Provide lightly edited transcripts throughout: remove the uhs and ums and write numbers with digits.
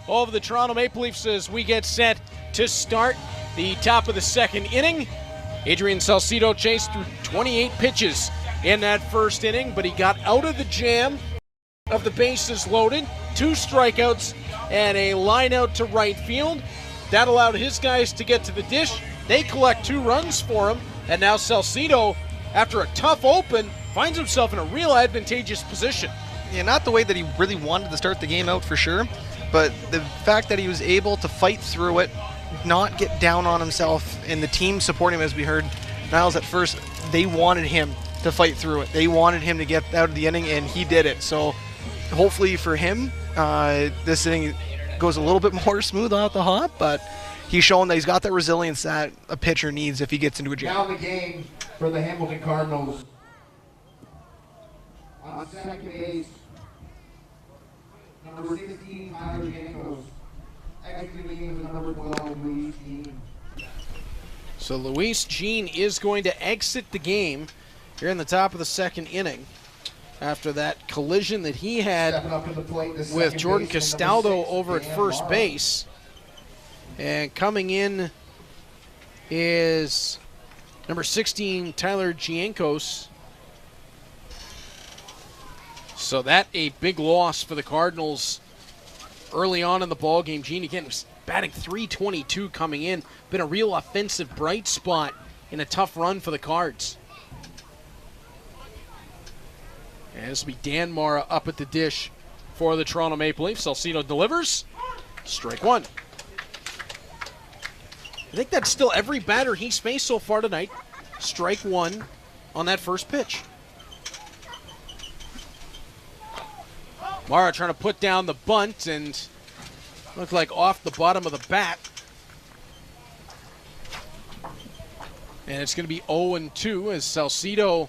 over the Toronto Maple Leafs as we get set to start the top of the second inning. Adrian Salcido chased through 28 pitches in that first inning, but he got out of the jam of the bases loaded, 2 strikeouts, and a line out to right field. That allowed his guys to get to the dish. They collect 2 runs for him, and now Salcido, after a tough open, finds himself in a real advantageous position. Yeah, not the way that he really wanted to start the game out for sure, but the fact that he was able to fight through it, not get down on himself, and the team supporting him, as we heard Niles at first, they wanted him to fight through it. They wanted him to get out of the inning, and he did it. So hopefully for him, this inning goes a little bit more smooth off the hop, but he's shown that he's got that resilience that a pitcher needs if he gets into a jam. Now the game for the Hamilton Cardinals. On second base, number 16, Tyler Jankos. Exiting with number 12, Luis Jean. So Luis Jean is going to exit the game here in the top of the second inning after that collision that he had with Jordan Castaldo over at first base. And coming in is number 16, Tyler Giancos. So that a big loss for the Cardinals early on in the ballgame. Gene again was batting .322 coming in. Been a real offensive bright spot in a tough run for the Cards. And this will be Dan Mara up at the dish for the Toronto Maple Leafs. Salcido delivers. Strike 1. I think that's still every batter he's faced so far tonight. Strike 1 on that first pitch. Mara trying to put down the bunt and looked like off the bottom of the bat. And it's going to be 0-2 as Salcido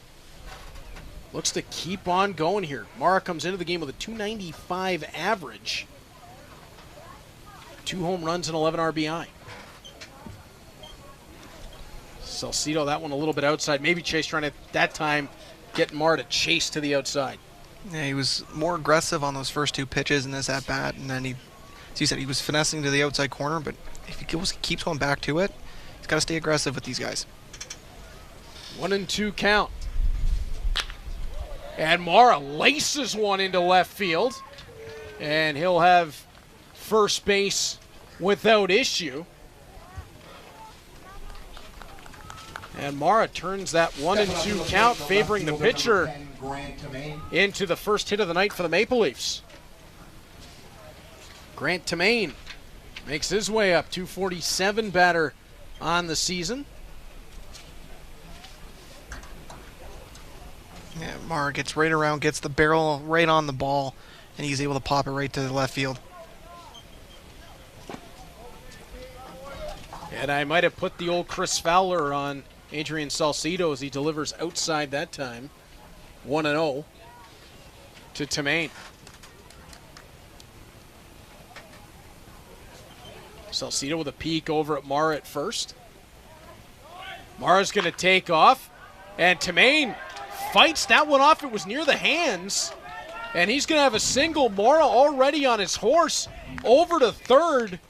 looks to keep on going here. Mara comes into the game with a .295 average. 2 home runs and 11 RBI. Salcido, that one a little bit outside. Maybe Chase trying to, that time, get Mara to chase to the outside. Yeah, he was more aggressive on those first 2 pitches in this at-bat, and then as you said, he was finessing to the outside corner, but if he keeps going back to it, he's got to stay aggressive with these guys. 1-2 count. And Mara laces one into left field, and he'll have first base without issue. And Mara turns that 1-2 count, favoring the pitcher into the first hit of the night for the Maple Leafs. Grant Tamain makes his way up, .247 batter on the season. Yeah, Mara gets right around, gets the barrel right on the ball, and he's able to pop it right to the left field. And I might have put the old Chris Fowler on Adrian Salcido as he delivers outside that time. 1-0 to Tamain. Salcido with a peek over at Mara at first. Mara's going to take off, and Tamain fights that one off. It was near the hands, and he's going to have a single. Mara already on his horse over to third,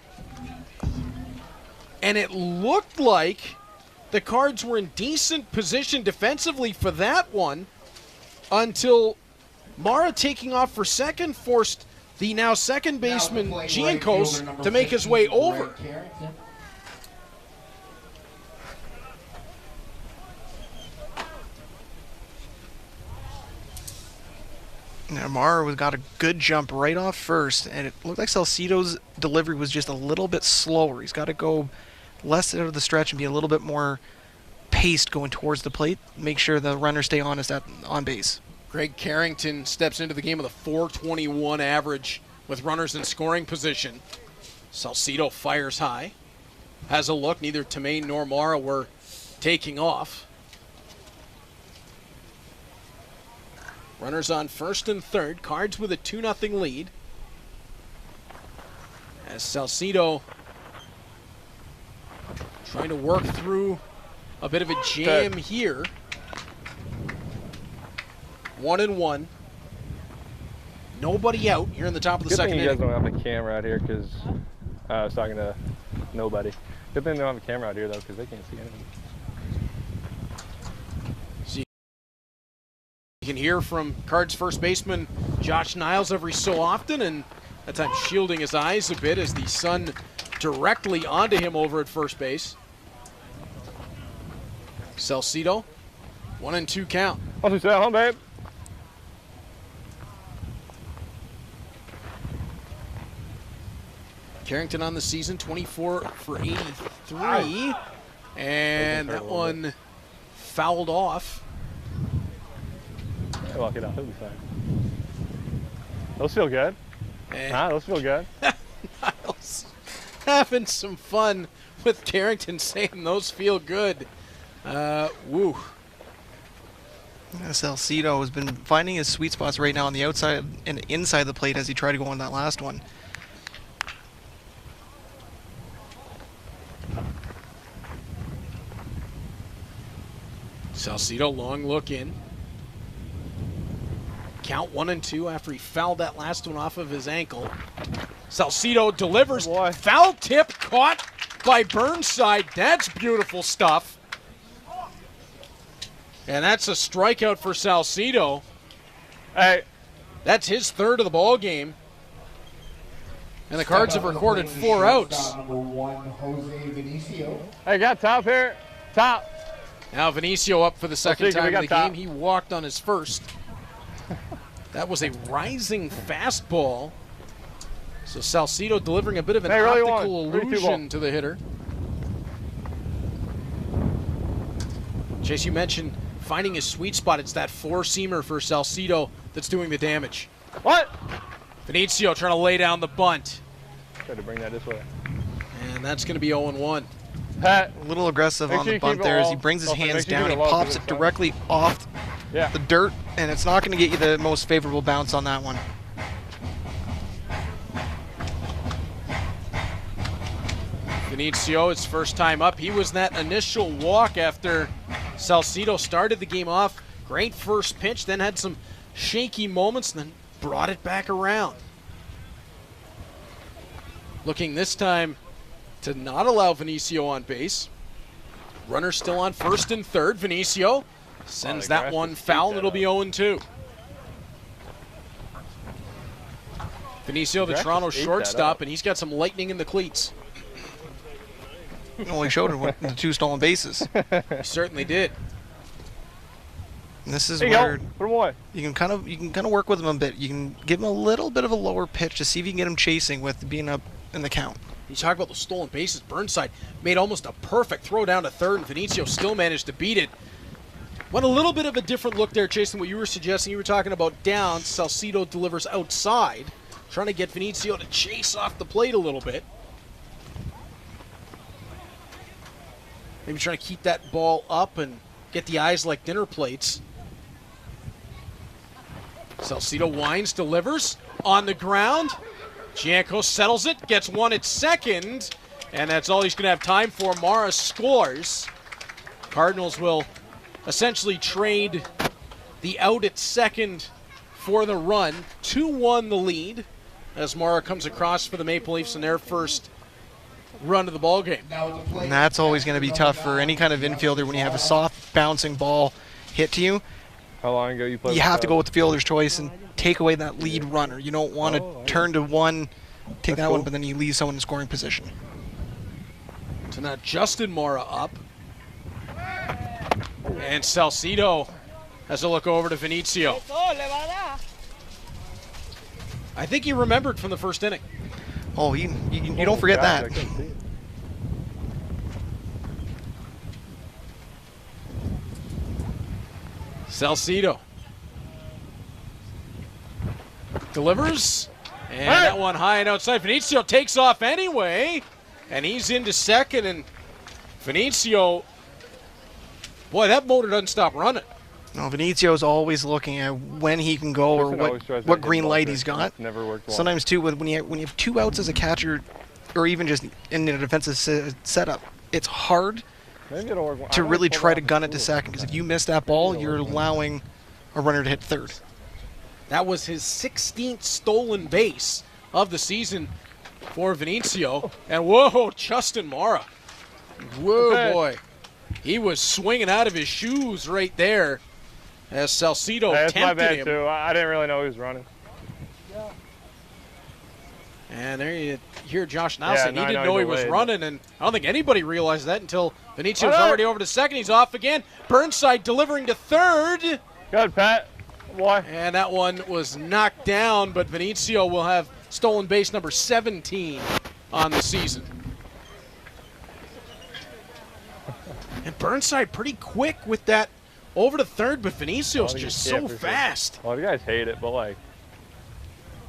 and it looked like the Cards were in decent position defensively for that one until Mara taking off for second forced the now second baseman Giancos to make his way over. Now Mara got a good jump right off first, and it looked like Salcido's delivery was just a little bit slower. He's got to go less out of the stretch and be a little bit more paced going towards the plate. Make sure the runners stay honest on base. Greg Carrington steps into the game with a .421 average with runners in scoring position. Salcido fires high. Has a look. Neither Tamain nor Mara were taking off. Runners on first and third. Cards with a 2-0 lead. As Salcido trying to work through a bit of a jam here. 1-1. Nobody out here in the top of the Good second thing you guys inning. don't have a camera out here because I was talking to nobody. Good thing they don't have a camera out here though because they can't see anything. You can hear from Cards first baseman Josh Niles every so often, and that time shielding his eyes a bit as the sun directly onto him over at first base. Salcido, 1-2 count. I'll just stay at home, babe. Carrington on the season, 24 for 83, and that one fouled off. I'll walk it out. It'll be fine. Those feel good. Those feel good. Niles having some fun with Carrington saying those feel good. Woo. Salcido has been finding his sweet spots right now on the outside and inside the plate as he tried to go on that last one. Salcido, long look in. Count 1-2 after he fouled that last one off of his ankle. Salcido delivers. Oh boy. Foul tip caught by Burnside. That's beautiful stuff. And that's a strikeout for Salcido. Hey, That's his third of the ball game. And the Cards have recorded 4 outs. Number 1, Jose Vinicio. hey, got top here. Top. Now Vinicio up for the second see, we time in got the top. game. He walked on his first. That was a rising fastball. So Salcido delivering a bit of an Hey, really optical one. 3-2 illusion ball. to the hitter. Chase, you mentioned finding his sweet spot. It's that four-seamer for Salcido that's doing the damage. What? Vinicio trying to lay down the bunt. Tried to bring that this way. And that's going to be 0-1. Pat. A little aggressive Make on sure the you bunt keep it there as he low. brings his Make hands sure you down. keep He it low, pops keep it it front. directly off Yeah. the dirt, and it's not going to get you the most favorable bounce on that one. Vinicio, his first time up. He was in that initial walk after Salcido started the game off. Great first pitch, then had some shaky moments, and then brought it back around. Looking this time to not allow Vinicio on base. Runner still on first and third. Vinicio sends the that grass one just ate foul, and that it'll be up. 0-2. Vinicio, the Grass Toronto just ate that shortstop, up. and he's got some lightning in the cleats. It only showed it with the 2 stolen bases. He certainly did. And this is There you where go. Put him away. you can kind of work with him a bit. You can give him a little bit of a lower pitch to see if you can get him chasing with being up in the count. You talk about the stolen bases. Burnside made almost a perfect throw down to third, and Vinicio still managed to beat it. Went a little bit of a different look there, Chase, than what you were suggesting. You were talking about down. Salcido delivers outside, trying to get Vinicio to chase off the plate a little bit. Maybe trying to keep that ball up and get the eyes like dinner plates. Salcido winds, delivers on the ground. Gianco settles it, gets one at second, and that's all he's going to have time for. Mara scores. Cardinals will essentially trade the out at second for the run. 2-1 the lead as Mara comes across for the Maple Leafs in their first run of the ball game. And that's always going to be tough for any kind of infielder when you have a soft bouncing ball hit to you. How long ago you played? You have to go with the fielder's choice and take away that lead runner. You don't want to turn to one, take that one, but then you leave someone in scoring position. So now Justin Mora up. And Salcido has a look over to Vinicio. I think he remembered from the first inning. Oh, you don't forget Gosh, I that. couldn't see it. Salcido delivers, and that one high and outside. Vinicio takes off anyway, and he's into second, and Vinicio, boy, that motor doesn't stop running. No, Vinicio's always looking at when he can go or Person always tries to what hit green ball light trick. he's got. It's never worked well. Sometimes too, when you have 2 outs as a catcher, or even just in a defensive setup, it's hard Maybe it'll work. to really try to gun it to second, because if you miss that ball, you're allowing a runner to hit third. That was his 16th stolen base of the season for Vinicio. And whoa, Justin Mara. Whoa, boy. He was swinging out of his shoes right there as Salcido That's my tempted bad, him. too. I didn't really know he was running. And there you hear Josh Niles saying he I didn't know he was delayed. running, and I don't think anybody realized that until Vinicio was already over to second. He's off again. Burnside delivering to third. Good, Pat. Boy. And that one was knocked down, but Vinicio will have stolen base number 17 on the season. And Burnside pretty quick with that over to third, but Vinicio's just so fast. A lot of guys hate it, but like,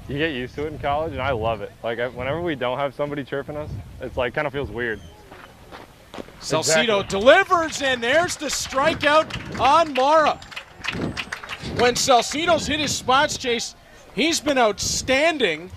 you get used to it in college, and I love it. Like, whenever we don't have somebody chirping us, it's like kind of feels weird. Salcido delivers, and there's the strikeout on Mara. When Salcido's hit his spots, Chase, he's been outstanding.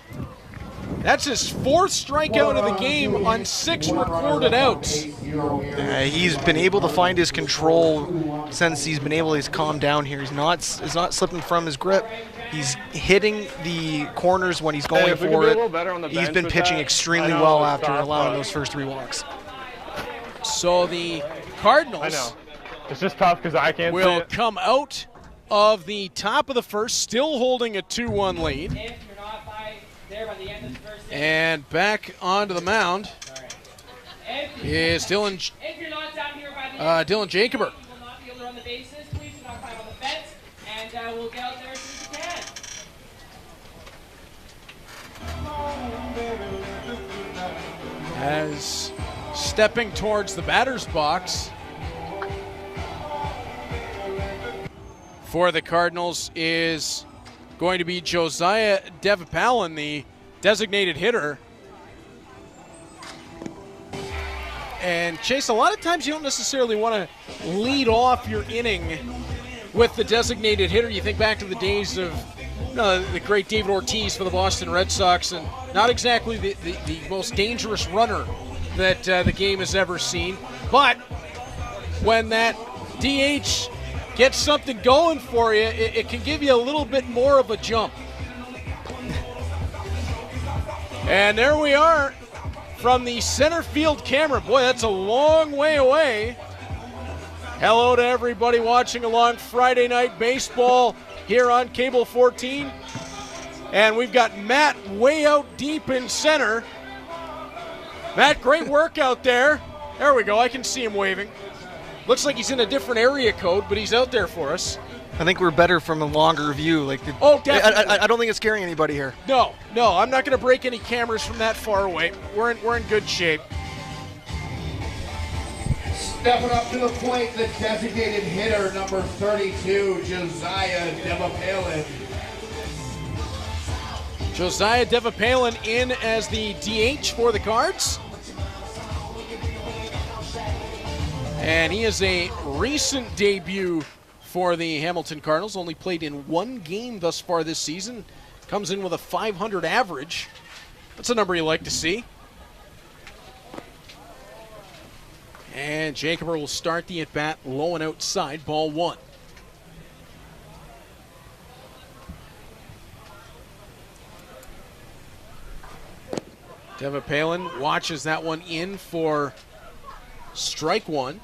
That's his 4th strikeout of the game on 6 recorded outs. He's been able to find his control since he's been able to calm down here. He's not slipping from his grip. He's hitting the corners when he's going for it. He's been pitching extremely well after allowing those first 3 walks. So the Cardinals I know. It's just tough because I can't see will it. come out of the top of the first, still holding a 2-1 lead. And back onto the mound is Dylan Jacober. As stepping towards the batter's box for the Cardinals is going to be Josiah Devapalin, the designated hitter. And Chase, a lot of times you don't necessarily want to lead off your inning with the designated hitter. You think back to the days of the great David Ortiz for the Boston Red Sox, and not exactly the most dangerous runner that the game has ever seen. But when that DH gets something going for you, it can give you a little bit more of a jump. And there we are from the center field camera. Boy, that's a long way away. Hello to everybody watching along Friday Night Baseball here on Cable 14. And we've got Matt way out deep in center. Matt, great work out there. There we go. I can see him waving. Looks like he's in a different area code, but he's out there for us. I think we're better from a longer view. Oh, definitely. I don't think it's scaring anybody here. No, I'm not going to break any cameras from that far away. We're in good shape. Stepping up to the plate, the designated hitter, number 32, Josiah Devapalin. Josiah Devapalin in as the DH for the Cards. And he is a recent debut for the Hamilton Cardinals. Only played in 1 game thus far this season. Comes in with a .500 average. That's a number you like to see. And Jacober will start the at-bat low and outside, ball 1. Devapalin watches that one in for strike 1.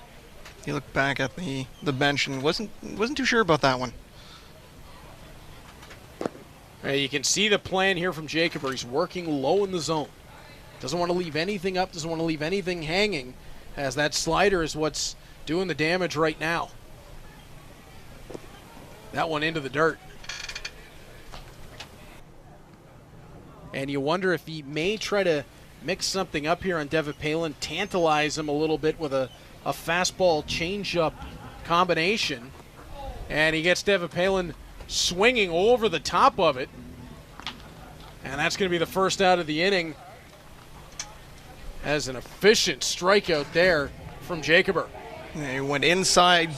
He looked back at the bench and wasn't too sure about that one. You can see the plan here from Jacober. He's working low in the zone. Doesn't want to leave anything up, doesn't want to leave anything hanging, as that slider is what's doing the damage right now. That one into the dirt. And you wonder if he may try to mix something up here on Devapalin, tantalize him a little bit with a fastball changeup combination. And he gets Devapalin swinging over the top of it. And that's going to be the first out of the inning, as an efficient strikeout there from Jacober. He went inside,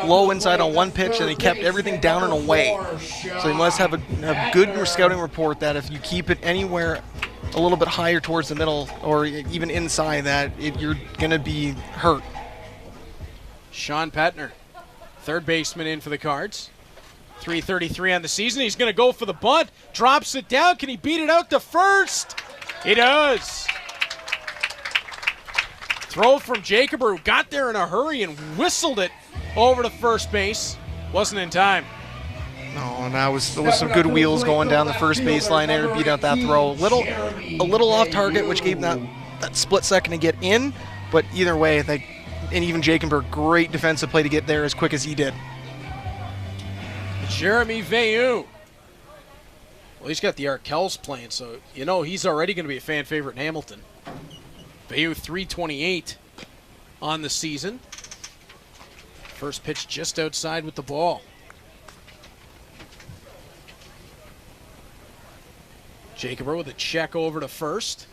low inside on one pitch, and he kept everything down and away. So he must have a good scouting report that if you keep it anywhere a little bit higher towards the middle or even inside that, you're going to be hurt. Sean Patner, third baseman in for the Cards. 3:33 on the season. He's going to go for the bunt. Drops it down. Can he beat it out to first? He does. Throw from Jacober, who got there in a hurry and whistled it over to first base. Wasn't in time. No, and there was some good wheels going down the first baseline there, beat out that throw. A little off target, which gave him that split second to get in, but either way, and even Jakenberg, great defensive play to get there as quick as he did. Jeremy Veilleux. Well, he's got the Arkells playing, so you know he's already going to be a fan favorite in Hamilton. Veilleux 328 on the season. First pitch just outside with the ball. Jacober with a check over to first.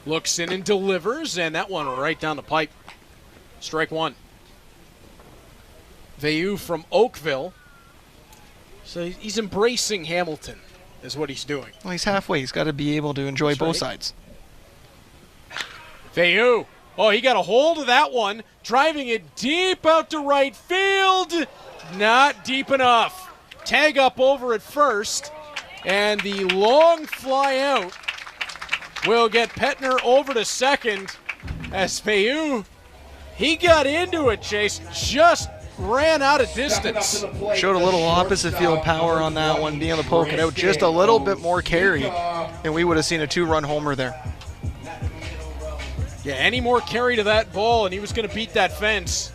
Looks in and delivers, and that one right down the pipe. Strike one. Veilleux from Oakville. So he's embracing Hamilton, is what he's doing. Well, he's halfway. He's got to be able to enjoy both sides. Veilleux. Oh, he got a hold of that one, driving it deep out to right field. Not deep enough. Tag up over at first, and the long fly out will get Petner over to second as Veilleux, he got into it, Chase, just ran out of distance. Showed a little opposite field power on that one, being able to poke it out just a little bit more carry, and we would have seen a 2-run homer there. Yeah, any more carry to that ball, and he was going to beat that fence.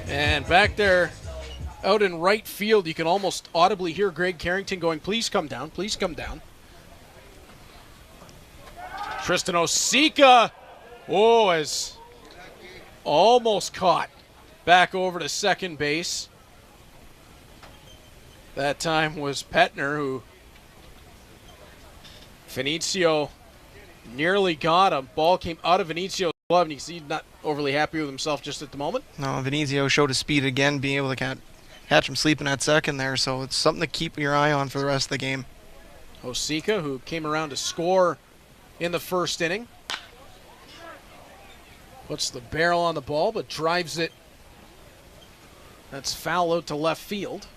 And back there, out in right field, you can almost audibly hear Greg Carrington going, please come down, please come down. Tristan Osika, is almost caught. Back over to second base. That time was Petner, who Vinicio nearly got him. Ball came out of Vinicio's glove, and he's not overly happy with himself just at the moment. No, Vinicio showed his speed again, being able to catch him sleeping at second there, so it's something to keep your eye on for the rest of the game. Osika, who came around to score in the first inning. Puts the barrel on the ball, but drives it. That's foul out to left field.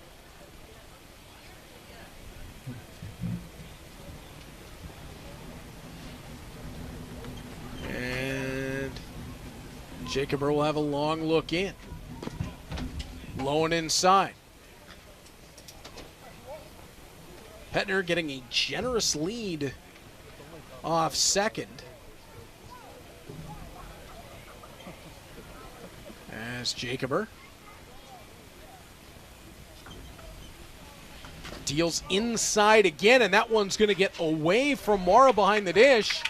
And Jacober will have a long look in. Low and inside. Petner getting a generous lead off second. As Jacober deals inside again, and that one's going to get away from Mora behind the dish,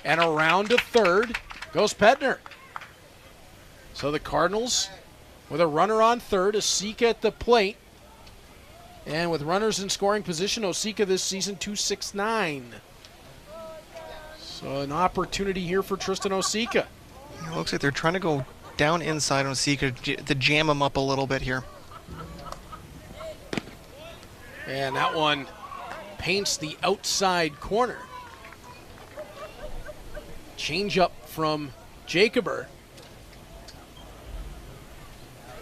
and around to third goes Petner. So the Cardinals with a runner on third, Osika at the plate, and with runners in scoring position, Osika this season 2.69. So an opportunity here for Tristan Osika. It looks like they're trying to go down inside on Osika to jam him up a little bit here. And that one paints the outside corner. Change up from Jacober.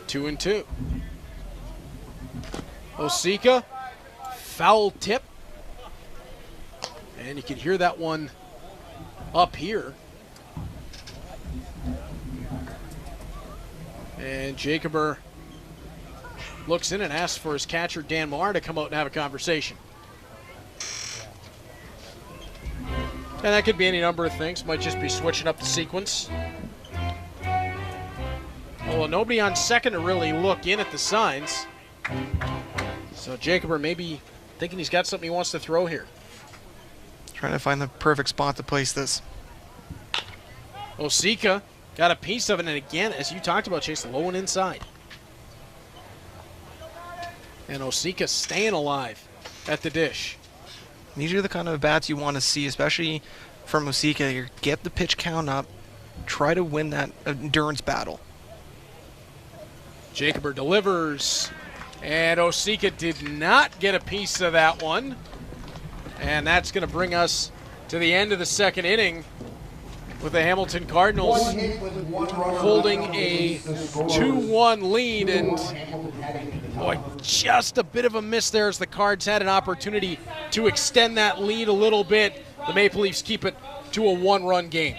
2-2. Osika, foul tip. And you can hear that one up here. And Jacober looks in and asks for his catcher, Dan Millar, to come out and have a conversation. And that could be any number of things. Might just be switching up the sequence. Well, nobody on second to really look in at the signs. So Jacober maybe thinking he's got something he wants to throw here. Trying to find the perfect spot to place this. Osika got a piece of it, and again, as you talked about, Chase, low and inside. And Osika staying alive at the dish. These are the kind of bats you want to see, especially from Osika. You get the pitch count up, try to win that endurance battle. Jacober delivers, and Osika did not get a piece of that one. And that's going to bring us to the end of the second inning. with the Hamilton Cardinals One hit with one run holding allowed a to score. 2-1 lead, and Hamilton heading to the top. boy, just a bit of a miss there as the Cards had an opportunity to extend that lead a little bit. The Maple Leafs keep it to a 1-run game.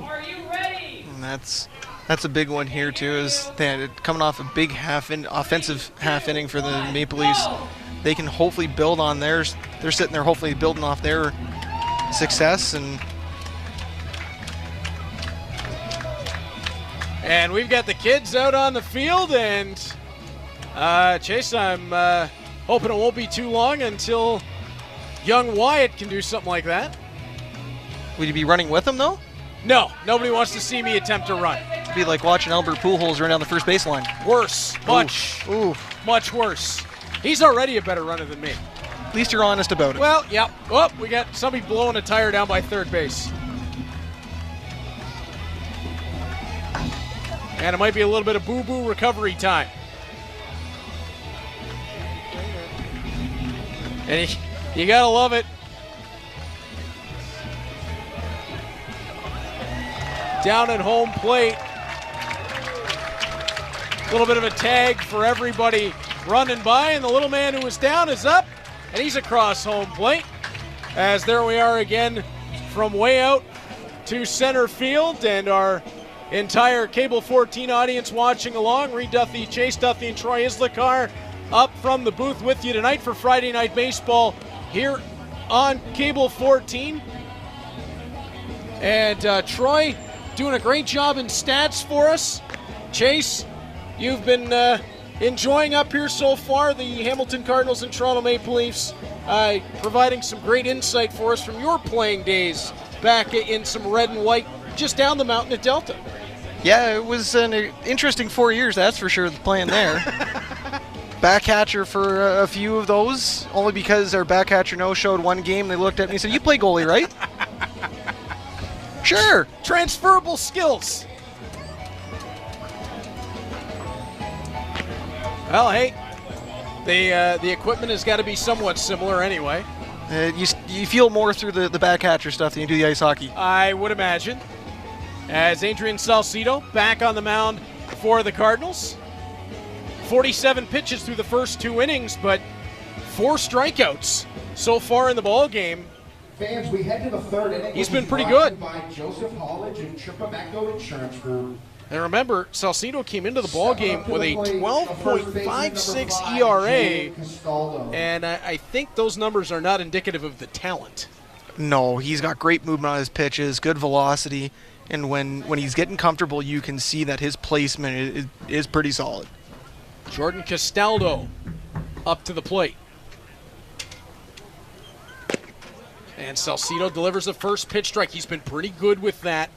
Are you ready? And that's a big one here too. Is that coming off a big offensive half inning for the Maple Leafs. They can hopefully build on theirs. They're sitting there hopefully building off their success, And we've got the kids out on the field, and Chase, I'm hoping it won't be too long until young Wyatt can do something like that. would you be running with them though? No, nobody wants to see me attempt to run. It'd be like watching Albert Pujols run down the first baseline. Worse, much worse. He's already a better runner than me. At least you're honest about it. Well, yep. Oh, we got somebody blowing a tire down by third base. And it might be a little bit of boo-boo recovery time. And you gotta love it. Down at home plate. A little bit of a tag for everybody running by, and the little man who was down is up, and he's across home plate. As there we are again from way out to center field, and our entire Cable 14 audience watching along. Reed Duthie, Chase Duthie, and Troy Islikar up from the booth with you tonight for Friday Night Baseball here on Cable 14. And Troy doing a great job in stats for us. Chase, you've been enjoying up here so far the Hamilton Cardinals and Toronto Maple Leafs, providing some great insight for us from your playing days back in some red and white just down the mountain at Delta. Yeah, it was an interesting 4 years, that's for sure, playing there. Back catcher for a few of those, only because our back catcher no-showed one game. They looked at me and said, "You play goalie, right?" Sure. Transferable skills. Well, hey, the equipment has got to be somewhat similar anyway. You feel more through the back catcher stuff than you do the ice hockey. I would imagine. As Adrian Salcido back on the mound for the Cardinals. 47 pitches through the first 2 innings, but 4 strikeouts so far in the ball game. Fans, we head to the third inning. He's which been is pretty brought to good. you By Joseph Hollage and Tripameco Insurance Group. And remember, Salcido came into the ball game with a 12.56 ERA, and I think those numbers are not indicative of the talent. No, he's got great movement on his pitches, good velocity, and when he's getting comfortable, you can see that his placement is pretty solid. Jordan Castaldo up to the plate. And Salcido delivers the first pitch strike. He's been pretty good with that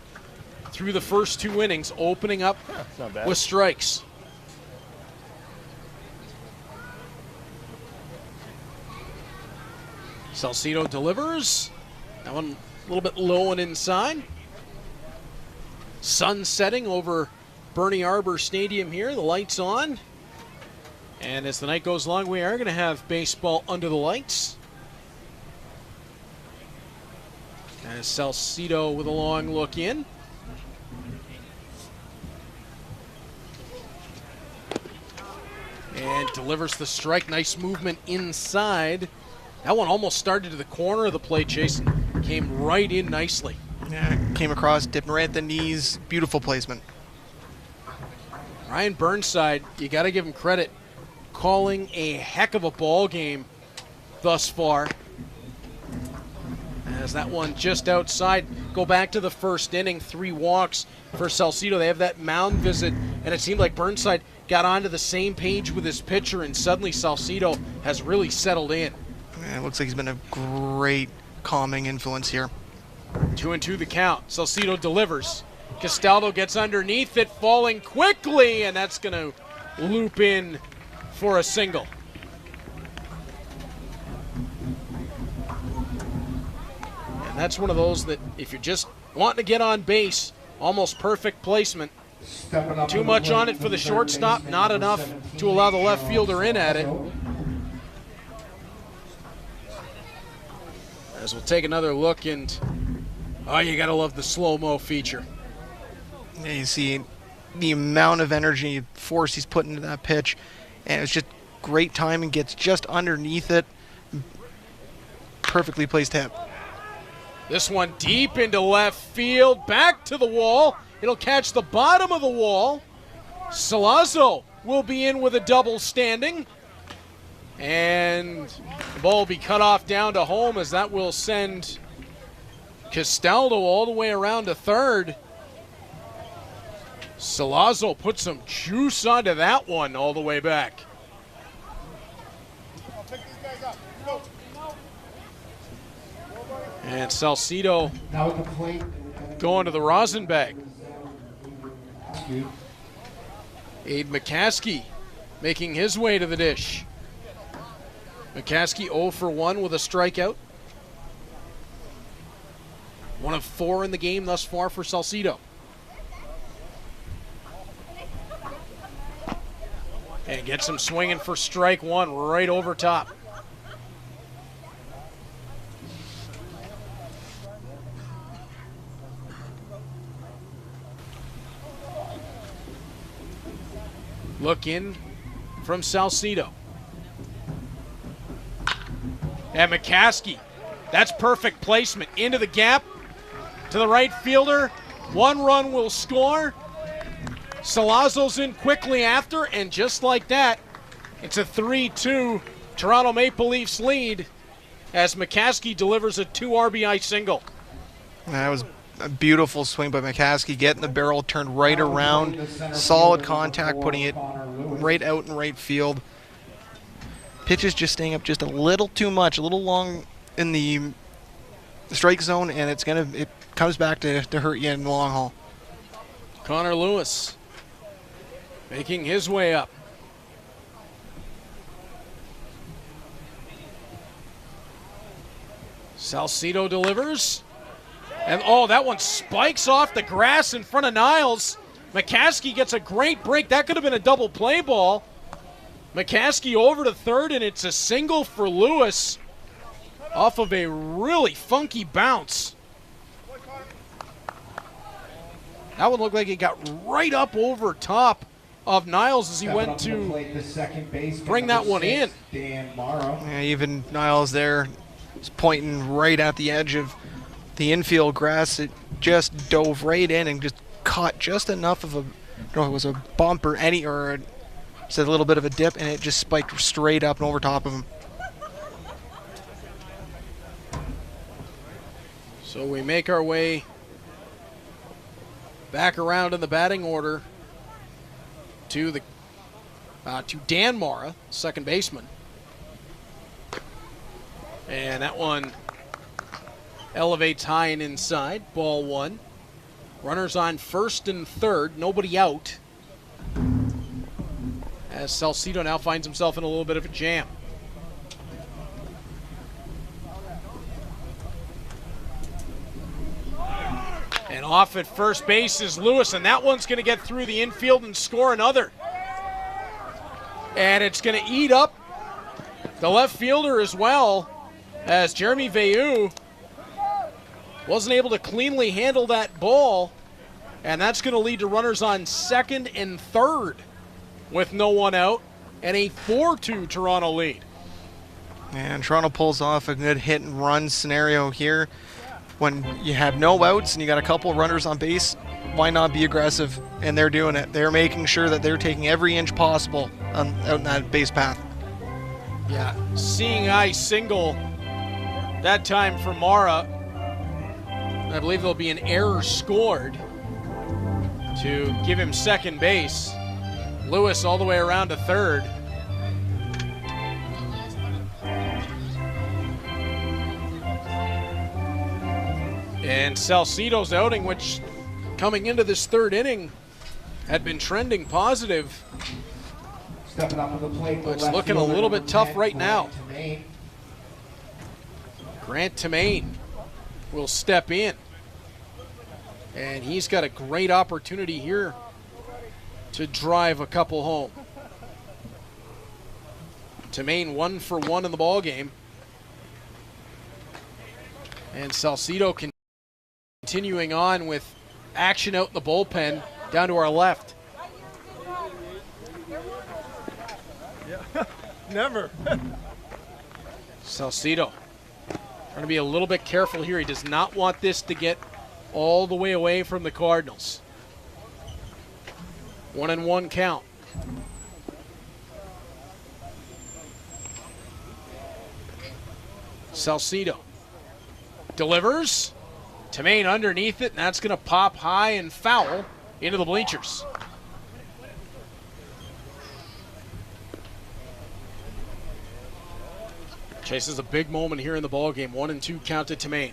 through the first 2 innings, opening up not bad. with strikes. Salcido delivers. That one a little bit low and inside. Sun setting over Bernie Arbor Stadium here. The lights on. And as the night goes along, we are going to have baseball under the lights. As Salcido with a long look in. And delivers the strike. Nice movement inside. That one almost started to the corner of the plate, Jason. Came right in nicely. Yeah, came across, dipping right at the knees. Beautiful placement. Ryan Burnside, you got to give him credit, calling a heck of a ball game thus far. As that one just outside. Go back to the first inning, 3 walks for Salcido. They have that mound visit, and it seemed like Burnside got onto the same page with his pitcher, and suddenly Salcido has really settled in. Yeah, it looks like he's been a great calming influence here. 2-2 the count. Salcido delivers. Castaldo gets underneath it, falling quickly, and that's going to loop in for a single. And that's one of those that if you're just wanting to get on base, almost perfect placement. Too much on it for the shortstop, not enough to allow the left fielder in at it. As we'll take another look, and Oh, you gotta love the slow-mo feature. Yeah, you see the amount of energy, force he's put into that pitch, and it's just great timing. Gets just underneath it. Perfectly placed hit. This one deep into left field, back to the wall. It'll catch the bottom of the wall. Salazzo will be in with a double standing. And the ball will be cut off down to home, as that will send Castaldo all the way around to third. Salazzo put some juice onto that one all the way back. And Salcido Now at the plate. going to the rosin bag. Abe McCaskey making his way to the dish. McCaskey 0 for 1 with a strikeout. 1 of 4 in the game thus far for Salcido. And gets him swinging for strike one right over top. Look in from Salcido. And McCaskey, that's perfect placement. Into the gap to the right fielder. 1 run will score. Salazzo's in quickly after, and just like that, it's a 3-2 Toronto Maple Leafs lead as McCaskey delivers a 2 RBI single. That was a beautiful swing by McCaskey, getting the barrel turned right around. Solid contact, putting it right out in right field. Pitch is just staying up just a little too much, a little long in the strike zone, and it comes back to hurt you in the long haul. Connor Lewis making his way up. Salcido delivers. And oh, that one spikes off the grass in front of Niles. McCaskey gets a great break. That could have been a double play ball. McCaskey over to third, and it's a single for Lewis off of a really funky bounce. That one looked like it got right up over top of Niles as he went to bring that one in. Yeah, even Niles there is pointing right at the edge of the infield grass. It just dove right in and just caught just enough of a, I don't know if it was a bump or just a little bit of a dip, and it just spiked straight up and over top of him. So we make our way back around in the batting order to Dan Mara, second baseman. And that one elevates high and inside. Ball 1. Runners on first and third. Nobody out. As Salcido now finds himself in a little bit of a jam. And off at first base is Lewis, and that one's going to get through the infield and score another. And it's going to eat up the left fielder as well, as Jeremy Veilleux wasn't able to cleanly handle that ball, and that's going to lead to runners on second and third with no one out, and a 4-2 Toronto lead. And Toronto pulls off a good hit and run scenario here. When you have no outs and you got a couple runners on base, why not be aggressive? And they're doing it. They're making sure that they're taking every inch possible out in that base path. Yeah, seeing eye single that time for Mara. I believe there'll be an error scored to give him second base. Lewis all the way around to third. And Salcido's outing, which coming into this third inning had been trending positive, Stepping up to the plate, but it's looking a little bit tough right now. Grant Tamain will step in, and he's got a great opportunity here to drive a couple home. Tamain 1 for 1 in the ball game, and Salcido can continuing on with action out in the bullpen down to our left. Never. Salcido trying to be a little bit careful here. He does not want this to get all the way away from the Cardinals. 1-1 count. Salcido delivers. Tamain underneath it, and that's going to pop high and foul into the bleachers. Chases a big moment here in the ball game. 1-2 count to Tamain.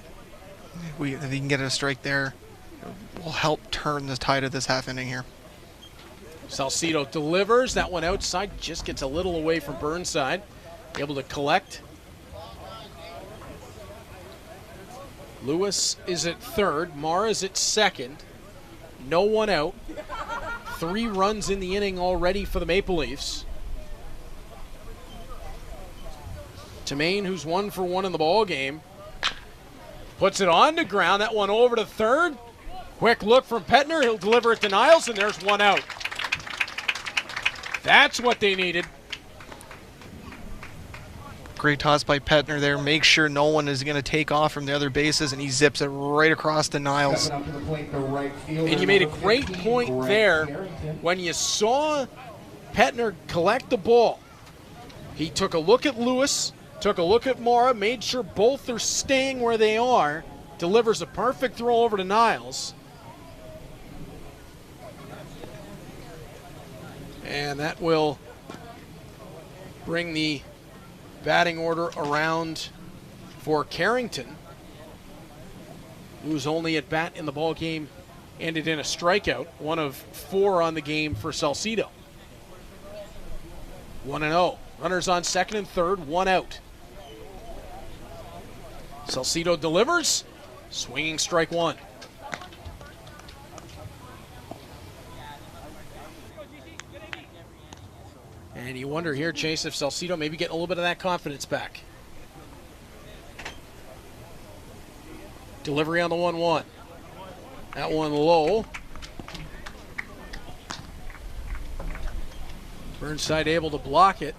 If he can get a strike there, it will help turn the tide of this half inning here. Salcido delivers. That one outside, just gets a little away from Burnside. Able to collect. Lewis is at third. Mara is at second. No one out. 3 runs in the inning already for the Maple Leafs. Tamain, who's 1 for 1 in the ball game, puts it on the ground. That one over to third. Quick look from Petner. He'll deliver it to Niles, and there's one out. That's what they needed. Great toss by Petner there. Make sure no one is going to take off from the other bases, and he zips it right across to Niles. And you made a great point there when you saw Petner collect the ball. He took a look at Lewis, took a look at Mara, made sure both are staying where they are, delivers a perfect throw over to Niles. And that will bring the batting order around for Carrington, who's only at bat in the ball game, ended in a strikeout, 1 of 4 on the game for Salcido. 1-0. Runners on second and third, 1 out. Salcido delivers, swinging strike 1. And you wonder here, Chase, if Salcido maybe getting a little bit of that confidence back. Delivery on the 1-1. That one low. Burnside able to block it.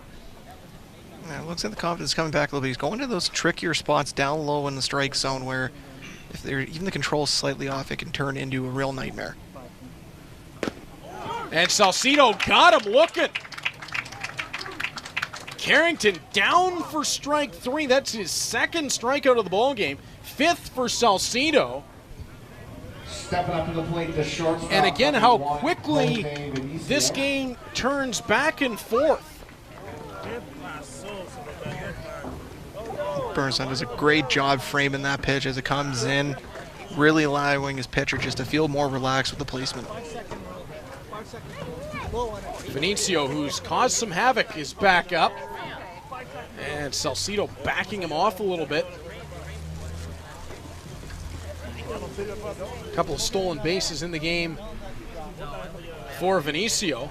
Yeah, it looks like the confidence is coming back a little bit. He's going to those trickier spots down low in the strike zone where if they're even the control's slightly off, it can turn into a real nightmare. And Salcido got him looking. Carrington down for strike 3. That's his second strikeout of the ball game. 5th for Salcido. Stepping up to the plate, the shortstop. And again, how quickly this game turns back and forth. Burnside does a great job framing that pitch as it comes in, really allowing his pitcher just to feel more relaxed with the placement. Vinicio, who's caused some havoc, is back up. And Salcido backing him off a little bit. A couple of stolen bases in the game for Vinicio.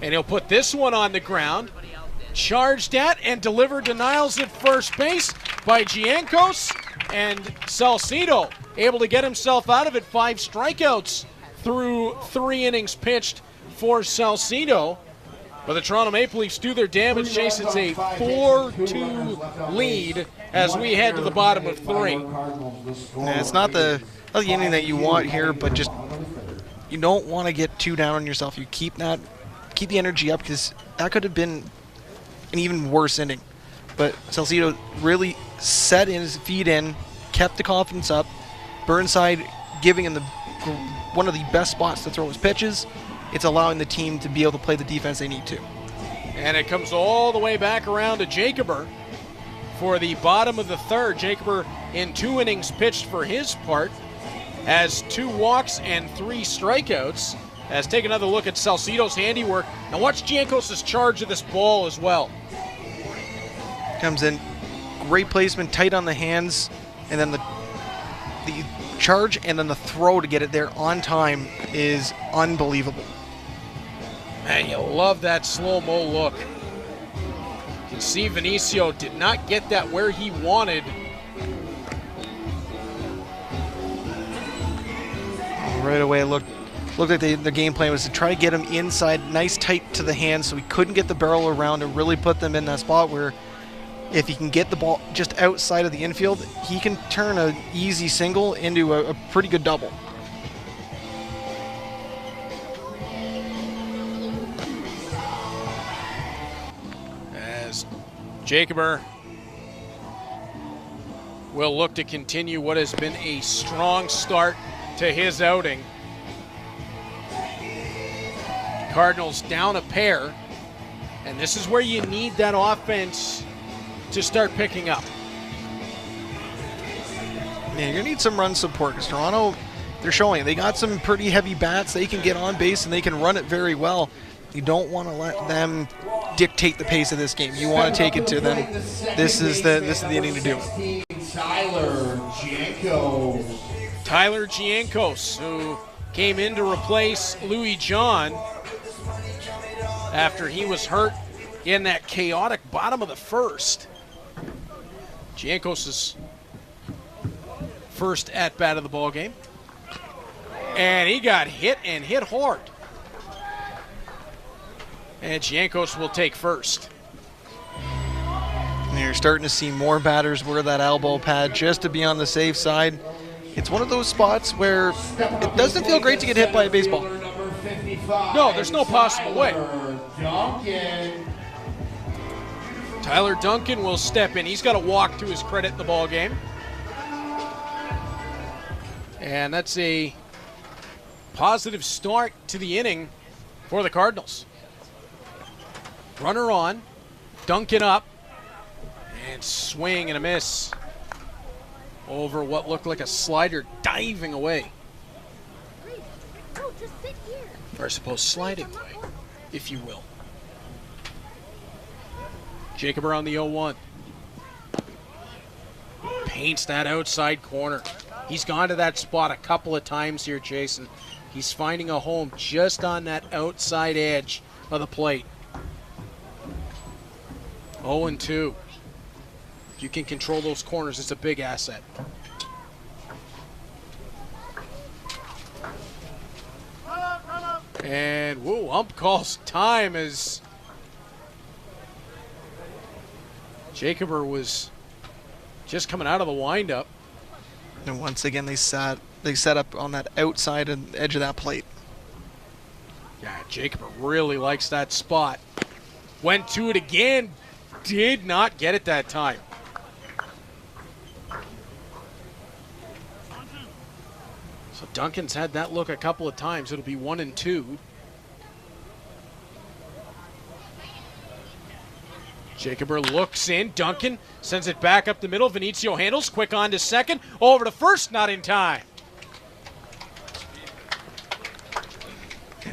And he'll put this one on the ground. Charged at and delivered to Niles at first base by Giancos. And Salcido able to get himself out of it. 5 strikeouts through 3 innings pitched for Salcido. But the Toronto Maple Leafs do their damage. Chase, it's a 4-2 lead as we head to the bottom of 3. Yeah, it's not the inning that you want here, but just you don't want to get too down on yourself. You keep the energy up because that could have been an even worse inning. But Salcido really set his feet in, kept the confidence up. Burnside giving him one of the best spots to throw his pitches. It's allowing the team to be able to play the defense they need to. And it comes all the way back around to Jacober for the bottom of the 3rd. Jacober in 2 innings pitched for his part, has 2 walks and 3 strikeouts. As take another look at Salcido's handiwork. Now watch Giancos' charge of this ball as well. Comes in, great placement, tight on the hands, and then the charge and then the throw to get it there on time is unbelievable. Man, you love that slow-mo look. You can see Vinicio did not get that where he wanted. Right away, it looked like the game plan was to try to get him inside, nice tight to the hand, so he couldn't get the barrel around and really put them in that spot where if he can get the ball just outside of the infield, he can turn an easy single into a pretty good double. As Jacober will look to continue what has been a strong start to his outing. Cardinals down a pair, and this is where you need that offense to start picking up. Yeah, you're going to need some run support because Toronto, they're showing they got some pretty heavy bats. They can get on base and they can run it very well. You don't want to let them dictate the pace of this game. You want to take it to them. This is the inning to do it. Tyler Giancos, who came in to replace Louis John after he was hurt in that chaotic bottom of the first. Giancos' first at-bat of the ball game. And he got hit and hit hard. And Giancos will take first. And you're starting to see more batters wear that elbow pad just to be on the safe side. It's one of those spots where it doesn't feel great to get hit by a baseball. No, there's no possible way. Tyler Duncan will step in. He's got a walk to his credit in the ball game. And that's a positive start to the inning for the Cardinals. Runner on, Duncan up, and swing and a miss over what looked like a slider diving away. Or I suppose sliding away, if you will. Jacober on the 0-1. Paints that outside corner. He's gone to that spot a couple of times here, Jason. He's finding a home just on that outside edge of the plate. 0-2. If you can control those corners, it's a big asset. And, whoa, ump calls time as Jacober was just coming out of the windup. And once again, they set up on that outside and edge of that plate. Yeah, Jacober really likes that spot. Went to it again, did not get it that time. So Duncan's had that look a couple of times. It'll be 1-2. Jacober looks in. Duncan sends it back up the middle. Vinicio handles. Quick on to second. Over to first. Not in time.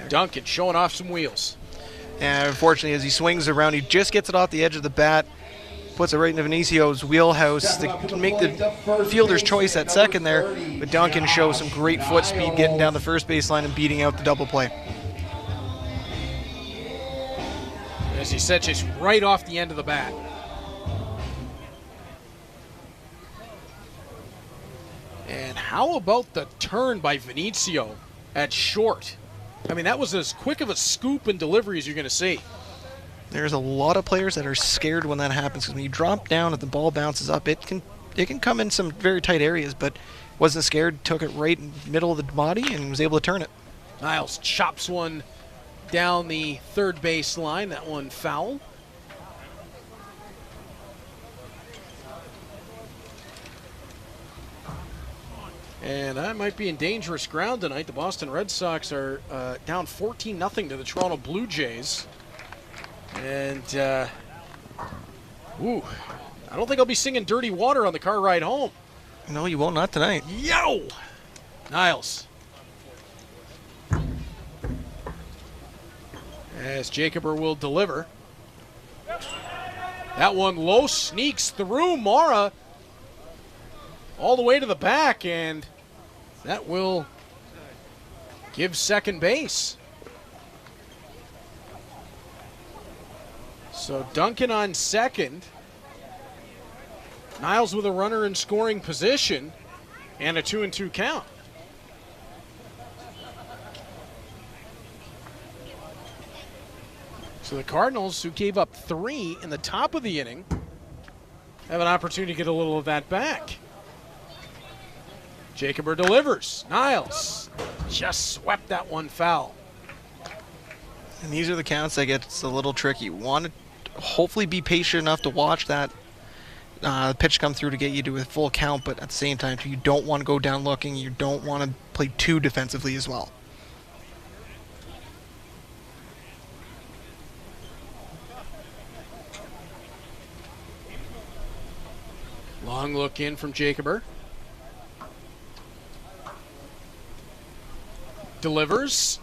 Duncan showing off some wheels. And unfortunately, as he swings around, he just gets it off the edge of the bat, puts it right into Vinicio's wheelhouse to make the fielder's choice at second there. But Duncan shows some great foot speed getting down the first baseline and beating out the double play. As he sets it right off the end of the bat. And how about the turn by Vinicio at short? I mean, that was as quick of a scoop and delivery as you're going to see. There's a lot of players that are scared when that happens because when you drop down and the ball bounces up, it can come in some very tight areas, but wasn't scared, took it right in the middle of the body and was able to turn it. Niles chops one down the third base line. That one foul. And I might be in dangerous ground tonight. The Boston Red Sox are down 14-0 to the Toronto Blue Jays. And, I don't think I'll be singing Dirty Water on the car ride home. No, you won't, not tonight. Yo! Niles. As Jacober will deliver. That one low, sneaks through. Mara all the way to the back, and that will give second base. So Duncan on second. Niles with a runner in scoring position and a 2-2 count. So the Cardinals, who gave up 3 in the top of the inning, have an opportunity to get a little of that back. Jacober delivers. Niles just swept that one foul. And these are the counts that gets a little tricky. You want to hopefully be patient enough to watch that pitch come through to get you to a full count, but at the same time, you don't want to go down looking. You don't want to play too defensively as well. Long look in from Jacober. Delivers.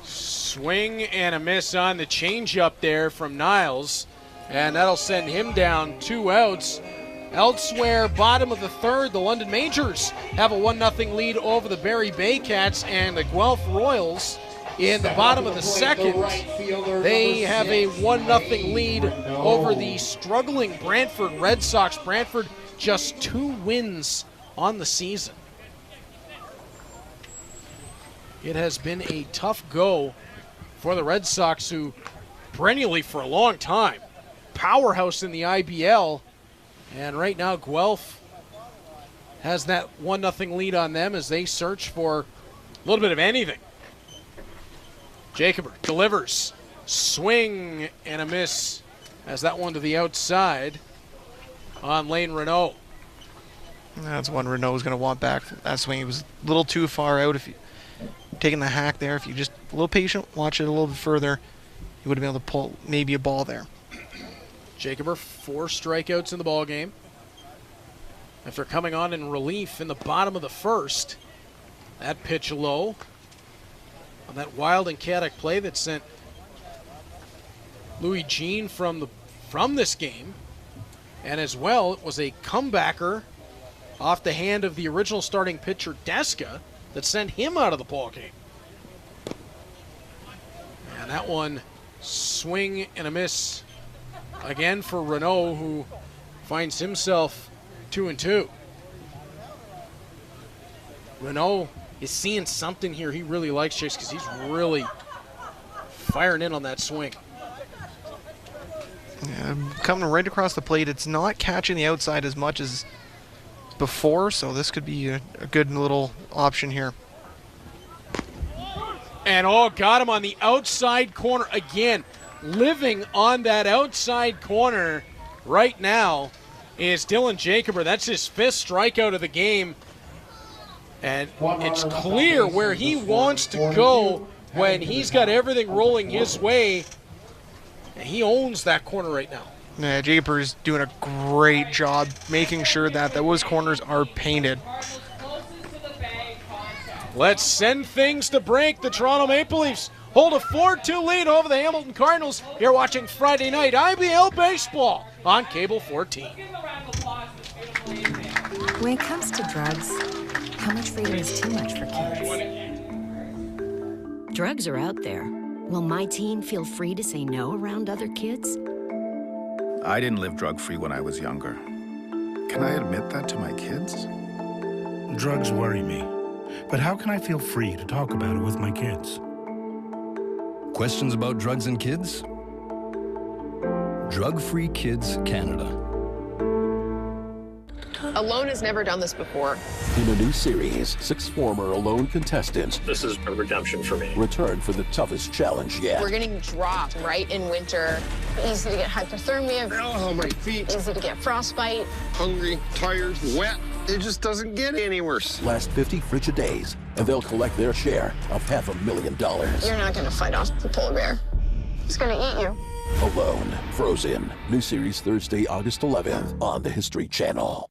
Swing and a miss on the changeup there from Niles. And that'll send him down 2 outs. Elsewhere, bottom of the third, the London Majors have a 1-0 lead over the Barry Bay Cats, and the Guelph Royals in the bottom of the second. They have a 1-0 lead over the struggling Brantford Red Sox. Brantford just 2 wins on the season. It has been a tough go for the Red Sox, who perennially for a long time, powerhouse in the IBL. And right now Guelph has that 1-0 lead on them as they search for a little bit of anything. Jacober delivers. Swing and a miss as that one to the outside on Lane Renault. That's one Renault is going to want back. That swing, he was a little too far out. If you taking the hack there, if you just a little patient, watch it a little bit further, you would have been able to pull maybe a ball there. Jacober, 4 strikeouts in the ball game after coming on in relief in the bottom of the first. That pitch low on that wild and chaotic play that sent Louis Jean from this game. And as well, it was a comebacker off the hand of the original starting pitcher Deska that sent him out of the ball game. And that one, swing and a miss again for Renault, who finds himself 2-2. Renault is seeing something here he really likes, Chase, because he's really firing in on that swing. Yeah, coming right across the plate. It's not catching the outside as much as before, so this could be a good little option here. And got him on the outside corner again. Living on that outside corner right now is Dylan Jacober. That's his 5th strikeout of the game. And it's clear where he wants to go when he's got everything rolling his way. And he owns that corner right now. Yeah, Jacober is doing a great job making sure that those corners are painted. Let's send things to break. The Toronto Maple Leafs hold a 4-2 lead over the Hamilton Cardinals. You're watching Friday night IBL baseball on Cable 14. When it comes to drugs, how much freedom is too much for kids? Drugs are out there. Will my teen feel free to say no around other kids? I didn't live drug-free when I was younger. Can I admit that to my kids? Drugs worry me, but how can I feel free to talk about it with my kids? Questions about drugs and kids? Drug-Free Kids Canada. Alone has never done this before. In a new series, 6 former Alone contestants. This is a redemption for me. Return for the toughest challenge yet. We're getting dropped right in winter. Easy to get hypothermia. Oh, my feet. Easy to get frostbite. Hungry, tired, wet. It just doesn't get any worse. Last 50 frigid days, and they'll collect their share of $500,000. You're not going to fight off the polar bear. It's going to eat you. Alone, Frozen. New series Thursday, August 11th on the History Channel.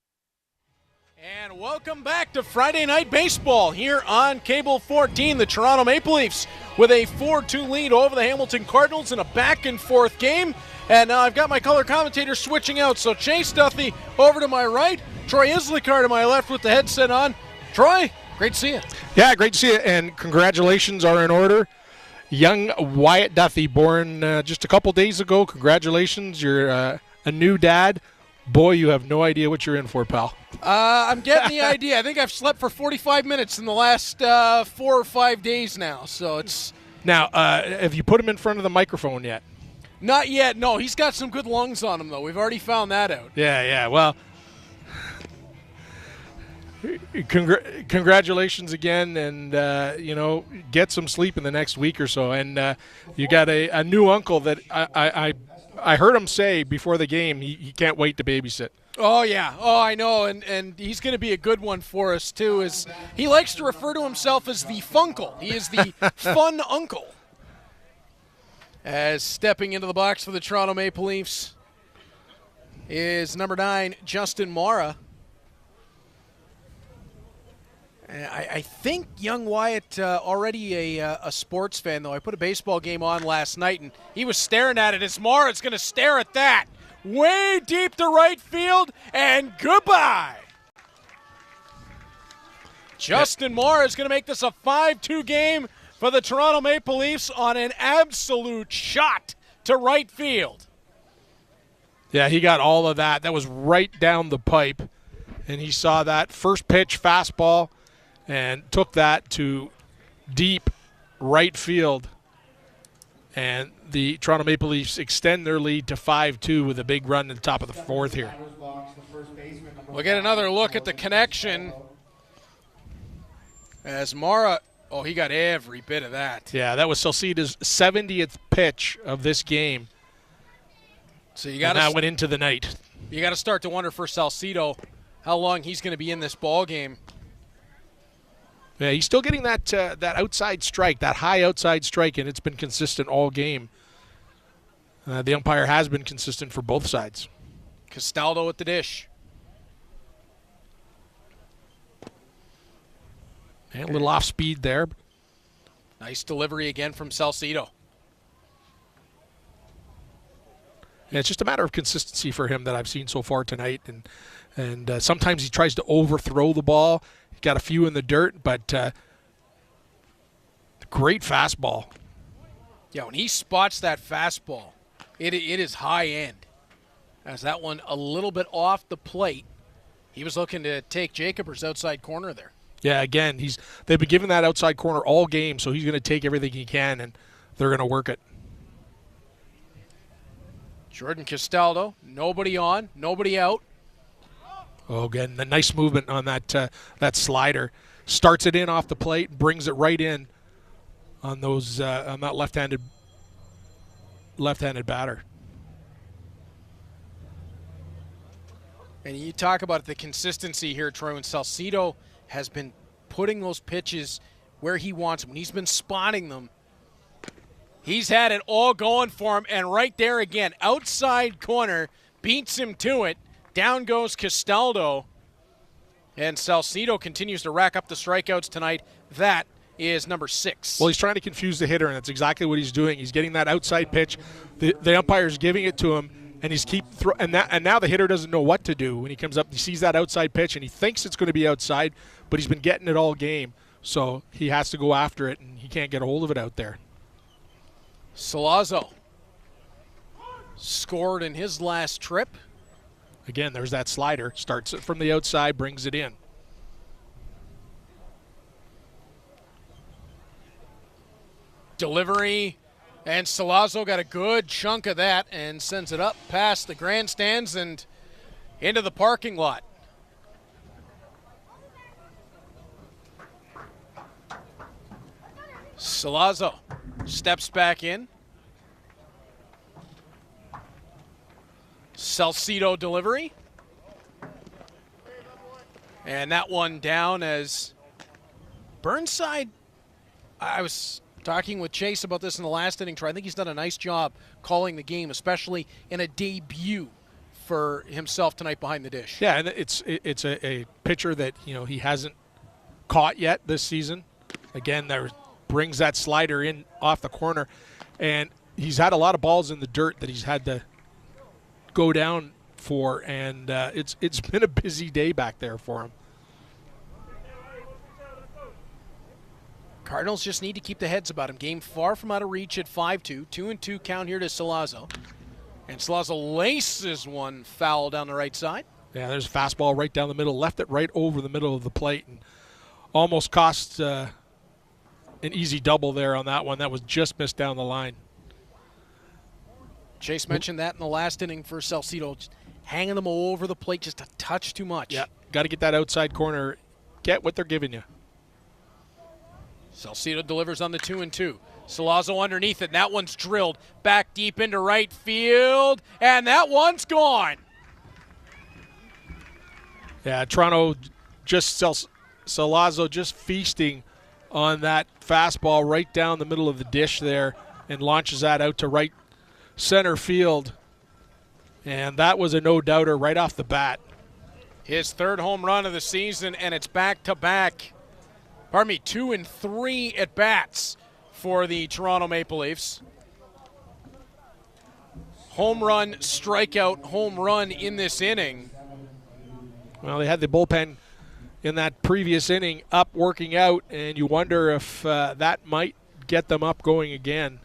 And welcome back to Friday Night Baseball here on Cable 14. The Toronto Maple Leafs with a 4-2 lead over the Hamilton Cardinals in a back-and-forth game. And now I've got my color commentator switching out. So Chase Duthie over to my right, Troy Islikar to my left with the headset on. Troy, great to see you. Yeah, great to see you, and congratulations are in order. young Wyatt Duffy, born just a couple days ago. Congratulations. You're a new dad. Boy, you have no idea what you're in for, pal. I'm getting the idea. I think I've slept for 45 minutes in the last 4 or 5 days now. So it's now. Have you put him in front of the microphone yet? Not yet. No, he's got some good lungs on him, though. We've already found that out. Yeah. Well, congratulations again, and get some sleep in the next week or so. And you got a new uncle that I heard him say before the game he can't wait to babysit. Oh, yeah. Oh, I know. And he's going to be a good one for us, too. Is he likes to refer to himself as the Funkle. He is the fun uncle. As stepping into the box for the Toronto Maple Leafs is number 9, Justin Morra. I think young Wyatt already a sports fan, though. I put a baseball game on last night, and he was staring at it as Morra's going to stare at that. Way deep to right field, and goodbye. Justin Morra is going to make this a 5-2 game for the Toronto Maple Leafs on an absolute shot to right field. Yeah, he got all of that. That was right down the pipe, and he saw that first pitch fastball and took that to deep right field. And the Toronto Maple Leafs extend their lead to 5-2 with a big run in the top of the fourth here. We'll get another look at the connection as Morra. Oh, he got every bit of that. Yeah, that was Salcido's 70th pitch of this game. So you got that went into the night. You got to start to wonder for Salcido how long he's going to be in this ball game. Yeah, he's still getting that outside strike, that high outside strike, and it's been consistent all game. The umpire has been consistent for both sides. Castaldo at the dish. And a little off speed there. Nice delivery again from Salcido. Yeah, it's just a matter of consistency for him that I've seen so far tonight. And sometimes he tries to overthrow the ball. He got a few in the dirt, but great fastball. Yeah, when he spots that fastball, it is high end. As that one a little bit off the plate. He was looking to take Jacobers outside corner there. Yeah, again, they've been giving that outside corner all game, so he's going to take everything he can, and they're going to work it. Jordan Castaldo, nobody on, nobody out. Oh, again, the nice movement on that slider. Starts it in off the plate, brings it right in on those on that left-handed batter. And you talk about the consistency here, Troy, when Salcido has been putting those pitches where he wants them. When he's been spotting them, he's had it all going for him. And right there again, outside corner, beats him to it. Down goes Castaldo. And Salcido continues to rack up the strikeouts tonight. That is number 6. Well, he's trying to confuse the hitter, and that's exactly what he's doing. He's getting that outside pitch. The umpire's giving it to him, and he's and now the hitter doesn't know what to do when he comes up. He sees that outside pitch, and he thinks it's going to be outside, but he's been getting it all game. So he has to go after it, and he can't get a hold of it out there. Salazzo scored in his last trip. Again, there's that slider. Starts it from the outside, brings it in. Delivery, and Salazzo got a good chunk of that and sends it up past the grandstands and into the parking lot. Salazzo steps back in. Salcido delivery. And that one down as Burnside, I was talking with Chase about this in the last inning. I think he's done a nice job calling the game, especially in a debut for himself tonight behind the dish. Yeah, and it's a pitcher that he hasn't caught yet this season. Again, there brings that slider in off the corner, and he's had a lot of balls in the dirt that he's had to go down for, and it's been a busy day back there for him. Cardinals just need to keep the heads about him. Game far from out of reach at 5-2. 2-2 count here to Salazzo. And Salazzo laces one foul down the right side. Yeah, there's a fastball right down the middle, left it right over the middle of the plate, and almost cost an easy double there on that one. That was just missed down the line. Chase mentioned that in the last inning for Salcedo, just hanging them over the plate just a touch too much. Yeah, got to get that outside corner, get what they're giving you. Salcedo delivers on the 2-2. Salazzo underneath it. That one's drilled back deep into right field, and that one's gone. Yeah, Toronto Salazzo just feasting on that fastball right down the middle of the dish there and launches that out to right center field. And that was a no-doubter right off the bat. His third home run of the season, and it's back-to-back. 2 and 3 at-bats for the Toronto Maple Leafs. Home run, strikeout, home run in this inning. Well, they had the bullpen in that previous inning up working out, and you wonder if that might get them up going again.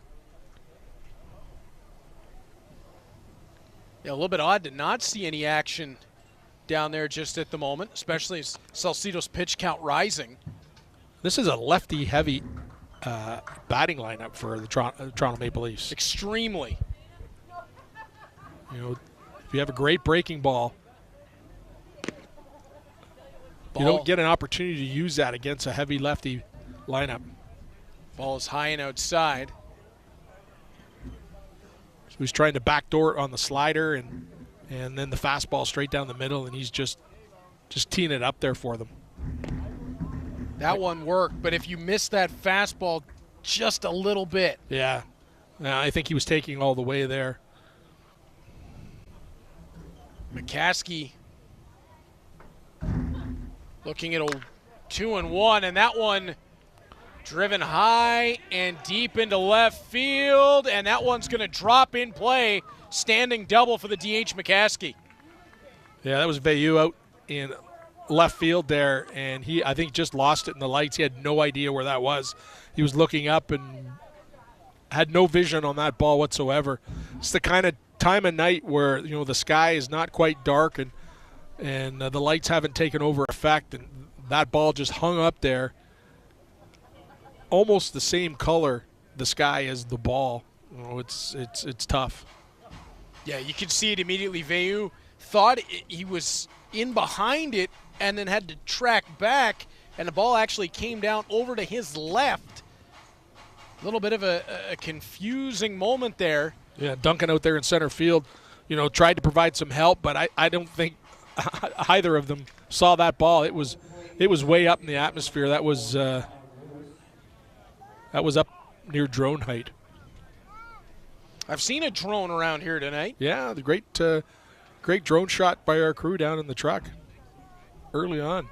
Yeah, a little bit odd to not see any action down there just at the moment, especially as Salcedo's pitch count rising. This is a lefty-heavy batting lineup for the Toronto Maple Leafs. Extremely. You know, if you have a great breaking ball, you don't get an opportunity to use that against a heavy lefty lineup. Ball is high and outside. So he's trying to backdoor it on the slider and then the fastball straight down the middle, and he's just teeing it up there for them. That one worked, but if you miss that fastball just a little bit. Yeah. I think he was taking all the way there. McCaskey looking at a 2-1, and that one driven high and deep into left field, and that one's going to drop in play. Standing double for the DH McCaskey. Yeah, that was Veilleux out in left field there, and I think just lost it in the lights. He had no idea where that was. He was looking up and had no vision on that ball whatsoever. It's the kind of time of night where, you know, the sky is not quite dark and the lights haven't taken over effect, and that ball just hung up there, almost the same color, the sky, as the ball. You know, it's tough. Yeah, you could see it immediately. Veilleux thought he was in behind it and then had to track back, and the ball actually came down over to his left. A little bit of a confusing moment there. Yeah, Duncan out there in center field, you know, tried to provide some help, but I don't think either of them saw that ball. It was way up in the atmosphere. That was up near drone height. I've seen a drone around here tonight. Yeah, the great drone shot by our crew down in the truck early on.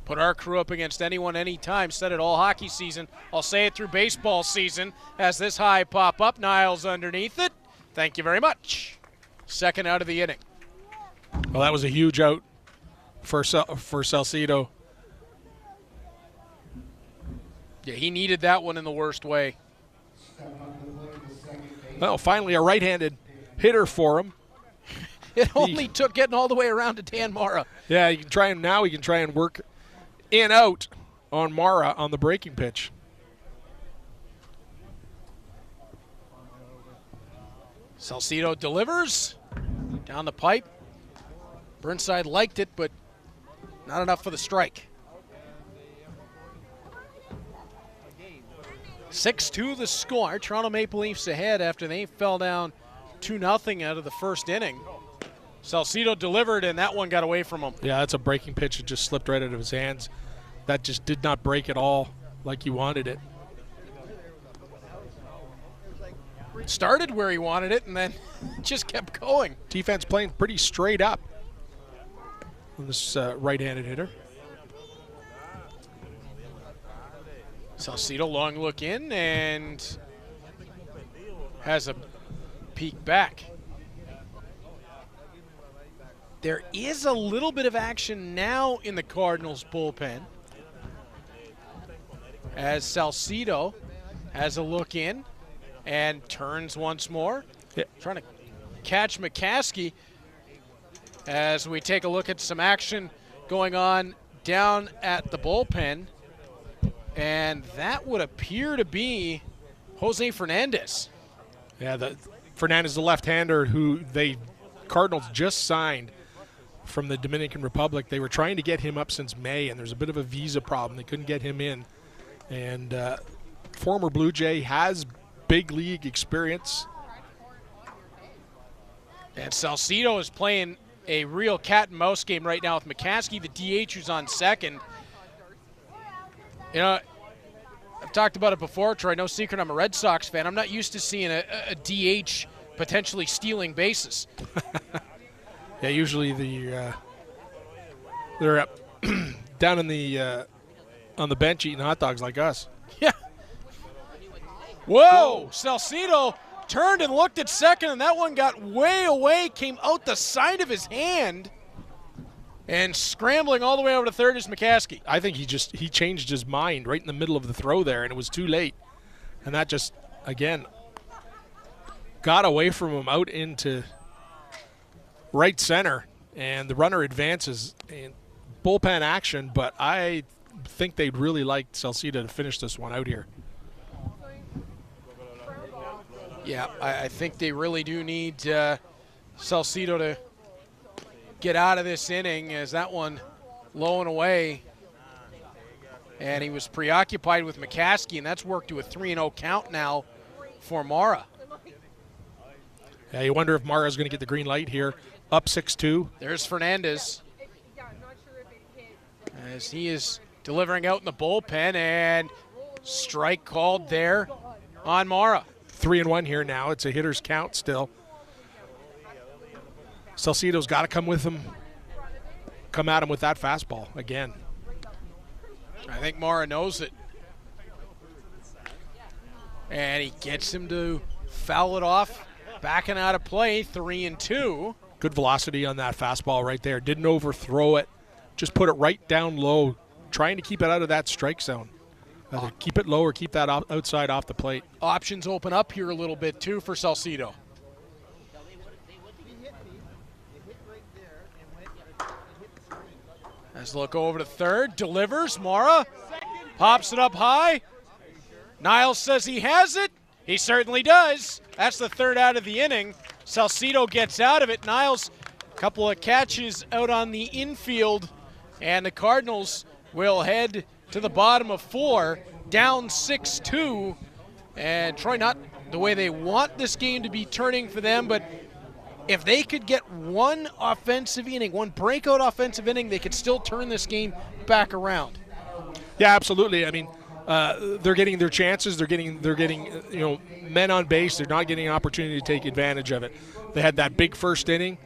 Put our crew up against anyone, anytime. Said it all hockey season. I'll say it through baseball season as this high pop up. Niles underneath it. Thank you very much. Second out of the inning. Well, that was a huge out for Salcedo. Yeah, he needed that one in the worst way. Well, finally a right-handed hitter for him. It only took getting all the way around to Dan Mara. Yeah, he can try and work in out on Mara on the breaking pitch. Salcedo delivers down the pipe. Burnside liked it, but not enough for the strike. 6-2 the score. Toronto Maple Leafs ahead after they fell down 2-0 out of the first inning. Salcedo delivered, and that one got away from him. Yeah, that's a breaking pitch. It just slipped right out of his hands. That just did not break at all like he wanted it. Started where he wanted it, and then just kept going. Defense playing pretty straight up on this right-handed hitter. Salcedo, long look in, and has a peek back. There is a little bit of action now in the Cardinals bullpen. as Salcido has a look in and turns once more. Yeah. Trying to catch McCaskey as we take a look at some action going on down at the bullpen. And that would appear to be Jose Fernandez. Yeah, Fernandez, the left-hander who Cardinals just signed from the Dominican Republic. They were trying to get him up since May, and there's a bit of a visa problem. They couldn't get him in. And former Blue Jay, has big league experience. And Salcido is playing a real cat and mouse game right now with McCaskey, the DH, who's on second. You know, I've talked about it before, Troy. No secret, I'm a Red Sox fan. I'm not used to seeing a DH potentially stealing bases. Yeah, usually they're up down in the on the bench eating hot dogs like us. Yeah. Whoa! Salcido turned and looked at second, and that one got way away, came out the side of his hand, and scrambling all the way over to third is McCaskey. I think he changed his mind right in the middle of the throw there, and it was too late. And that just, again, got away from him out into right center, and the runner advances in bullpen action, but I think they'd really like Salcido to finish this one out here. Yeah, I think they really do need Salcido to get out of this inning, as that one low and away. And he was preoccupied with McCaskey, and that's worked to a 3-0 count now for Mara. Yeah, you wonder if Mara's going to get the green light here. Up 6-2. There's Fernandez, as he is delivering out in the bullpen, and strike called there on Mara. 3-1 here now. It's a hitter's count still. Salcido's got to come at him with that fastball again. I think Mara knows it. And he gets him to foul it off, backing out of play, 3-2. Good velocity on that fastball right there. Didn't overthrow it. Just put it right down low, trying to keep it out of that strike zone. Either keep it low or keep that outside off the plate. Options open up here a little bit, too, for Salcido. Let's look over to third. Delivers. Mara pops it up high. Niles says he has it. He certainly does. That's the third out of the inning. Salcido gets out of it. Niles, a couple of catches out on the infield. And the Cardinals will head to the bottom of 4, down 6-2. And Troy, not the way they want this game to be turning for them, but if they could get one offensive inning, one breakout offensive inning, they could still turn this game back around. Yeah, absolutely. I mean, they're getting their chances. They're getting men on base. They're not getting an opportunity to take advantage of it. They had that big first inning.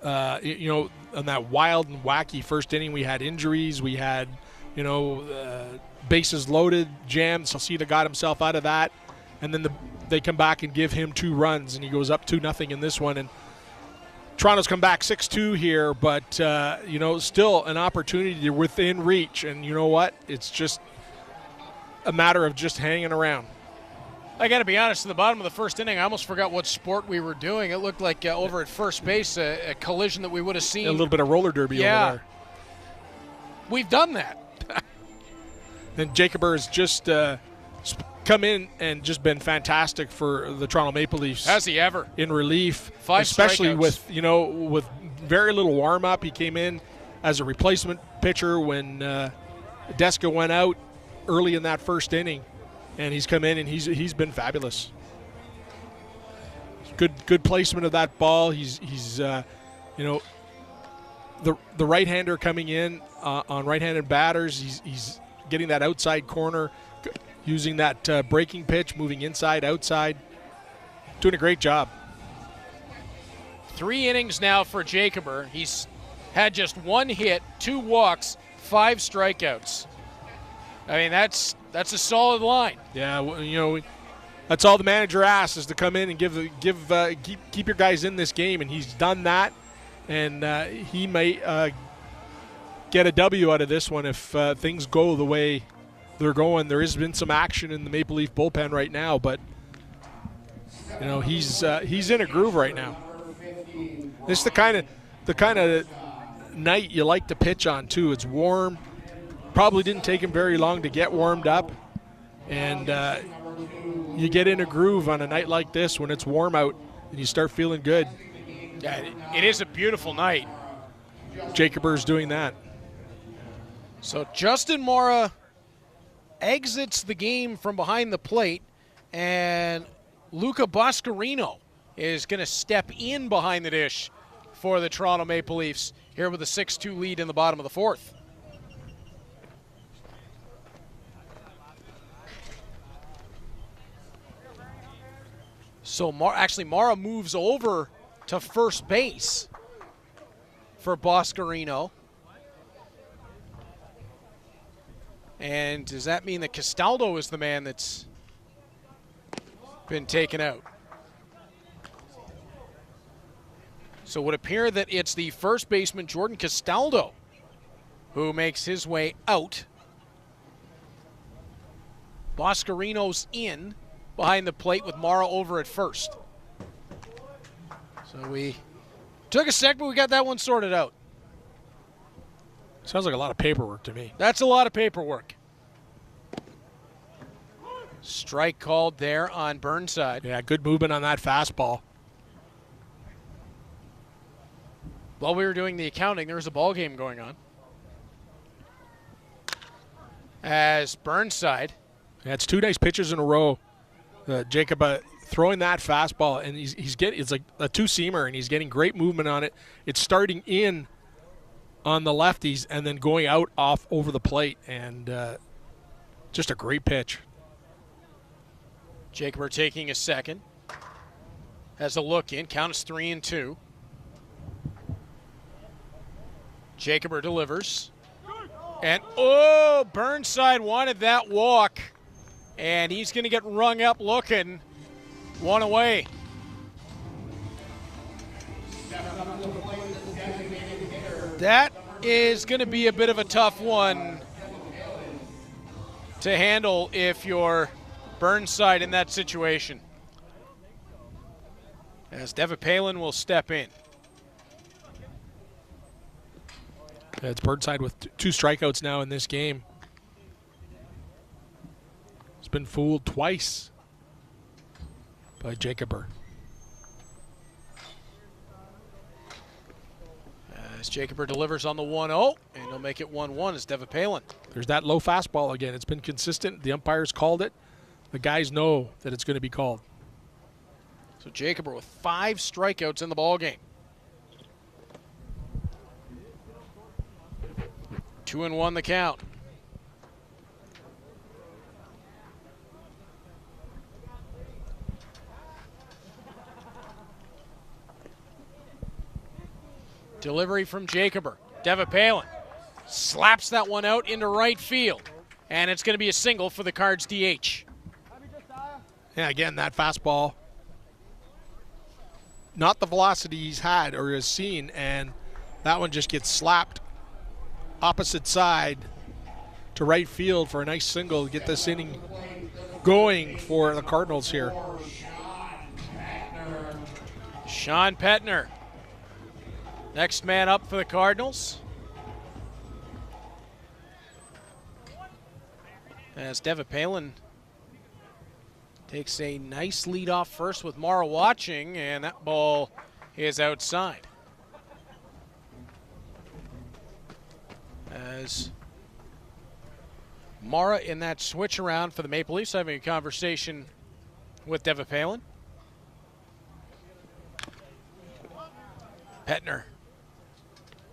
On that wild and wacky first inning, we had injuries. We had, bases loaded, jammed. Salcido got himself out of that. And then they come back and give him 2 runs, and he goes up 2-0 in this one. And Toronto's come back 6-2 here, but, still an opportunity within reach. And you know what? It's just a matter of just hanging around. I got to be honest, in the bottom of the first inning, I almost forgot what sport we were doing. It looked like over at first base, a collision that we would have seen. A little bit of roller derby over there. We've done that. Then Jacober has just come in and just been fantastic for the Toronto Maple Leafs. Has he ever? In relief. 5 especially strikeouts. with very little warm-up. He came in as a replacement pitcher when Deska went out early in that first inning. And he's come in and he's been fabulous. Good placement of that ball. He's the right-hander coming in on right-handed batters. He's getting that outside corner, using that breaking pitch, moving inside, outside. Doing a great job. 3 innings now for Jacober. He's had just 1 hit, 2 walks, 5 strikeouts. I mean, that's a solid line. Yeah, that's all the manager asks, is to come in and keep your guys in this game, and he's done that. And he may get a W out of this one if things go the way they're going. There has been some action in the Maple Leaf bullpen right now, but you know he's in a groove right now. This is the kind of night you like to pitch on too. It's warm. Probably didn't take him very long to get warmed up, and you get in a groove on a night like this when it's warm out and you start feeling good. Yeah, it is a beautiful night. Jacober's doing that. So Justin Morrow exits the game from behind the plate, and Luca Boscarino is going to step in behind the dish for the Toronto Maple Leafs here with a 6-2 lead in the bottom of the fourth. So Morrow moves over to first base for Boscarino. And does that mean that Castaldo is the man that's been taken out? So it would appear that it's the first baseman, Jordan Castaldo, who makes his way out. Boscarino's in behind the plate with Morrow over at first. So we took a sec, but we got that one sorted out. Sounds like a lot of paperwork to me. That's a lot of paperwork. Strike called there on Burnside. Yeah, good movement on that fastball. While we were doing the accounting, there was a ball game going on. As Burnside. Yeah, it's two nice pitches in a row. Jacob throwing that fastball, and he's getting, it's like a two-seamer, and he's getting great movement on it. It's starting in on the lefties and then going out off over the plate, and just a great pitch. Jacob taking a second. Has a look in. Count is 3-2. Jacob delivers. And, oh, Burnside wanted that walk. And he's going to get rung up looking. One away. That is going to be a bit of a tough one to handle if you're Burnside in that situation. As Devapalin will step in. Yeah, it's Burnside with two strikeouts now in this game. He's been fooled twice by Jacober. As Jacober delivers on the 1-0, and he'll make it 1-1 as Devapalin. There's that low fastball again. It's been consistent. The umpires called it. The guys know that it's going to be called. So Jacober with 5 strikeouts in the ballgame. 2-1 the count. Delivery from Jacober. Devapalin slaps that one out into right field. And it's going to be a single for the Cards DH. Yeah, again, that fastball, not the velocity he's had or has seen, and that one just gets slapped opposite side to right field for a nice single to get this inning going for the Cardinals here. Sean Petner, next man up for the Cardinals. As Devapalin takes a nice lead off first with Morrow watching, and that ball is outside. As Morrow in that switch around for the Maple Leafs having a conversation with Devapalin. Petner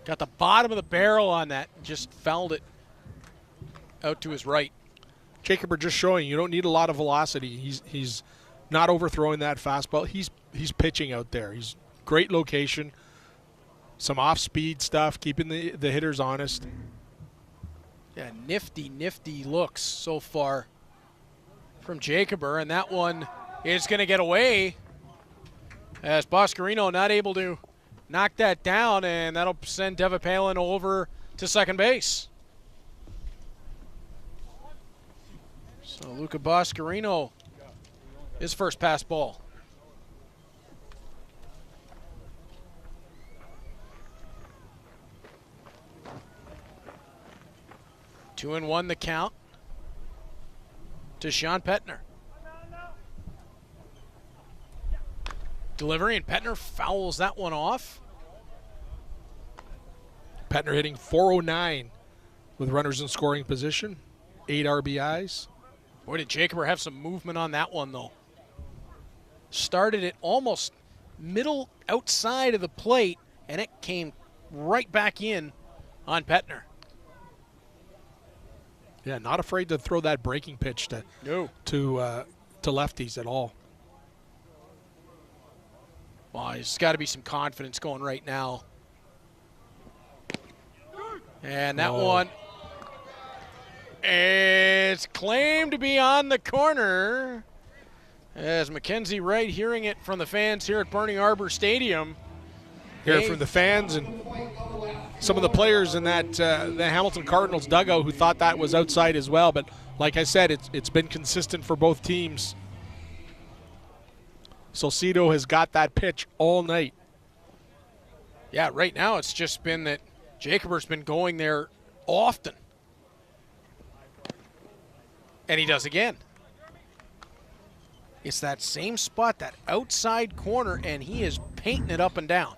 got the bottom of the barrel on that, just fouled it out to his right. Jacober just showing you don't need a lot of velocity. He's not overthrowing that fastball. He's pitching out there. He's great location, some off-speed stuff, keeping the hitters honest. Yeah, nifty looks so far from Jacober, and that one is going to get away as Boscarino not able to knock that down, and that'll send Devapalin over to second base. So Luca Boscarino, his first pass ball. Two and one the count to Sean Petner. Delivery, and Petner fouls that one off. Petner hitting .409 with runners in scoring position, 8 RBIs. Boy, did Jacober have some movement on that one, though. Started it almost middle outside of the plate, and it came right back in on Petner. Yeah, not afraid to throw that breaking pitch to lefties at all. Well, there's got to be some confidence going right now. And that one is claimed to be on the corner. As Mackenzie Wright, hearing it from the fans here at Burning Arbor Stadium. Hear it from the fans and some of the players in that the Hamilton Cardinals dugout who thought that was outside as well. But like I said, it's been consistent for both teams. Salcido has got that pitch all night. Yeah, right now it's just been that Jacober's been going there often. And he does again. It's that same spot, that outside corner, and he is painting it up and down.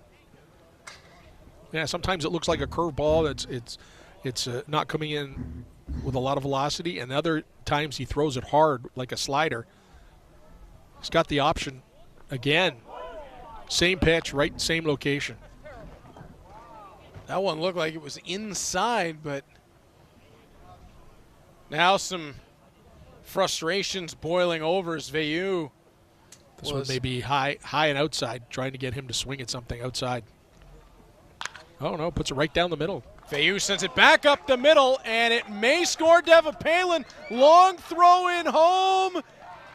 Yeah, sometimes it looks like a curveball. It's not coming in with a lot of velocity, and other times he throws it hard like a slider. He's got the option again. Same pitch, right, same location. That one looked like it was inside, but now some frustrations boiling over as Veilleux. This one may be high and outside, trying to get him to swing at something outside. Oh, no, puts it right down the middle. Veilleux sends it back up the middle, and it may score. Deva Palin, long throw in home.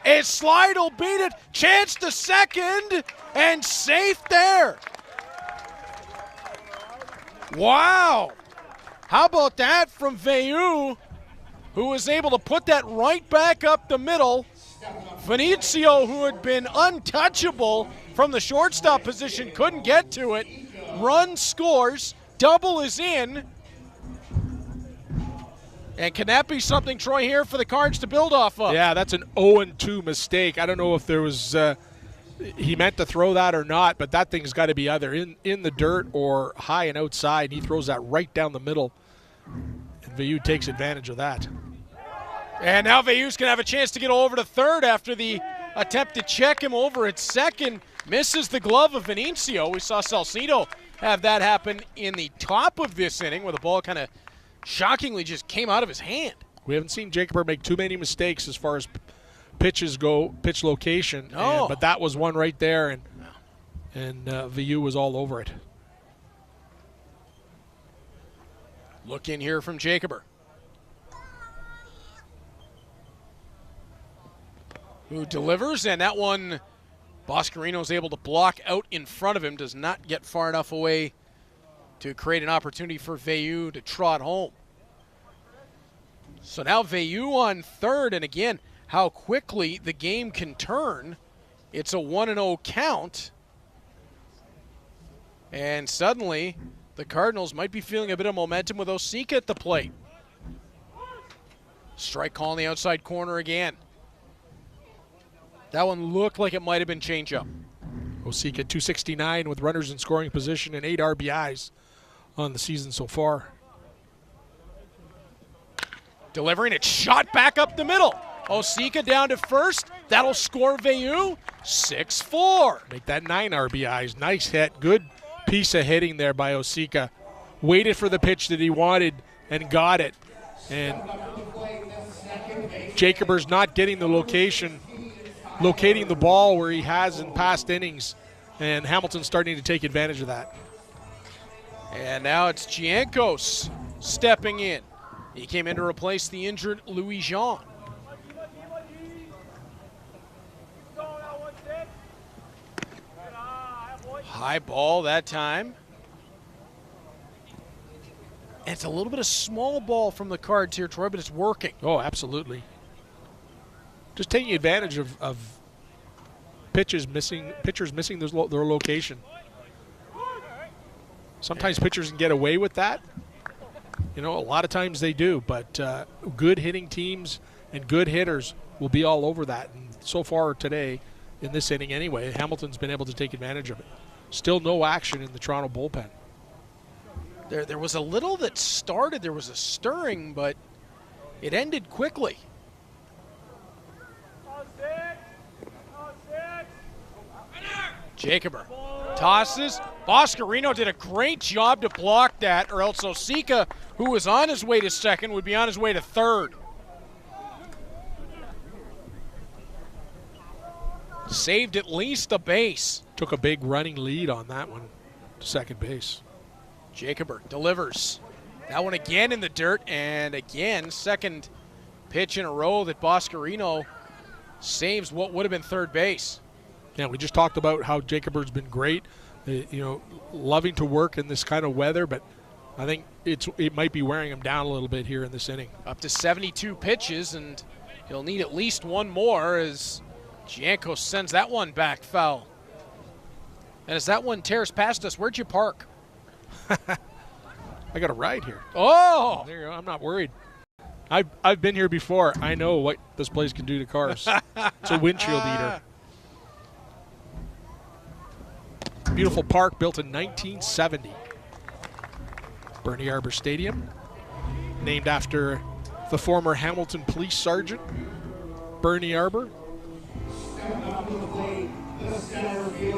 A slide will beat it. Chance to second, and safe there. Wow. How about that from Veilleux, who was able to put that right back up the middle. Vinicio, who had been untouchable from the shortstop position, couldn't get to it. Run scores, double is in. And can that be something, Troy, here for the Cards to build off of? Yeah, that's an 0-2 mistake. I don't know if there was he meant to throw that or not, but that thing's got to be either in the dirt or high and outside. He throws that right down the middle, and Veilleux takes advantage of that. And now Veilleux's going to have a chance to get over to third after the attempt to check him over at second. Misses the glove of Vinicio. We saw Salcido have that happen in the top of this inning where the ball kind of shockingly just came out of his hand. We haven't seen Jacober make too many mistakes as far as pitches go, pitch location. No. But that was one right there, and Veilleux was all over it. Look in here from Jacober, who delivers, and that one Boscarino's able to block out in front of him, does not get far enough away to create an opportunity for Veilleux to trot home. So now Veilleux on third, and again, how quickly the game can turn. It's a 1-0 count. And suddenly, the Cardinals might be feeling a bit of momentum with Osika at the plate. Strike call in the outside corner again. That one looked like it might have been changeup. Osika 269 with runners in scoring position and 8 RBIs on the season so far. Delivering it, shot back up the middle. Osika down to first. That'll score Veilleux. 6-4. Make that 9 RBIs. Nice hit. Good piece of hitting there by Osika. Waited for the pitch that he wanted and got it. And Jacober's not getting the location, locating the ball where he has in past innings. And Hamilton's starting to take advantage of that. And now it's Giancos stepping in. He came in to replace the injured Louis Jean. High ball that time. And it's a little bit of small ball from the Cards here, Troy, but it's working. Oh, absolutely. just taking advantage of pitchers missing their location. Sometimes pitchers can get away with that. You know, a lot of times they do, but good hitting teams and good hitters will be all over that. And so far today, in this inning anyway, Hamilton's been able to take advantage of it. Still no action in the Toronto bullpen. There was a little that started. There was a stirring, but it ended quickly. Jacober tosses. Boscarino did a great job to block that, or else Osika, who was on his way to second, would be on his way to third. Saved at least a base. Took a big running lead on that one to second base. Jacober delivers. That one again in the dirt, and again, second pitch in a row that Boscarino saves what would have been third base. Yeah, we just talked about how Jacober's been great, you know, loving to work in this kind of weather, but I think it might be wearing him down a little bit here in this inning. Up to 72 pitches, and he'll need at least one more as Gianco sends that one back foul. And as that one tears past us, where'd you park? I got a ride here. Oh! There you go. I'm not worried. I've been here before. I know what this place can do to cars. It's a windshield eater. Beautiful park built in 1970. Bernie Arbor Stadium, named after the former Hamilton police sergeant, Bernie Arbor.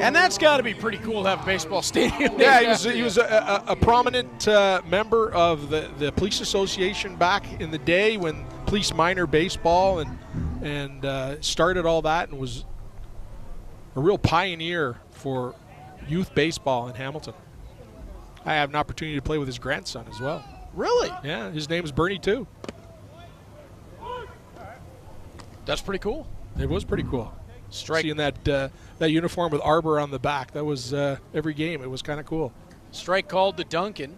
And that's got to be pretty cool to have a baseball stadium. Yeah, he was a prominent member of the police association back in the day when police minor baseball and started all that, and was a real pioneer for youth baseball in Hamilton. I have an opportunity to play with his grandson as well. Really? Yeah, his name is Bernie too. That's pretty cool. It was pretty cool. Strike. Seeing that uniform with Arbor on the back, that was every game. It was kind of cool. Strike called to Duncan.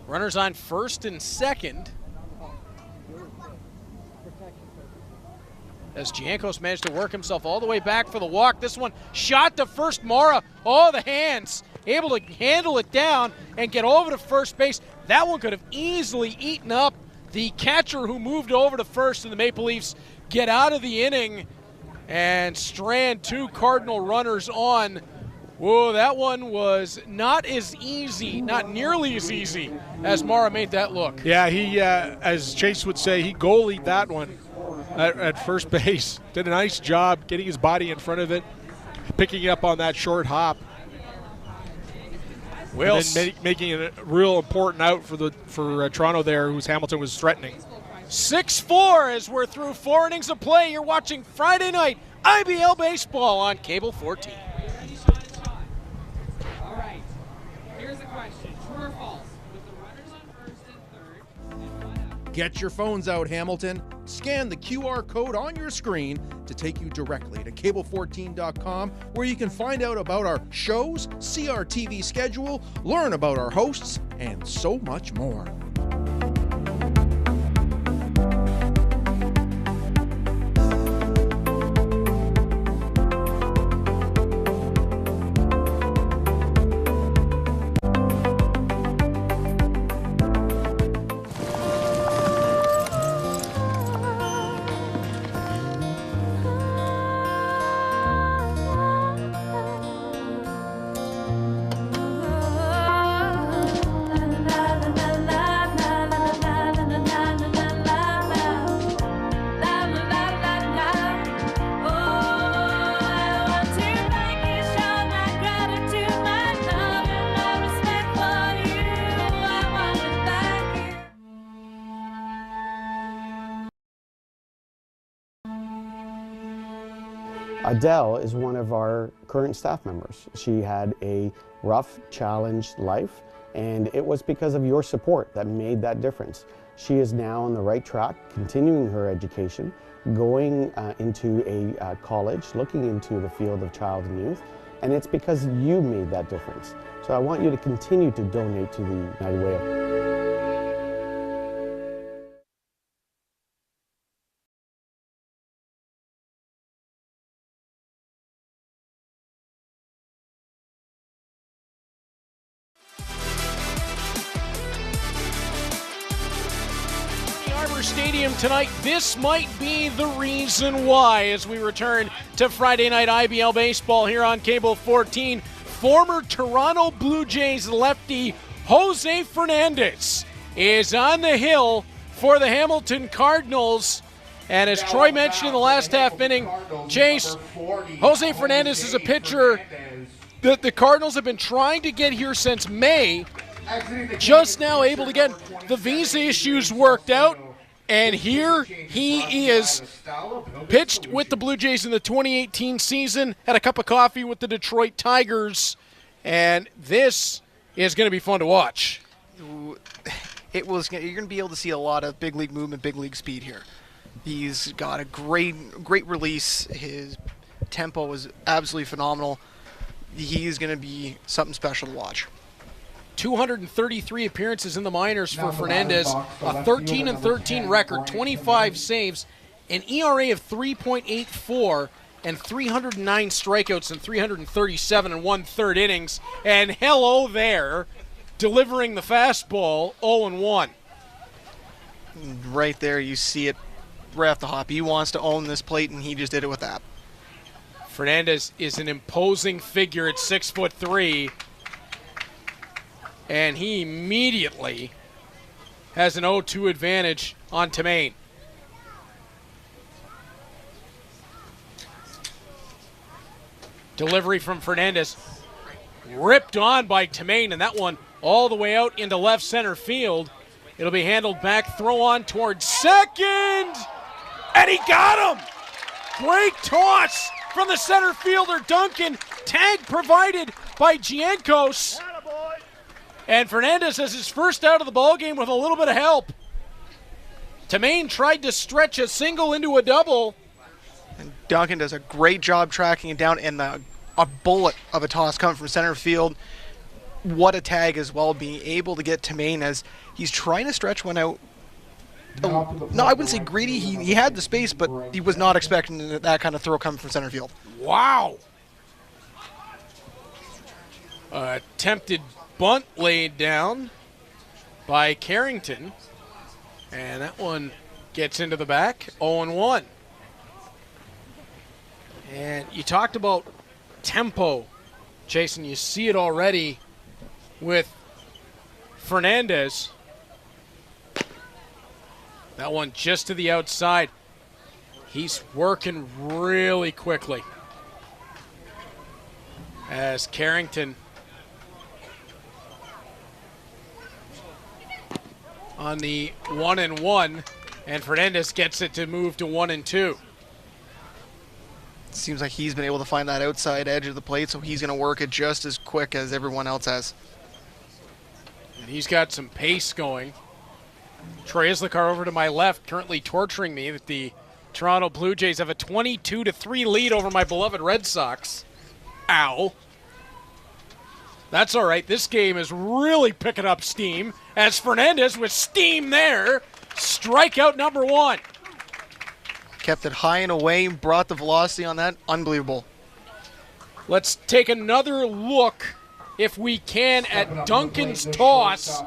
Runners on first and second. As Giancos managed to work himself all the way back for the walk. This one shot to first. Mora, oh, the hands, able to handle it down and get over to first base. That one could have easily eaten up the catcher who moved over to first, and the Maple Leafs get out of the inning and strand two Cardinal runners on. Whoa, that one was not as easy, not nearly as easy as Mara made that look. Yeah, he, as Chase would say, he goalied that one at first base. Did a nice job getting his body in front of it, picking up on that short hop. And then making it a real important out for Toronto there, whose Hamilton was threatening. 6-4 as we're through 4 innings of play. You're watching Friday night IBL baseball on Cable 14. All right, here's the question. True or false? With the runners on first and third. Get your phones out, Hamilton. Scan the QR code on your screen to take you directly to cable14.com, where you can find out about our shows, see our TV schedule, learn about our hosts, and so much more. Adele is one of our current staff members. She had a rough, challenged life, and it was because of your support that made that difference. She is now on the right track, continuing her education, going into a college, looking into the field of child and youth, and it's because you made that difference. So I want you to continue to donate to the United Way of Harbor Stadium tonight. This might be the reason why as we return to Friday night IBL baseball here on Cable 14. Former Toronto Blue Jays lefty Jose Fernandez is on the hill for the Hamilton Cardinals. And as Troy mentioned in the last half inning, Chase, Jose Fernandez is a pitcher that the Cardinals have been trying to get here since May. Just now able to get the visa issues worked out. And here he is. Pitched with the Blue Jays in the 2018 season. Had a cup of coffee with the Detroit Tigers. And this is going to be fun to watch. You're going to be able to see a lot of big league movement, big league speed here. He's got a great release. His tempo is absolutely phenomenal. He's going to be something special to watch. 233 appearances in the minors for Fernandez, a 13-13 record, 25 saves, an ERA of 3.84, and 309 strikeouts in 337 and one-third innings. And hello there, delivering the fastball, 0-1. Right there, you see it right off the hop. He wants to own this plate, and he just did it with that. Fernandez is an imposing figure at 6'3", and he immediately has an 0-2 advantage on Tamain. Delivery from Fernandez, ripped on by Tamain, and that one all the way out into left center field. It'll be handled back, throw on towards second, and he got him! Great toss from the center fielder, Duncan. Tag provided by Giancos. And Fernandez has his first out of the ballgame with a little bit of help. Tamain tried to stretch a single into a double. And Duncan does a great job tracking it down, and a bullet of a toss coming from center field. What a tag as well, being able to get Tamain as he's trying to stretch one out. No, I wouldn't say greedy. He had the space, but he was not expecting that kind of throw coming from center field. Wow. Attempted bunt laid down by Carrington. And that one gets into the back, 0-1. And you talked about tempo, Jason. You see it already with Fernandez. That one just to the outside. He's working really quickly. As Carrington on the 1-1, and Fernandez gets it to move to 1-2. Seems like he's been able to find that outside edge of the plate, so he's going to work it just as quick as everyone else has. And he's got some pace going. Troy Islikar over to my left, currently torturing me that the Toronto Blue Jays have a 22-3 lead over my beloved Red Sox. Ow. That's all right. This game is really picking up steam as Fernandez with steam there. Strikeout number 1. Kept it high and away, brought the velocity on that. Unbelievable. Let's take another look, if we can, at Duncan's toss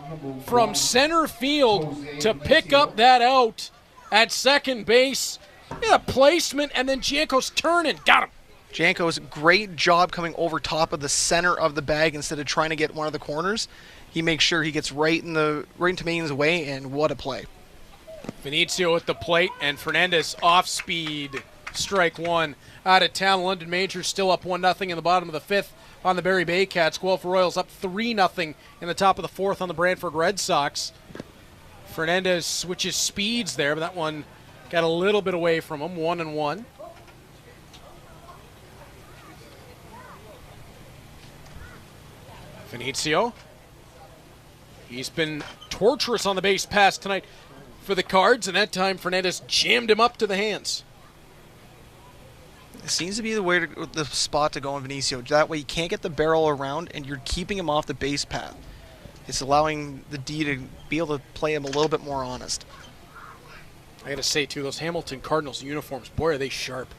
from center field to pick up that out at second base. Yeah, placement, and then Giancos turning. Got him. Giancos, great job coming over top of the center of the bag instead of trying to get one of the corners. He makes sure he gets right in Tamain's way, and what a play. Vinicio at the plate, and Fernandez off speed. Strike 1 out of town. London Majors still up 1-0 in the bottom of the 5th on the Barrie Bay Cats. Guelph Royals up 3-0 in the top of the 4th on the Brantford Red Sox. Fernandez switches speeds there, but that one got a little bit away from him. 1-1. Vinicio. He's been torturous on the base pass tonight for the Cards, and that time Fernandez jammed him up to the hands. It seems to be the spot to go on Vinicio. That way you can't get the barrel around, and you're keeping him off the base path. It's allowing the D to be able to play him a little bit more honest. I got to say, too, those Hamilton Cardinals uniforms, boy, are they sharp.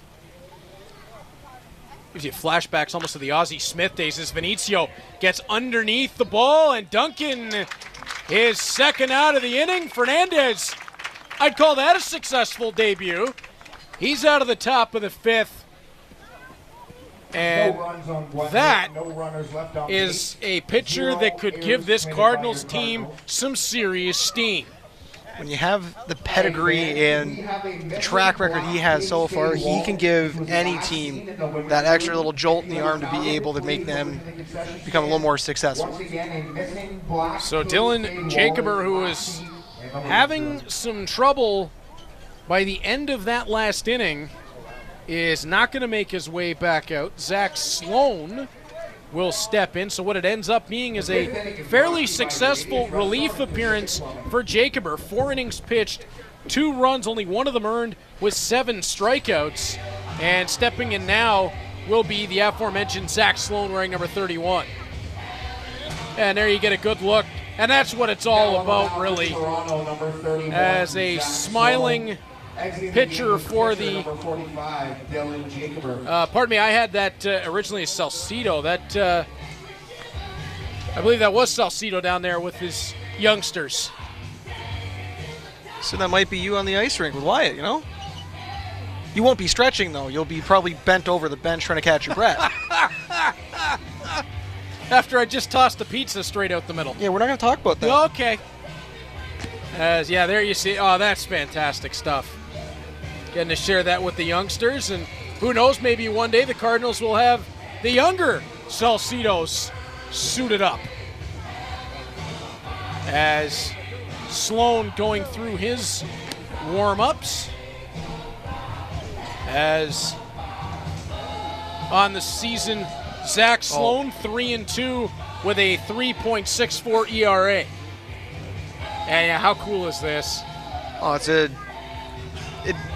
Gives you flashbacks almost to the Ozzie Smith days as Vinicio gets underneath the ball, and Duncan, his second out of the inning. Fernandez I'd call that a successful debut. He's out of the top of the 5th. And that is a pitcher that could give this Cardinals team some serious steam. When you have the pedigree and the track record he has so far, he can give any team that extra little jolt in the arm to be able to make them become a little more successful. So Dylan Jacober, who is having some trouble by the end of that last inning, is not going to make his way back out. Zach Sloan will step in. So what it ends up being is a fairly successful relief appearance for Jacober. 4 innings pitched, 2 runs, only 1 of them earned with 7 strikeouts. And stepping in now will be the aforementioned Zach Sloan wearing number 31. And there you get a good look. And that's what it's all about, really. As a smiling pitcher for the pardon me, I had that originally as Salcido. That I believe that was Salcido down there with his youngsters. So that might be you on the ice rink with Wyatt, you know? You won't be stretching, though. You'll be probably bent over the bench trying to catch your breath. After I just tossed the pizza straight out the middle. Yeah, we're not going to talk about that. Okay. Yeah, there you see. Oh, that's fantastic stuff. Getting to share that with the youngsters, and who knows, maybe one day the Cardinals will have the younger Salcidos suited up. As Sloan going through his warm-ups, as on the season, Zach Sloan 3-2 with a 3.64 ERA. And how cool is this? Oh,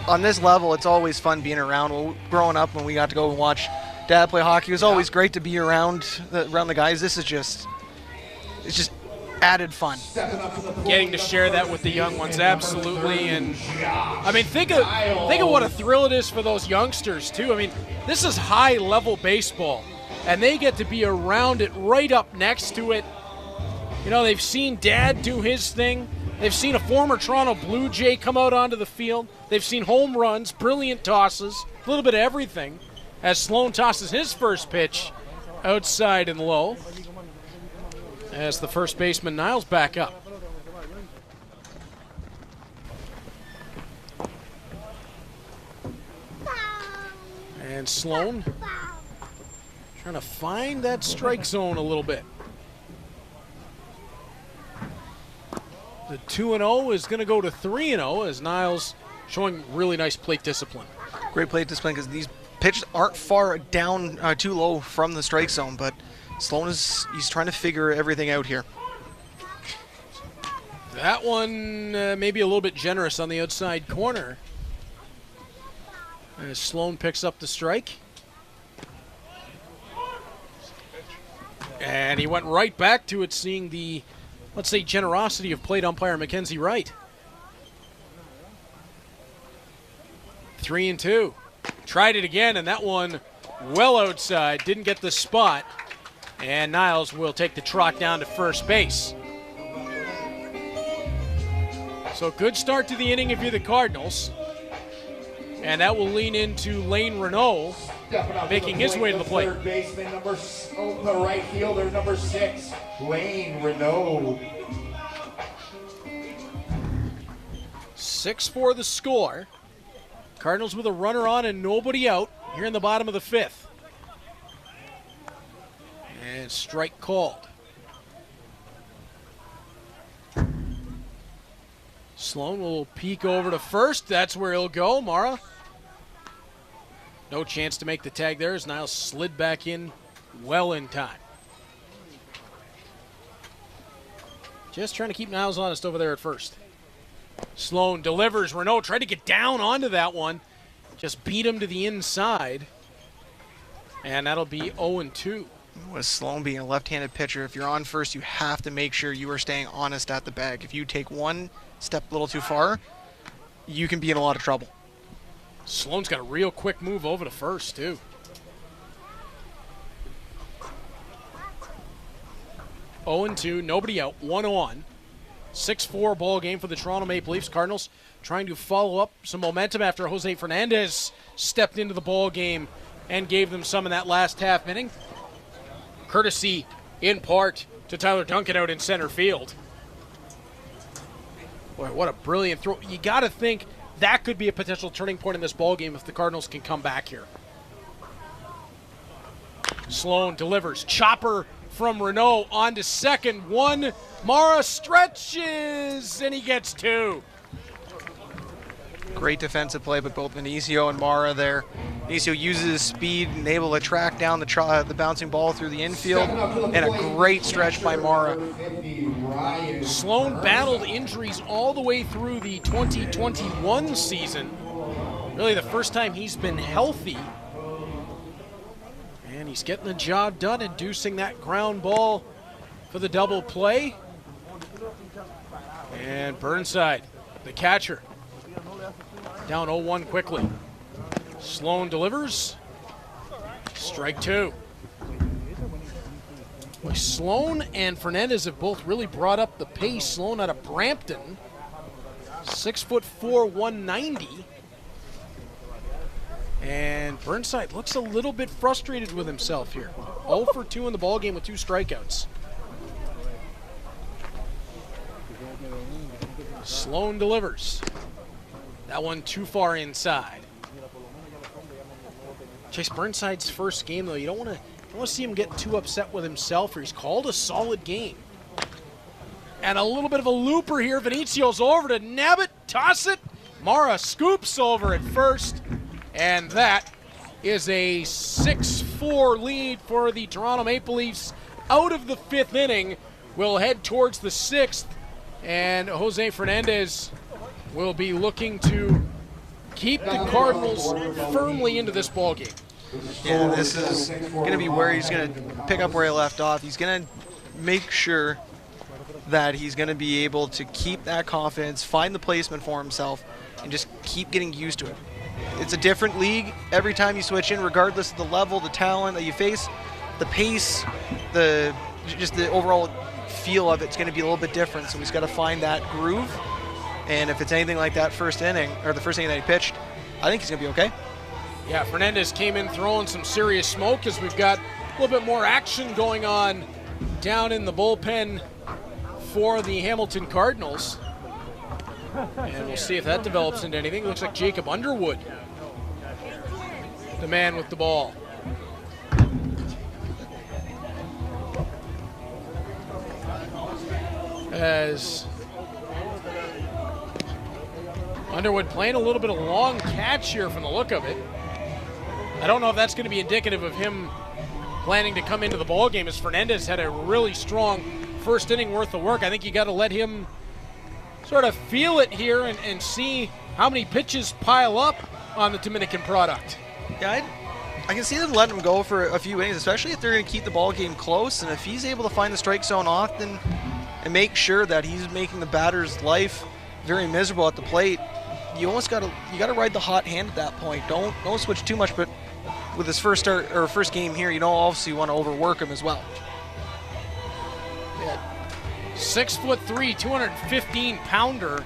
on this level, it's always fun being around. Well, growing up, when we got to go and watch Dad play hockey, it was always great to be around the guys. This is just added fun. Getting to share that with the young ones, absolutely. And I mean, think of what a thrill it is for those youngsters too. I mean, this is high-level baseball, and they get to be around it, right up next to it. You know, they've seen Dad do his thing. They've seen a former Toronto Blue Jay come out onto the field. They've seen home runs, brilliant tosses, a little bit of everything, as Sloan tosses his first pitch outside and low, as the first baseman Niles back up. And Sloan trying to find that strike zone a little bit. The 2-0 is going to go to 3-0 as Niles showing really nice plate discipline. Great plate discipline because these pitches aren't far down, too low from the strike zone, but Sloan he's trying to figure everything out here. That one maybe a little bit generous on the outside corner. As Sloan picks up the strike. And he went right back to it, seeing the, let's say, generosity of plate umpire Mackenzie Wright. 3-2. Tried it again, and that one well outside. Didn't get the spot. And Niles will take the trot down to first base. So good start to the inning if you're the Cardinals. And that will lean into Lane Renault, making his way to the plate. Third baseman, the right fielder, number 6, Lane Renault. 6-4 the score. Cardinals with a runner on and nobody out here in the bottom of the 5th. And strike called. Sloan will peek over to first. That's where he'll go. Mara. No chance to make the tag there as Niles slid back in well in time. Just trying to keep Niles honest over there at first. Sloan delivers. Renault tried to get down onto that one. Just beat him to the inside. And that'll be 0-2. With Sloan being a left-handed pitcher, if you're on first, you have to make sure you are staying honest at the bag. If you take one step a little too far, you can be in a lot of trouble. Sloan's got a real quick move over to first, too. Oh, 0-2, nobody out, 1 on. 6-4 ball game for the Toronto Maple Leafs. Cardinals trying to follow up some momentum after Jose Fernandez stepped into the ball game and gave them some in that last half inning. Courtesy, in part, to Tyler Duncan out in center field. Boy, what a brilliant throw. You got to think that could be a potential turning point in this ball game if the Cardinals can come back here. Sloan delivers. Chopper from Renault on to second. One. Mara stretches, and he gets two. Great defensive play by both Vinicio and Mara there. Vinicio uses his speed and able to track down the bouncing ball through the infield, and a great stretch by Mara. Sloan battled injuries all the way through the 2021 season. Really the first time he's been healthy. And he's getting the job done, inducing that ground ball for the double play. And Burnside, the catcher, down 0-1 quickly. Sloan delivers. Strike two. Boy, Sloan and Fernandez have both really brought up the pace. Sloan out of Brampton, 6'4", 190. And Burnside looks a little bit frustrated with himself here. 0 for 2 in the ballgame with 2 strikeouts. Sloan delivers. That one too far inside. Chase Burnside's first game, though, you don't want to see him get too upset with himself, or he's called a solid game. And a little bit of a looper here. Vinicio's over to nab it, toss it. Mara scoops over at first. And that is a 6-4 lead for the Toronto Maple Leafs out of the 5th inning. We'll head towards the 6th. And Jose Fernandez will be looking to keep the Cardinals firmly into this ballgame. Yeah, this is going to be where he's going to pick up where he left off. He's going to make sure that he's going to be able to keep that confidence, find the placement for himself, and just keep getting used to it. It's a different league every time you switch in, regardless of the level, the talent that you face, the pace, just the overall feel of it's going to be a little bit different. So he's got to find that groove. And if it's anything like that first inning, or the first inning that he pitched, I think he's going to be okay. Yeah, Fernandez came in throwing some serious smoke as we've got a little bit more action going on down in the bullpen for the Hamilton Cardinals. And we'll see if that develops into anything. It looks like Jacob Underwood, the man with the ball. As Underwood playing a little bit of long catch here from the look of it. I don't know if that's going to be indicative of him planning to come into the ballgame, as Fernandez had a really strong first inning worth of work. I think you got to let him sort of feel it here and see how many pitches pile up on the Dominican product. Yeah, I can see them letting him go for a few innings, especially if they're going to keep the ball game close. And if he's able to find the strike zone often and make sure that he's making the batter's life very miserable at the plate, you almost got to ride the hot hand at that point. Don't switch too much, but with his first start or first game here, you know, obviously you want to overwork him as well. Yeah. 6'3", 215-pounder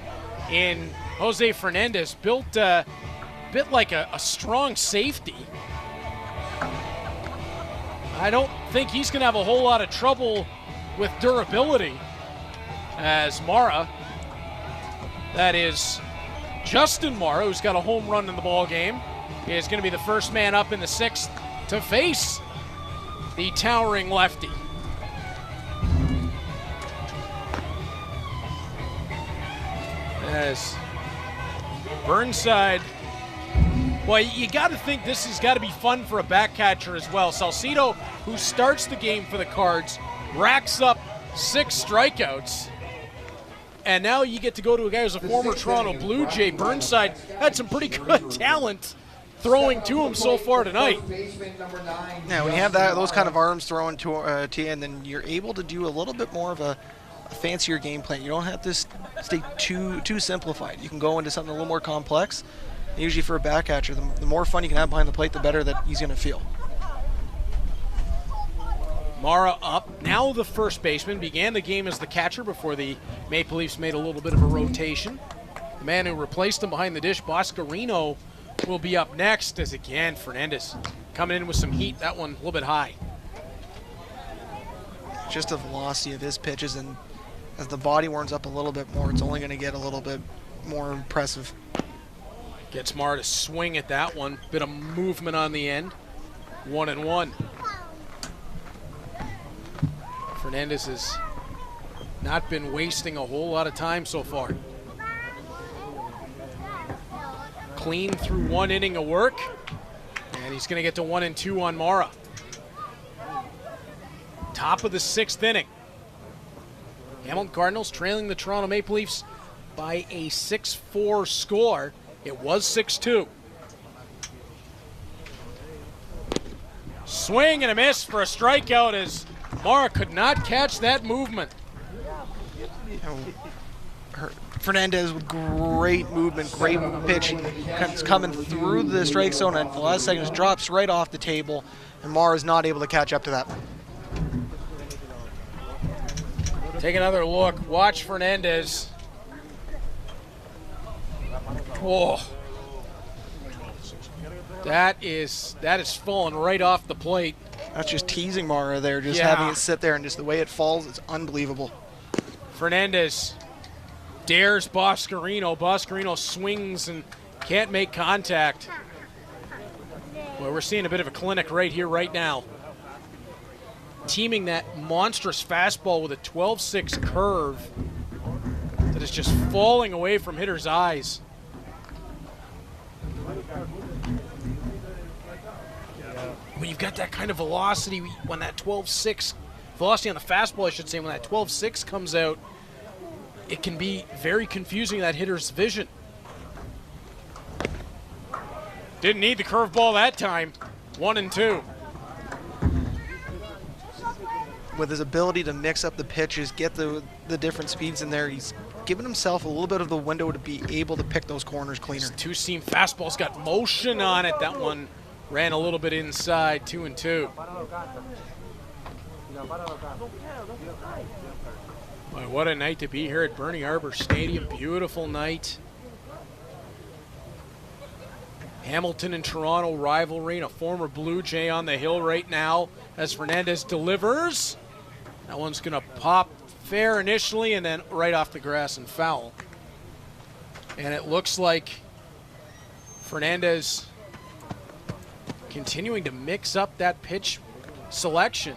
in Jose Fernandez, built a bit like a strong safety. I don't think he's going to have a whole lot of trouble with durability, as Mara, that is Justin Mara, who's got a home run in the ball game, is going to be the first man up in the 6th to face the towering lefty. As Burnside, well, you got to think this has got to be fun for a back catcher as well. Salcido, who starts the game for the Cards, racks up 6 strikeouts. And now you get to go to a guy who's a former Toronto Blue Jay. Burnside had some pretty good talent throwing to him so far tonight. Yeah, when you have those kind of arms thrown to you, and then you're able to do a little bit more of a fancier game plan. You don't have to stay too simplified. You can go into something a little more complex. And usually for a back catcher, the more fun you can have behind the plate, the better that he's going to feel. Mara up, now the first baseman, began the game as the catcher before the Maple Leafs made a little bit of a rotation. The man who replaced him behind the dish, Boscarino, will be up next as again Fernandez coming in with some heat. That one a little bit high. Just the velocity of his pitches, and as the body warms up a little bit more, it's only going to get a little bit more impressive. Gets Mara to swing at that one. Bit of movement on the end. 1-1. Fernandez has not been wasting a whole lot of time so far. Clean through 1 inning of work, and he's going to get to 1-2 on Mara. Top of the 6th inning. Hamilton Cardinals trailing the Toronto Maple Leafs by a 6-4 score. It was 6-2. Swing and a miss for a strikeout as Mara could not catch that movement. Fernandez with great movement, great pitch. It's coming through the strike zone, and the last seconds drops right off the table, and Mara is not able to catch up to that. Take another look. Watch Fernandez. Whoa. That is falling right off the plate. That's just teasing Mara there, just having it sit there, and just the way it falls, it's unbelievable. Fernandez dares Boscarino. Boscarino swings and can't make contact. Well, we're seeing a bit of a clinic right here, right now. Teaming that monstrous fastball with a 12-6 curve that is just falling away from hitters' eyes. When you've got that kind of velocity, when that 12-6, velocity on the fastball, I should say, when that 12-6 comes out, it can be very confusing, that hitter's vision. Didn't need the curveball that time. 1-2. With his ability to mix up the pitches, get the different speeds in there, he's given himself a little bit of the window to be able to pick those corners cleaner. Two-seam fastball's got motion on it. That one ran a little bit inside. 2-2. Boy, what a night to be here at Bernie Arbor Stadium. Beautiful night. Hamilton and Toronto rivalry, and a former Blue Jay on the hill right now as Fernandez delivers. That one's going to pop fair initially and then right off the grass and foul. And it looks like Fernandez continuing to mix up that pitch selection.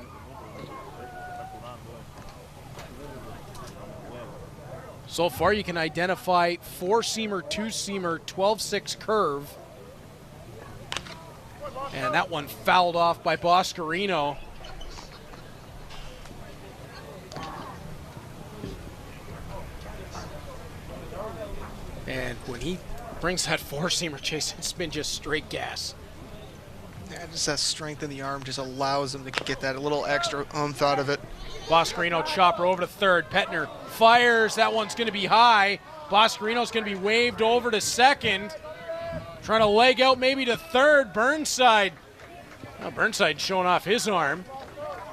So far you can identify 4-seamer, 2-seamer, 12-6 curve. And that one fouled off by Boscarino. And when he brings that 4-seamer, Chase, it's been just straight gas. Yeah, just that strength in the arm just allows him to get that little extra oomph out of it. Boscarino chopper over to third. Petner fires. That one's going to be high. Boscarino's going to be waved over to second. Trying to leg out maybe to third. Burnside. Well, Burnside showing off his arm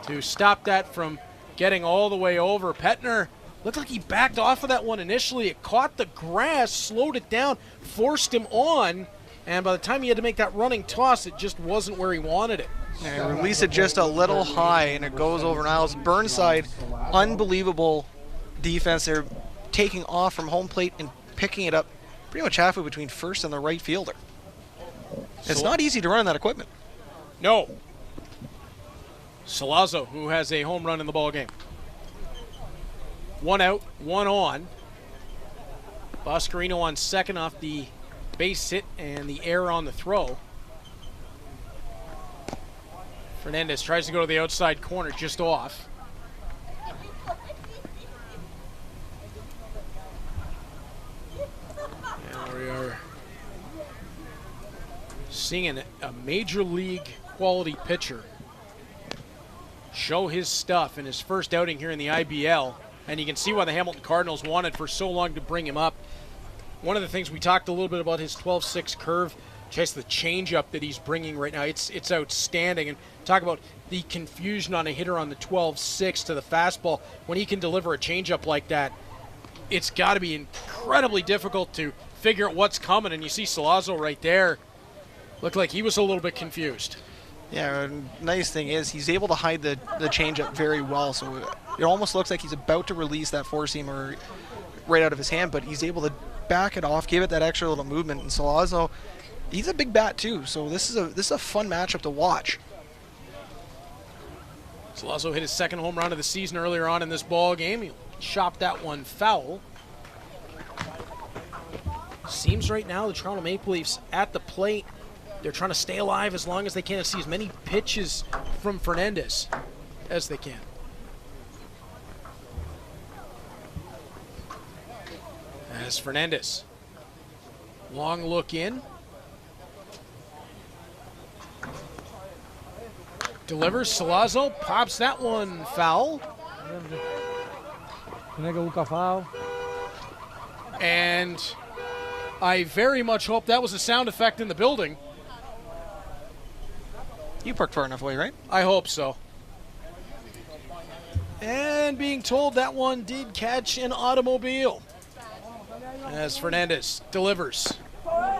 to stop that from getting all the way over. Petner looked like he backed off of that one initially. It caught the grass, slowed it down, forced him on, and by the time he had to make that running toss, it just wasn't where he wanted it. Yeah, release it just a little high, and it goes over Niles. Burnside, unbelievable defense there, taking off from home plate and picking it up pretty much halfway between first and the right fielder. It's not easy to run that equipment. No. Salazzo, who has a home run in the ball game. 1 out, 1 on. Boscarino on second off the base hit and the error on the throw. Fernandez tries to go to the outside corner, just off. And we are seeing a major league quality pitcher show his stuff in his first outing here in the IBL. And you can see why the Hamilton Cardinals wanted for so long to bring him up. One of the things we talked a little bit about his 12-6 curve, Chase, the changeup that he's bringing right now, it's outstanding. And talk about the confusion on a hitter on the 12-6 to the fastball. When he can deliver a changeup like that, it's got to be incredibly difficult to figure out what's coming. And you see Salazzo right there. Looked like he was a little bit confused. Yeah, nice thing is he's able to hide the changeup very well. So it almost looks like he's about to release that four-seamer right out of his hand, but he's able to back it off, give it that extra little movement. And Salazzo, he's a big bat too, so this is a fun matchup to watch. Salazzo hit his second home run of the season earlier on in this ball game. He chopped that one foul. Seems right now the Toronto Maple Leafs at the plate, they're trying to stay alive as long as they can and see as many pitches from Fernandez as they can. As Fernandez, long look in. Delivers, Salazzo pops that one foul. And I very much hope that was a sound effect in the building. You parked far enough away, right? I hope so. And being told that one did catch an automobile. As Fernandez delivers.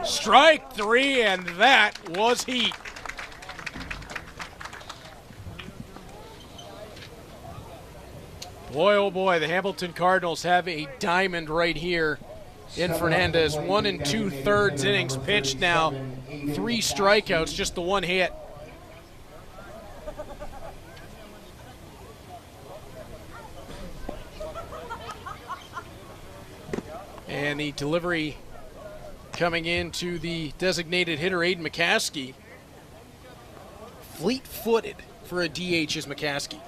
Strike three, and that was heat. Boy, oh boy, the Hamilton Cardinals have a diamond right here in Fernandez. 1 2/3 innings pitched now. 3 strikeouts, just the one hit. And the delivery coming into the designated hitter, Aiden McCaskey. Fleet-footed for a DH is McCaskey.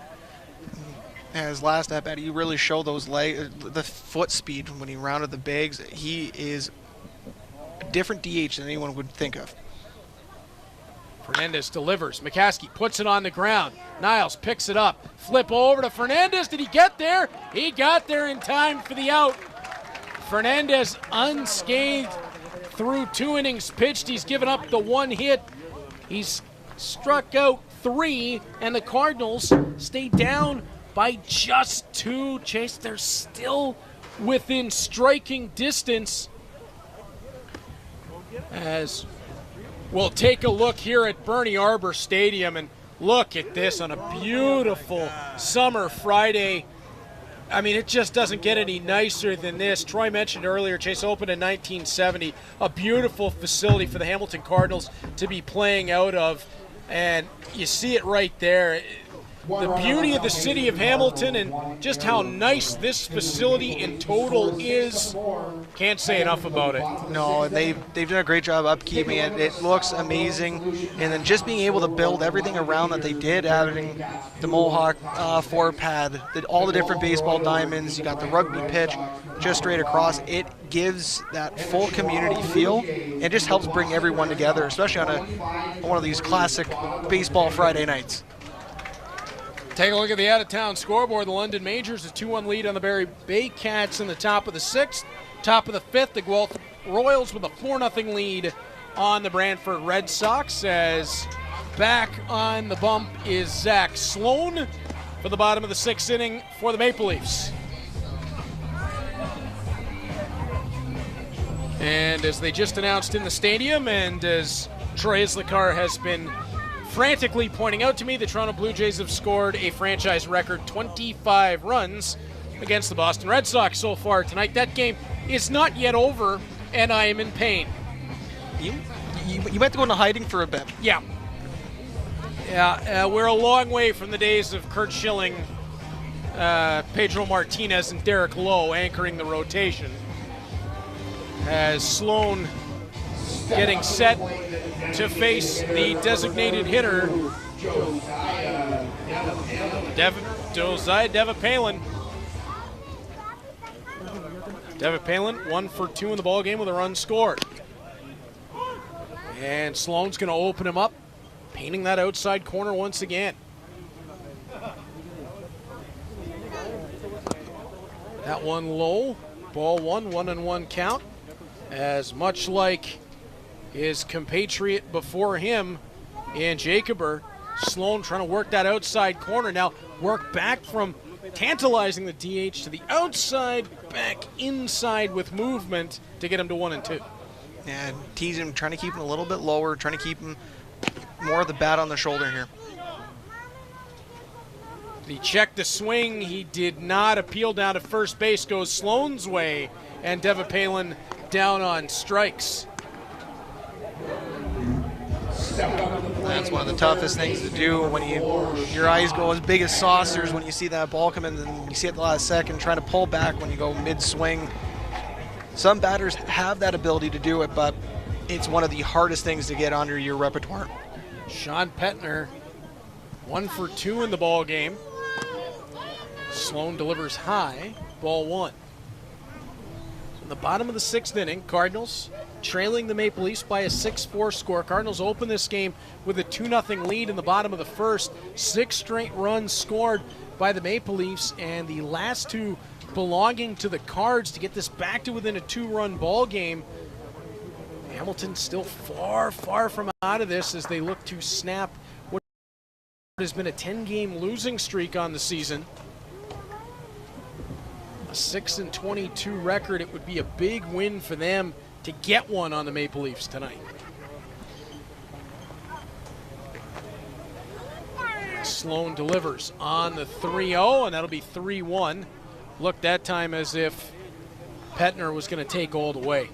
As last at bat, he really showed those the foot speed when he rounded the bags. He is a different DH than anyone would think of. Fernandez delivers. McCaskey puts it on the ground. Niles picks it up. Flip over to Fernandez. Did he get there? He got there in time for the out. Fernandez unscathed through 2 innings pitched. He's given up the 1 hit. He's struck out 3, and the Cardinals stay down by just 2. Chase, they're still within striking distance. As we'll take a look here at Bernie Arbor Stadium, and look at this on a beautiful summer Friday. I mean, it just doesn't get any nicer than this. Troy mentioned earlier, Chase opened in 1970, a beautiful facility for the Hamilton Cardinals to be playing out of, and you see it right there. The beauty of the city of Hamilton and just how nice this facility in total is. Can't say enough about it. No, and they've done a great job upkeeping it. It looks amazing. And then just being able to build everything around that they did, having the Mohawk 4-pad, all the different baseball diamonds, you got the rugby pitch just straight across. It gives that full community feel and just helps bring everyone together, especially on one of these classic baseball Friday nights. Take a look at the out-of-town scoreboard. The London Majors, a 2-1 lead on the Barrie Bay Cats in the top of the 6th. Top of the 5th, the Guelph Royals with a 4-0 lead on the Brantford Red Sox. As back on the bump is Zach Sloan for the bottom of the 6th inning for the Maple Leafs. And as they just announced in the stadium, and as Troy Islikar has been frantically pointing out to me, the Toronto Blue Jays have scored a franchise record 25 runs against the Boston Red Sox so far tonight. That game is not yet over, and I am in pain. You might have to go into hiding for a bit. Yeah. Yeah, we're a long way from the days of Kurt Schilling, Pedro Martinez, and Derek Lowe anchoring the rotation. As Sloan getting set to face the designated hitter, Josiah Devapalin. Devapalin 1 for 2 in the ballgame with a run scored. And Sloan's going to open him up, painting that outside corner once again. That one low, ball 1, 1-1 count. As much like his compatriot before him in Jacober. Sloan trying to work that outside corner. Now work back from tantalizing the DH to the outside, back inside with movement to get him to 1 and 2. And tease him, trying to keep him a little bit lower, trying to keep him more of the bat on the shoulder here. He checked the swing. He did not appeal down to first base. Goes Sloan's way, and Devapalin down on strikes. That's one of the toughest things to do when your eyes go as big as saucers when you see that ball come in, and you see it the last second, trying to pull back when you go mid-swing. Some batters have that ability to do it, but it's one of the hardest things to get under your repertoire. Sean Pettner, 1 for 2 in the ball game. Sloan delivers high, ball 1. So in the bottom of the 6th inning, Cardinals trailing the Maple Leafs by a 6-4 score. Cardinals open this game with a 2-0 lead in the bottom of the first. 6 straight runs scored by the Maple Leafs, and the last 2 belonging to the Cards to get this back to within a 2-run ball game. Hamilton still far, far from out of this as they look to snap what has been a 10-game losing streak on the season. A 6-22 record. It would be a big win for them to get one on the Maple Leafs tonight. Sloan delivers on the 3-0, and that'll be 3-1. Looked that time as if Pettner was going to take all the way.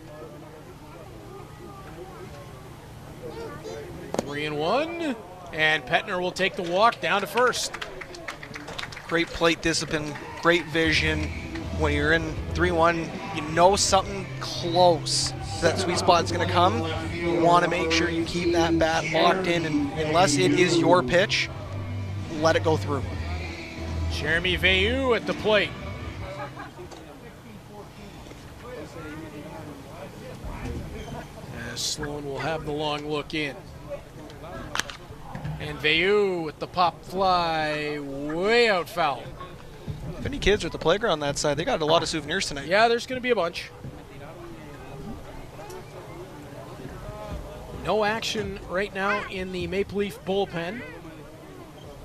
3-1, and Pettner will take the walk down to first. Great plate discipline, great vision. When you're in 3-1, you know something close. That sweet spot's going to come. You want to make sure you keep that bat locked in, and unless it is your pitch, let it go through. Jeremy Veilleux at the plate. As Sloan will have the long look in. And Veilleux with the pop fly way out foul. If any kids are at the playground that side, they got a lot of souvenirs tonight. Yeah, there's going to be a bunch. No action right now in the Maple Leaf bullpen.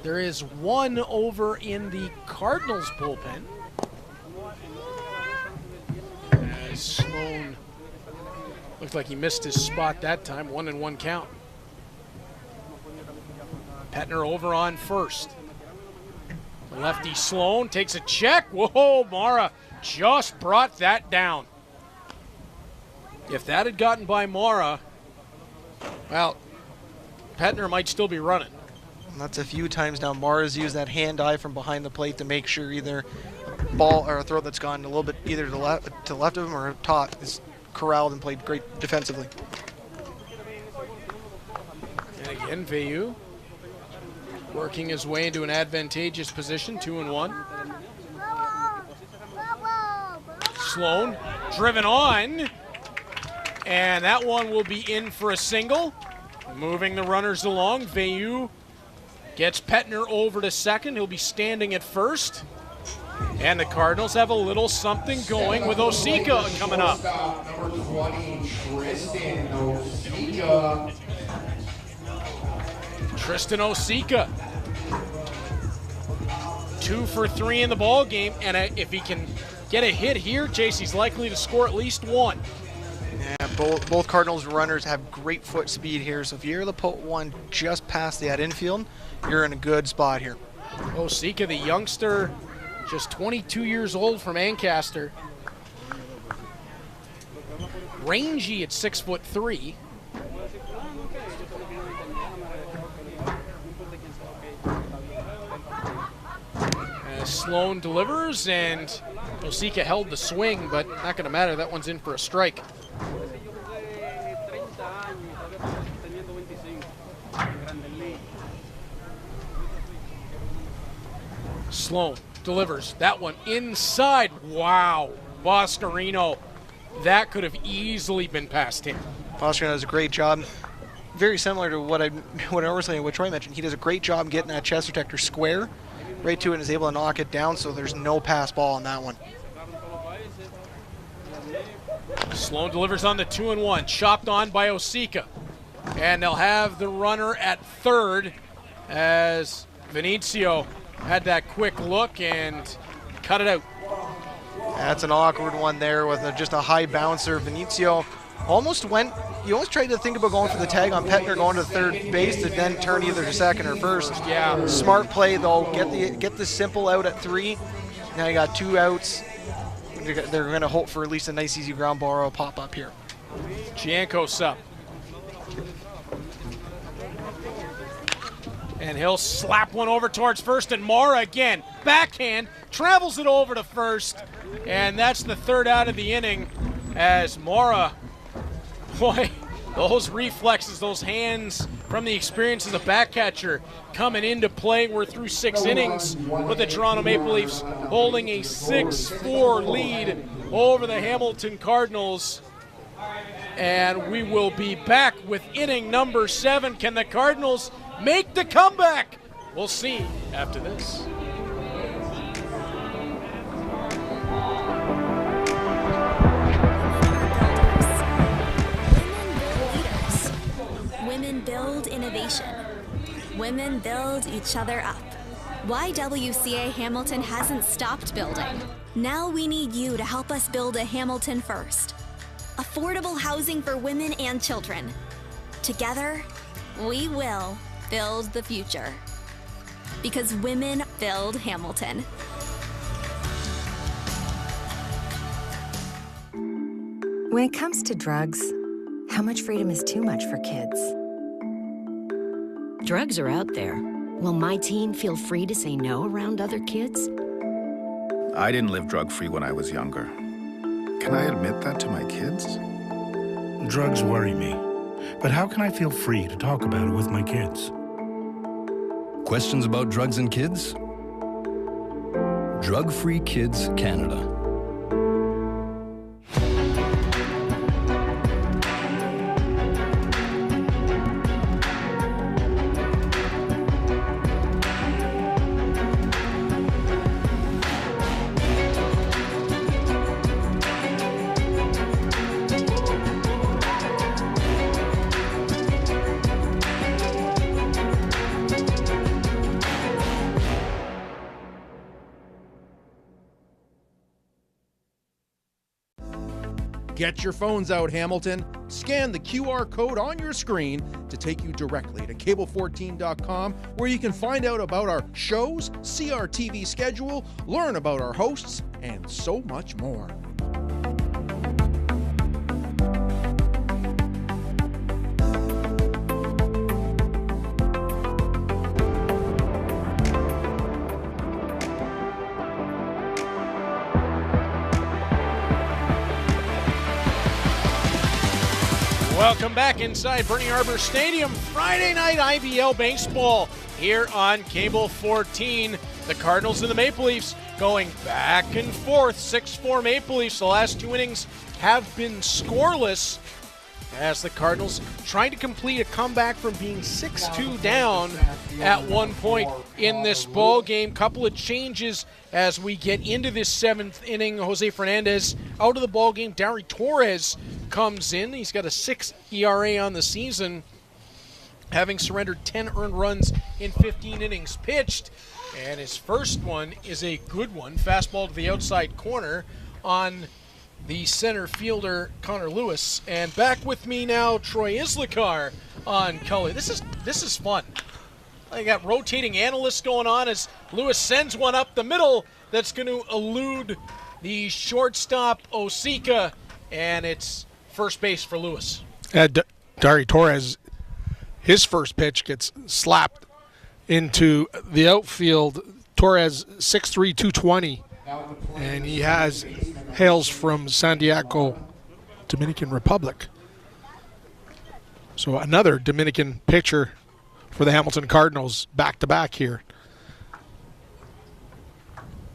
There is one over in the Cardinals bullpen. As Sloan looked like he missed his spot that time. 1-1 count. Pettner over on first. The lefty Sloan takes a check. Whoa, Mara just brought that down. If that had gotten by Mara, well, Pettner might still be running. And that's a few times now. Mara's used that hand eye from behind the plate to make sure either a ball or a throw that's gone a little bit either to the left of him or top is corralled and played great defensively. And again, Veilleux working his way into an advantageous position, 2-1. Sloan driven on, and that one will be in for a single. Moving the runners along, Veilleux gets Pettner over to second. He'll be standing at first. And the Cardinals have a little something going with Osika coming up. Number 20, Tristan Osika. Tristan Osika. 2 for 3 in the ball game, and if he can get a hit here, Chase, he's likely to score at least one. Yeah, both Cardinals runners have great foot speed here, so if you're able to put one just past the infield, you're in a good spot here. Osika, the youngster, just 22 years old from Ancaster. Rangy at 6'3". Sloan delivers, and Osika held the swing, but not going to matter. That one's in for a strike. Sloan delivers that one inside. Wow, Boscarino. That could have easily been past him. Boscarino does a great job. Very similar to what Troy mentioned. He does a great job getting that chest protector square right to it and is able to knock it down, so there's no pass ball on that one. Sloan delivers on the 2-1, chopped on by Osika. And they'll have the runner at third as Vinicio had that quick look and cut it out. That's an awkward one there with just a high bouncer. Vinicio almost tried to think about going for the tag on Petner going to third base to then turn either to second or first. Yeah. Smart play though. Get the simple out at 3. Now you got 2 outs. They're going to hope for at least a nice easy ground ball or pop up here. Gianco's up. And he'll slap one over towards first, and Mora again, backhand, travels it over to first, and that's the third out of the inning as Mora, boy, those reflexes, those hands from the experience as a back catcher coming into play. We're through 6 innings with the Toronto Maple Leafs holding a 6-4 lead over the Hamilton Cardinals. And we will be back with inning number 7. Can the Cardinals make the comeback? We'll see after this. Women build innovation. Women build each other up. YWCA Hamilton hasn't stopped building. Now we need you to help us build a Hamilton first. Affordable housing for women and children. Together, we will build the future. Because women build Hamilton. When it comes to drugs, how much freedom is too much for kids? Drugs are out there. Will my teen feel free to say no around other kids? I didn't live drug-free when I was younger. Can I admit that to my kids? Drugs worry me, but how can I feel free to talk about it with my kids? Questions about drugs and kids? Drug-Free Kids Canada. Get your phones out, Hamilton. Scan the QR code on your screen to take you directly to cable14.com, where you can find out about our shows, see our TV schedule, learn about our hosts, and so much more. Welcome back inside Bernie Arbor Stadium. Friday night IBL baseball here on Cable 14. The Cardinals and the Maple Leafs going back and forth. 6-4 Maple Leafs. The last 2 innings have been scoreless as the Cardinals trying to complete a comeback from being 6-2 down at one point in this ball game. Couple of changes as we get into this 7th inning. Jose Fernandez out of the ball game. Dari Torres comes in. He's got a 6 ERA on the season, having surrendered 10 earned runs in 15 innings pitched. And his first one is a good one. Fastball to the outside corner on the center fielder, Connor Lewis. And back with me now, Troy Islikar on color. This is fun. I got rotating analysts going on as Lewis sends one up the middle that's going to elude the shortstop, Osika, and it's first base for Lewis. Dari Torres, his first pitch gets slapped into the outfield. Torres, 6'3", 220, and he hails from Santiago, Dominican Republic. So another Dominican pitcher for the Hamilton Cardinals back-to-back here.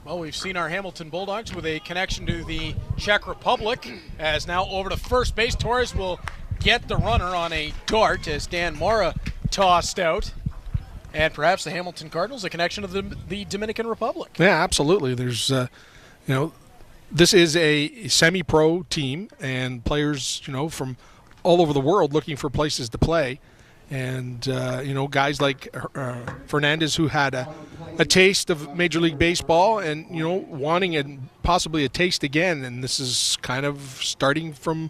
Well, we've seen our Hamilton Bulldogs with a connection to the Czech Republic, as now over to first base. Torres will get the runner on a dart as Dan Mora tossed out. And perhaps the Hamilton Cardinals, a connection to the Dominican Republic. Yeah, absolutely. There's, this is a semi-pro team, and players, from all over the world looking for places to play. And, guys like Fernandez, who had a taste of Major League Baseball and, wanting possibly a taste again. And this is kind of starting from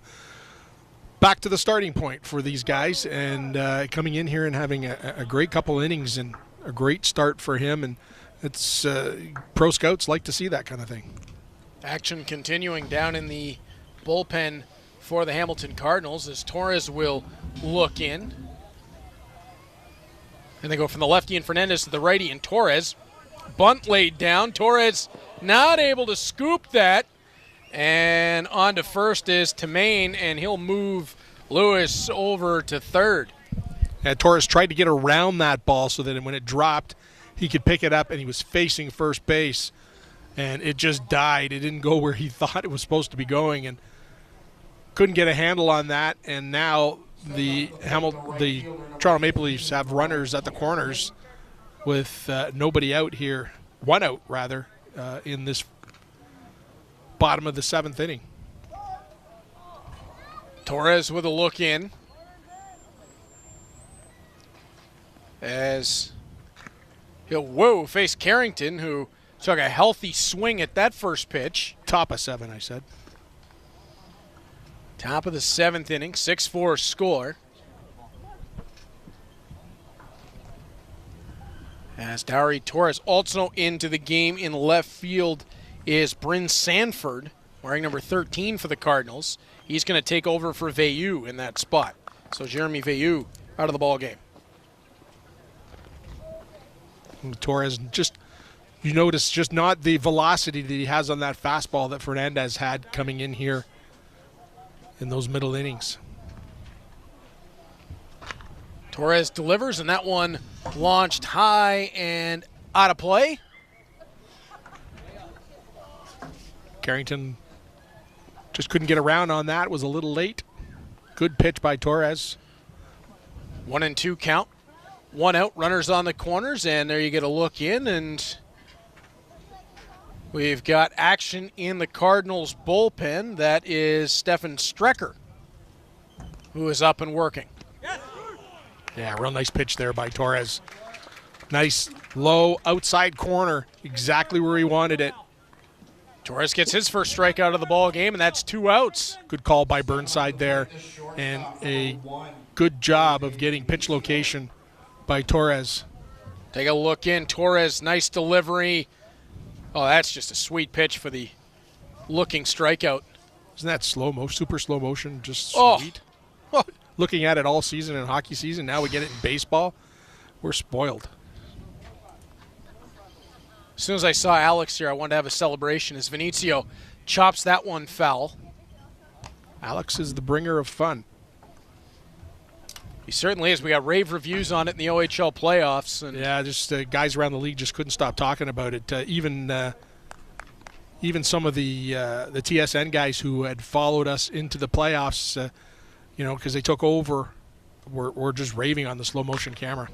back to the starting point for these guys, and coming in here and having a great couple innings and a great start for him. And it's pro scouts like to see that kind of thing. Action continuing down in the bullpen for the Hamilton Cardinals as Torres will look in. And they go from the lefty and Fernandez to the righty and Torres. Bunt laid down. Torres not able to scoop that. And on to first is Tamain, and he'll move Lewis over to third. And Torres tried to get around that ball so that when it dropped, he could pick it up, and he was facing first base. And it just died. It didn't go where he thought it was supposed to be going, and couldn't get a handle on that. And now the Toronto Maple Leafs have runners at the corners with nobody out here, one out rather, in this bottom of the seventh inning. Torres with a look in as he'll face Carrington, who took a healthy swing at that first pitch. Top of 7, I said. Top of the 7th inning, 6-4 score. As Dowry Torres also into the game in left field is Bryn Sanford, wearing number 13 for the Cardinals. He's going to take over for Veilleux in that spot. So Jeremy Veilleux out of the ball game. Torres just, you notice just not the velocity that he has on that fastball that Fernandez had coming in here in those middle innings. Torres delivers, and that one launched high and out of play. Carrington just couldn't get around on that, was a little late. Good pitch by Torres. 1-2 count. 1 out, runners on the corners, and there you get a look in, and we've got action in the Cardinals bullpen. That is Stefan Strecker, who is up and working. Yeah, real nice pitch there by Torres. Nice low outside corner, exactly where he wanted it. Torres gets his first strikeout out of the ball game, and that's 2 outs. Good call by Burnside there, and a good job of getting pitch location by Torres. Take a look in. Torres, nice delivery. Oh, that's just a sweet pitch for the looking strikeout. Isn't that super slow motion, just sweet? Oh. Looking at it all season in hockey season, now we get it in baseball. We're spoiled. As soon as I saw Alex here, I wanted to have a celebration as Vinicio chops that one foul. Alex is the bringer of fun. He certainly is. We got rave reviews on it in the OHL playoffs. And yeah, just guys around the league just couldn't stop talking about it. Even some of the TSN guys who had followed us into the playoffs, because they took over, were just raving on the slow motion camera.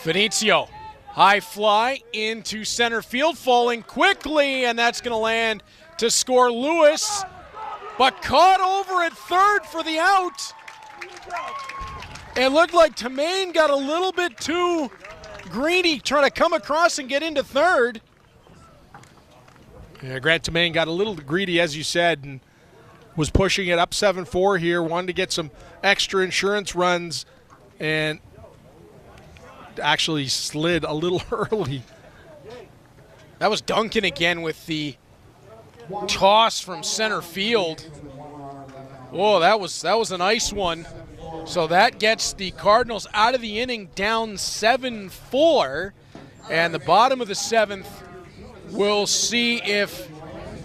Vinicio, high fly into center field, falling quickly, and that's going to land to score Lewis, but caught over at third for the out. It looked like Tamain got a little bit too greedy trying to come across and get into third. Yeah, Grant Tamain got a little greedy, as you said, and was pushing it up 7-4 here, wanted to get some extra insurance runs, and actually slid a little early. That was Duncan again with the toss from center field. Whoa, that was a nice one. So that gets the Cardinals out of the inning down 7-4. And the bottom of the 7th, we'll see if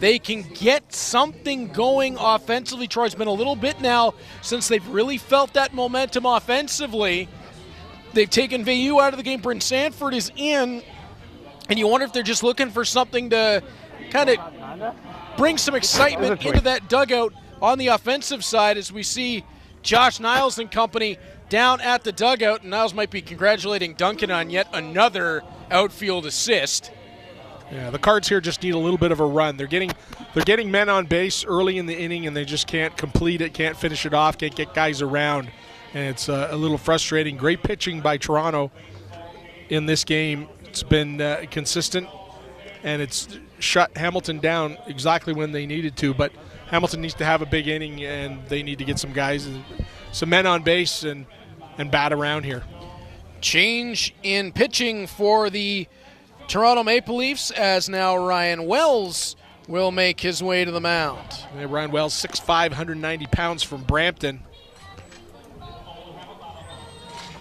they can get something going offensively. Troy's been a little bit now since they've really felt that momentum offensively. They've taken Veilleux out of the game. Bryn Sanford is in. And you wonder if they're just looking for something to kind of bring some excitement into that dugout on the offensive side as we see Josh Niles and company down at the dugout. And Niles might be congratulating Duncan on yet another outfield assist. Yeah, the Cards here just need a little bit of a run. They're getting men on base early in the inning, and they just can't complete it, can't finish it off, can't get guys around, and it's a little frustrating. Great pitching by Toronto in this game. It's been consistent, and it's shut Hamilton down exactly when they needed to, but Hamilton needs to have a big inning, and they need to get some guys, some men on base and bat around here. Change in pitching for the Toronto Maple Leafs as now Ryan Wells will make his way to the mound. Yeah, Ryan Wells, 6'5", 190 pounds from Brampton.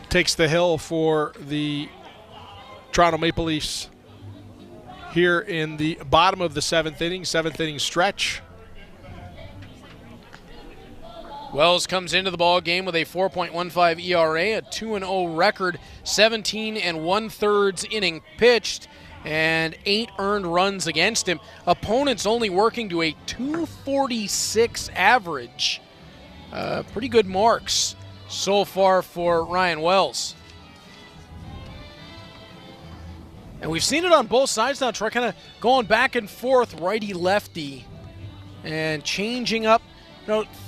Takes the hill for the Toronto Maple Leafs here in the bottom of the seventh inning stretch. Wells comes into the ball game with a 4.15 ERA, a 2-0 record, 17 1/3 inning pitched, and 8 earned runs against him. Opponents only working to a 246 average. Pretty good marks so far for Ryan Wells. And we've seen it on both sides now, Troy, kind of going back and forth, righty-lefty, and changing up.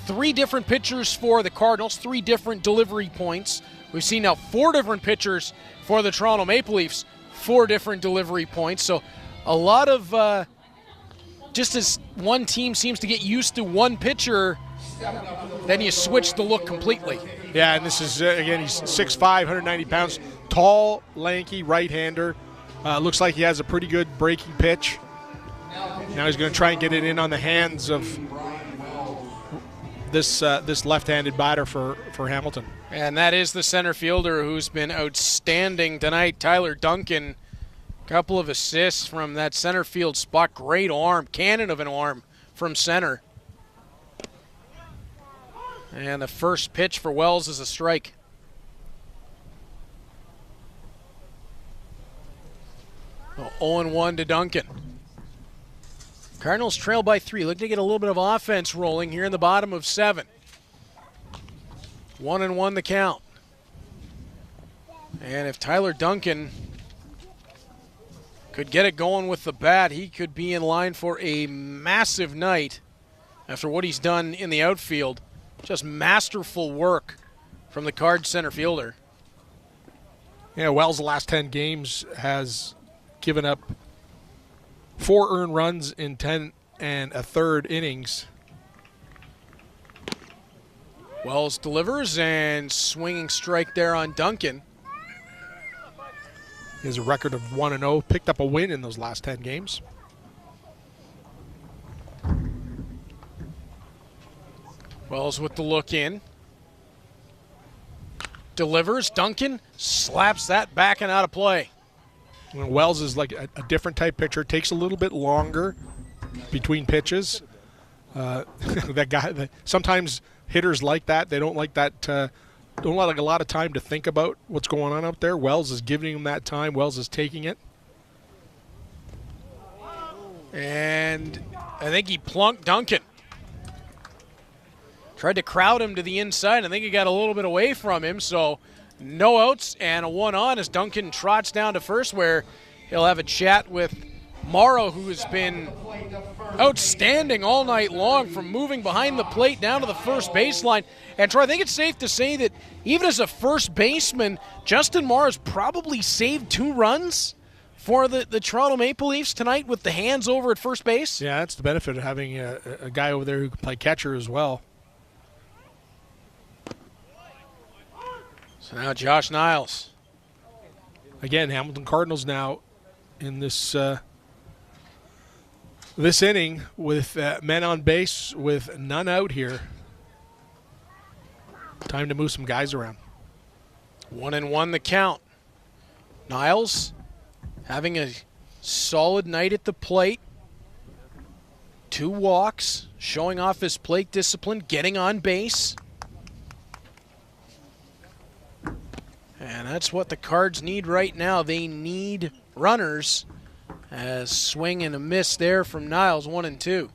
3 different pitchers for the Cardinals, 3 different delivery points. We've seen now 4 different pitchers for the Toronto Maple Leafs, 4 different delivery points. So a lot of, just as one team seems to get used to one pitcher, then you switch the look completely. Yeah, and this is, again, he's 6'5", 190 pounds, tall, lanky right-hander. Looks like he has a pretty good breaking pitch. Now he's going to try and get it in on the hands of this left-handed batter for Hamilton. And that is the center fielder who's been outstanding tonight, Tyler Duncan. Couple of assists from that center field spot. Great arm, cannon of an arm from center. And the first pitch for Wells is a strike. Oh, 0-1 to Duncan. Cardinals trail by 3. Looking to get a little bit of offense rolling here in the bottom of 7. 1-1 the count. And if Tyler Duncan could get it going with the bat, he could be in line for a massive night after what he's done in the outfield. Just masterful work from the Cards center fielder. Yeah, Wells the last 10 games has given up 4 earned runs in 10 1/3 innings. Wells delivers and swinging strike there on Duncan. He has a record of 1-0, picked up a win in those last 10 games. Wells with the look in. Delivers. Duncan slaps that back and out of play. Wells is like a different type pitcher. Takes a little bit longer between pitches. That guy. Sometimes hitters like that. They don't like that. Don't like a lot of time to think about what's going on out there. Wells is giving him that time. Wells is taking it. And I think he plunked Duncan. Tried to crowd him to the inside. I think he got a little bit away from him. So no outs and a 1-on as Duncan trots down to first, where he'll have a chat with Morrow, who has been outstanding all night long, from moving behind the plate down to the first baseline. And Troy, I think it's safe to say that even as a first baseman, Justin Morrow's probably saved 2 runs for the Toronto Maple Leafs tonight with the hands over at first base. Yeah, that's the benefit of having a guy over there who can play catcher as well. So now Josh Niles. Again, Hamilton Cardinals now in this this inning with men on base with none out here. Time to move some guys around. 1-1 the count. Niles having a solid night at the plate. 2 walks, showing off his plate discipline, getting on base. And that's what the Cards need right now. They need runners. As swing and a miss there from Niles, 1-2.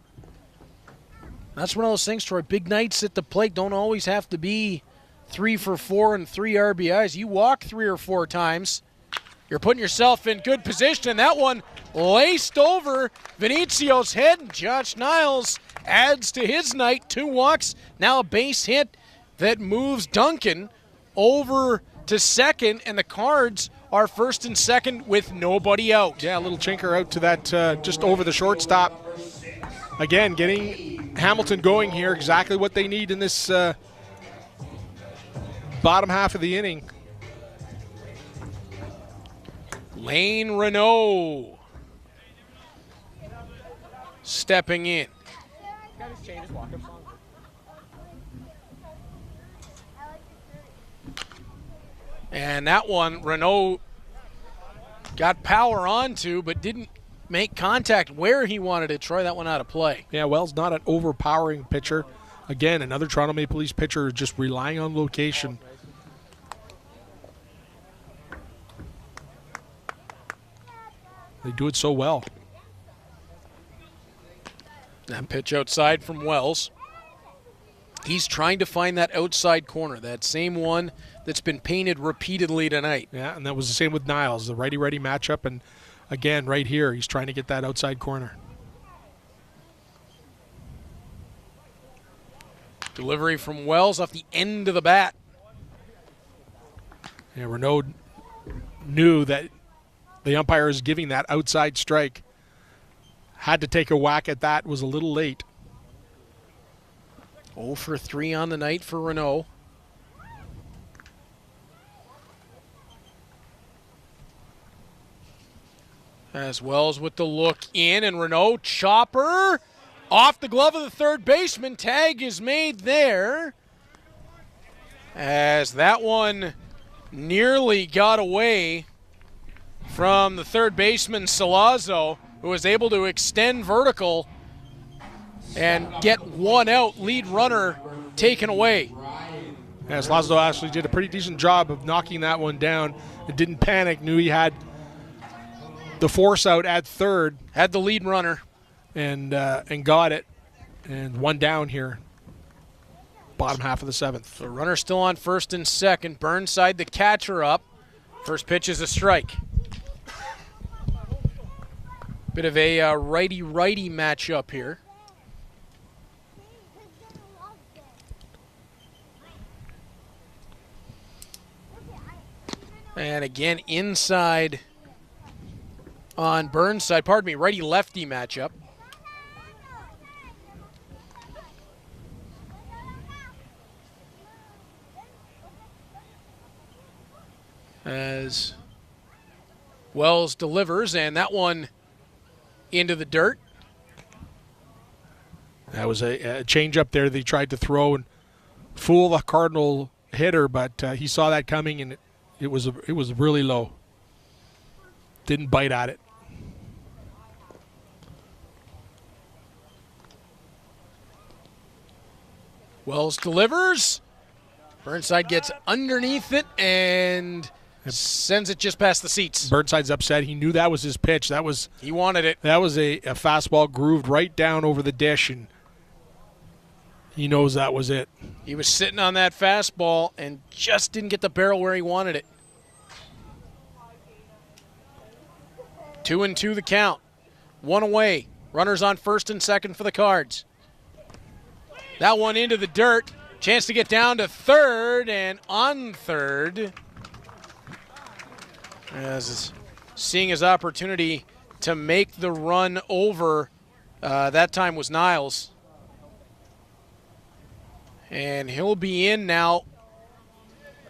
That's one of those things, Troy. Big nights at the plate don't always have to be 3 for 4 and 3 RBIs. You walk 3 or 4 times, you're putting yourself in good position. And that one laced over Venizio's head. Josh Niles adds to his night. 2 walks, now a base hit that moves Duncan over to second, and the Cards are first and second with nobody out. Yeah, a little chinker out to that just over the shortstop. Again, getting Hamilton going here, exactly what they need in this bottom half of the inning. Lane Renault stepping in. And that one, Renault got power onto, but didn't make contact where he wanted to try that one out of play. Yeah, Wells not an overpowering pitcher. Again, another Toronto Maple Leafs pitcher just relying on location. They do it so well. That pitch outside from Wells. He's trying to find that outside corner, that same one that's been painted repeatedly tonight. Yeah, and that was the same with Niles, the righty-righty matchup. And again, right here, he's trying to get that outside corner. Delivery from Wells off the end of the bat. Yeah, Renaud knew that the umpire is giving that outside strike. Had to take a whack at that, was a little late. 0 for 3 on the night for Renaud. As Wells with the look in, and Renaud chopper off the glove of the third baseman. Tag is made there. As that one nearly got away from the third baseman, Salazzo, who was able to extend vertical and get one out, lead runner taken away. As Salazzo actually did a pretty decent job of knocking that one down. It didn't panic, knew he had the force out at third. Had the lead runner. And got it. And one down here. Bottom half of the 7th. The runner still on first and second. Burnside, the catcher, up. First pitch is a strike. Bit of a righty-righty matchup here. And again, inside on Burnside. Pardon me, righty-lefty matchup. As Wells delivers, and that one into the dirt. That was a change up there that he tried to throw and fool the Cardinal hitter, but he saw that coming, and it was really low. Didn't bite at it. Wells delivers. Burnside gets underneath it and sends it just past the seats. Burnside's upset. He knew that was his pitch. He wanted it. That was a fastball grooved right down over the dish, and he knows that was it. He was sitting on that fastball and just didn't get the barrel where he wanted it. 2-2 the count. One away. Runners on first and second for the Cards. That one into the dirt. Chance to get down to third, and on third, as seeing his opportunity to make the run over, that time was Niles. And he'll be in now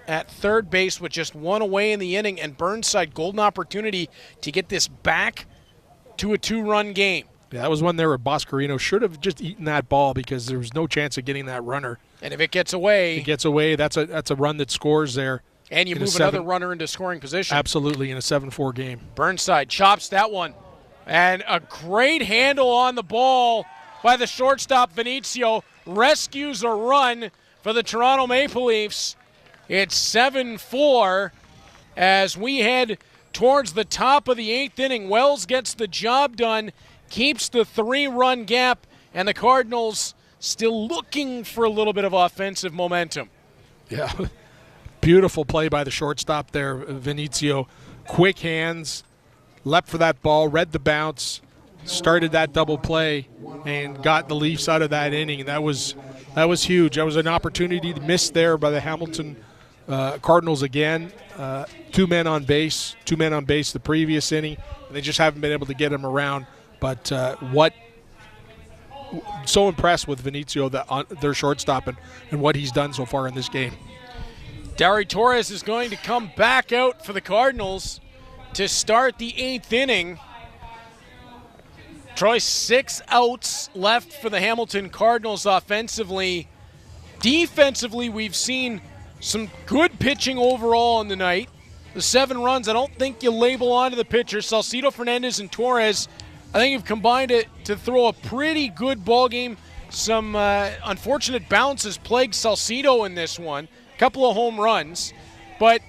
at third base with just one away in the inning, and Burnside, golden opportunity to get this back to a 2-run game. Yeah, that was one there where Boscarino should have just eaten that ball because there was no chance of getting that runner. And if it gets away, that's a run that scores there. And you move another runner into scoring position. Absolutely, in a 7-4 game. Burnside chops that one. And a great handle on the ball by the shortstop, Venizio. Rescues a run for the Toronto Maple Leafs. It's 7-4 as we head towards the top of the 8th inning. Wells gets the job done, keeps the 3-run gap, and the Cardinals still looking for a little bit of offensive momentum. Yeah, beautiful play by the shortstop there, Venizio. quick hands, leapt for that ball, read the bounce, started that double play, and got the Leafs out of that inning. That was huge. That was an opportunity missed there by the Hamilton Cardinals again. Two men on base the previous inning, and they just haven't been able to get him around. But so impressed with Vinicio, their shortstop, and what he's done so far in this game. Dari Torres is going to come back out for the Cardinals to start the 8th inning. Troy, 6 outs left for the Hamilton Cardinals offensively. Defensively, we've seen some good pitching overall on the night. The 7 runs, I don't think you label onto the pitchers. Salcido, Fernandez, and Torres, I think have combined it to throw a pretty good ball game. Some unfortunate bounces plagued Salcido in this one. A couple of home runs. But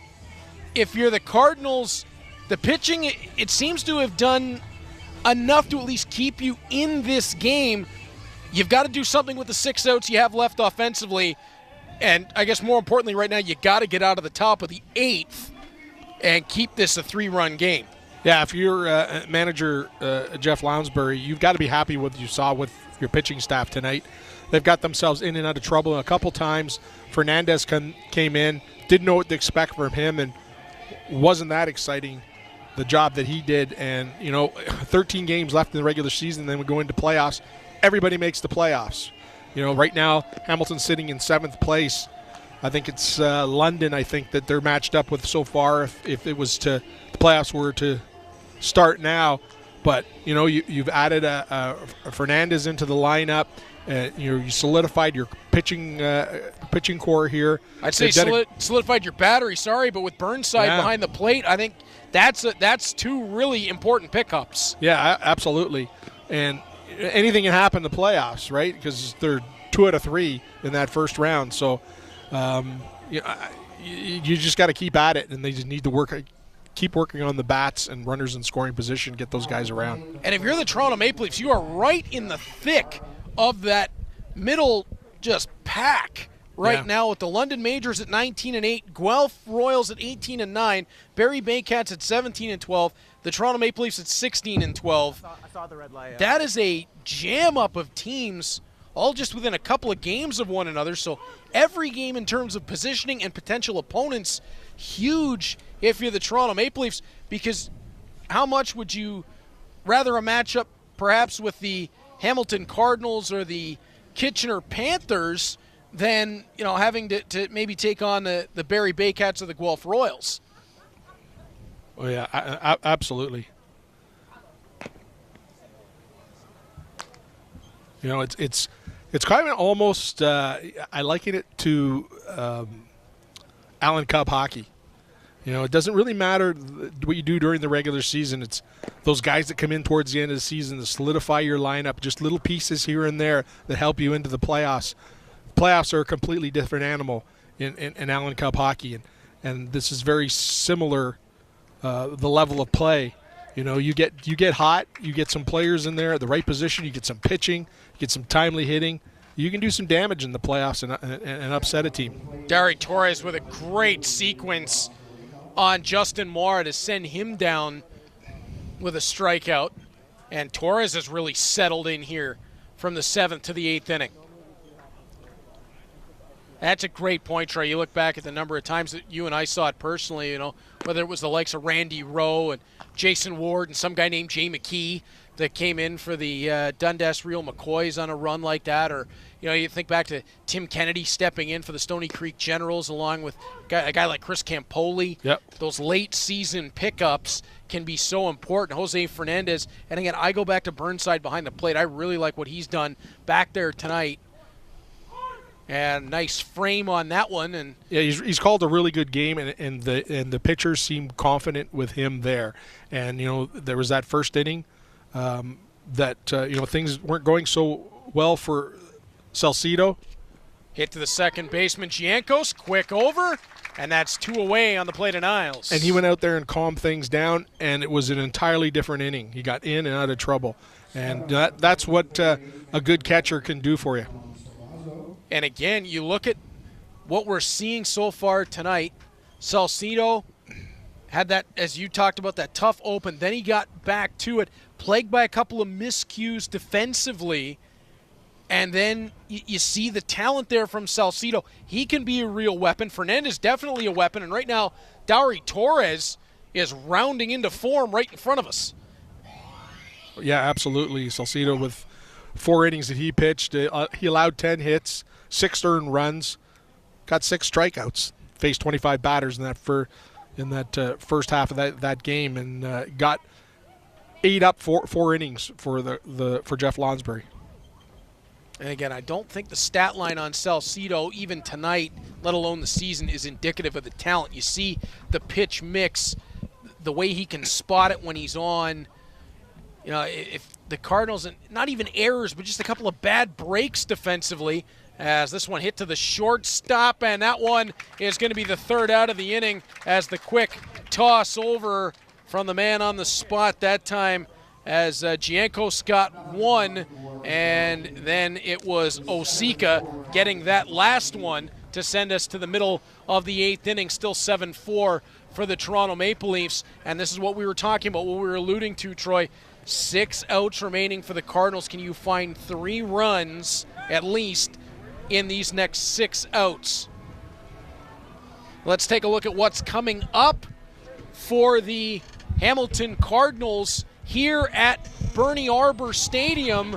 if you're the Cardinals, the pitching, it seems to have done enough to at least keep you in this game. You've got to do something with the 6 outs you have left offensively. And I guess more importantly right now, you got to get out of the top of the 8th and keep this a 3-run game. Yeah, if you're manager Jeff Lounsbury, you've got to be happy with what you saw with your pitching staff tonight. They've got themselves in and out of trouble a couple times. Fernandez came in, didn't know what to expect from him, and wasn't that exciting, the job that he did. And, 13 games left in the regular season, then we go into playoffs. Everybody makes the playoffs. Right now, Hamilton's sitting in 7th place. I think it's London, I think, that they're matched up with so far if it was the playoffs were to start now. But, you've added a Fernandez into the lineup. You solidified your pitching core here. I'd say solidified your battery, but with Burnside behind the plate, I think that's 2 really important pickups. Yeah, absolutely. And anything can happen in the playoffs, right? Because they're 2 out of 3 in that first round. So you just got to keep at it, and they just need to keep working on the bats and runners in scoring position, get those guys around. And if you're the Toronto Maple Leafs, you are right in the thick of that middle just pack now with the London Majors at 19-8, Guelph Royals at 18-9, Barrie Baycats at 17-12, the Toronto Maple Leafs at 16-12. I saw the red light. That is a jam up of teams, all just within a couple of games of one another. So every game in terms of positioning and potential opponents, huge if you're the Toronto Maple Leafs, because how much would you rather a matchup perhaps with the Hamilton Cardinals or the Kitchener Panthers than having to maybe take on the Barrie Baycats or the Guelph Royals? Oh yeah, absolutely. It's kind of almost I liken it to Allen Cup hockey. It doesn't really matter what you do during the regular season. It's those guys that come in towards the end of the season to solidify your lineup, just little pieces here and there that help you into the playoffs. Playoffs are a completely different animal in Allen Cup hockey, and this is very similar, the level of play. You get hot, you get some players in there at the right position, you get some pitching, you get some timely hitting. You can do some damage in the playoffs and upset a team. Dari Torres with a great sequence on Justin Moore to send him down with a strikeout. And Torres has really settled in here from the 7th to the 8th inning. That's a great point, Trey. You look back at the number of times that you and I saw it personally, whether it was the likes of Randy Rowe and Jason Ward and some guy named Jay McKee that came in for the Dundas Real McCoys on a run like that, or you think back to Tim Kennedy stepping in for the Stony Creek Generals along with a guy like Chris Campoli. Yep. Those late season pickups can be so important. Jose Fernandez, and again, I go back to Burnside behind the plate. I really like what he's done back there tonight. And nice frame on that one. And yeah, he's called a really good game, and the pitchers seem confident with him there. And there was that first inning that things weren't going so well for Salcido. Hit to the second baseman, Giancos, quick over, and that's 2 away on the plate of Niles. And he went out there and calmed things down, and it was an entirely different inning. He got in and out of trouble, and that's what a good catcher can do for you. And again, you look at what we're seeing so far tonight. Salcido had that, as you talked about, that tough open. Then he got back to it, plagued by a couple of miscues defensively. And then you see the talent there from Salcido. He can be a real weapon. Fernandez definitely a weapon. And right now, Dowry Torres is rounding into form right in front of us. Yeah, absolutely. Salcido with 4 innings that he pitched. He allowed 10 hits, 6 earned runs, got 6 strikeouts, faced 25 batters in that first half of that game, and got 8 up 4 innings for Jeff Lonsberry. And again, I don't think the stat line on Salcido, even tonight, let alone the season, is indicative of the talent. You see the pitch mix, the way he can spot it when he's on. You know, if the Cardinals, not even errors, but just a couple of bad breaks defensively, as this one hit to the shortstop, and that one is going to be the 3rd out of the inning as the quick toss over from the man on the spot that time, as Giancos got 1, and then it was Osika getting that last one to send us to the middle of the 8th inning, still 7-4 for the Toronto Maple Leafs. And this is what we were talking about, what we were alluding to, Troy. 6 outs remaining for the Cardinals. Can you find 3 runs at least in these next 6 outs? Let's take a look at what's coming up for the Hamilton Cardinals here at Bernie Arbor Stadium.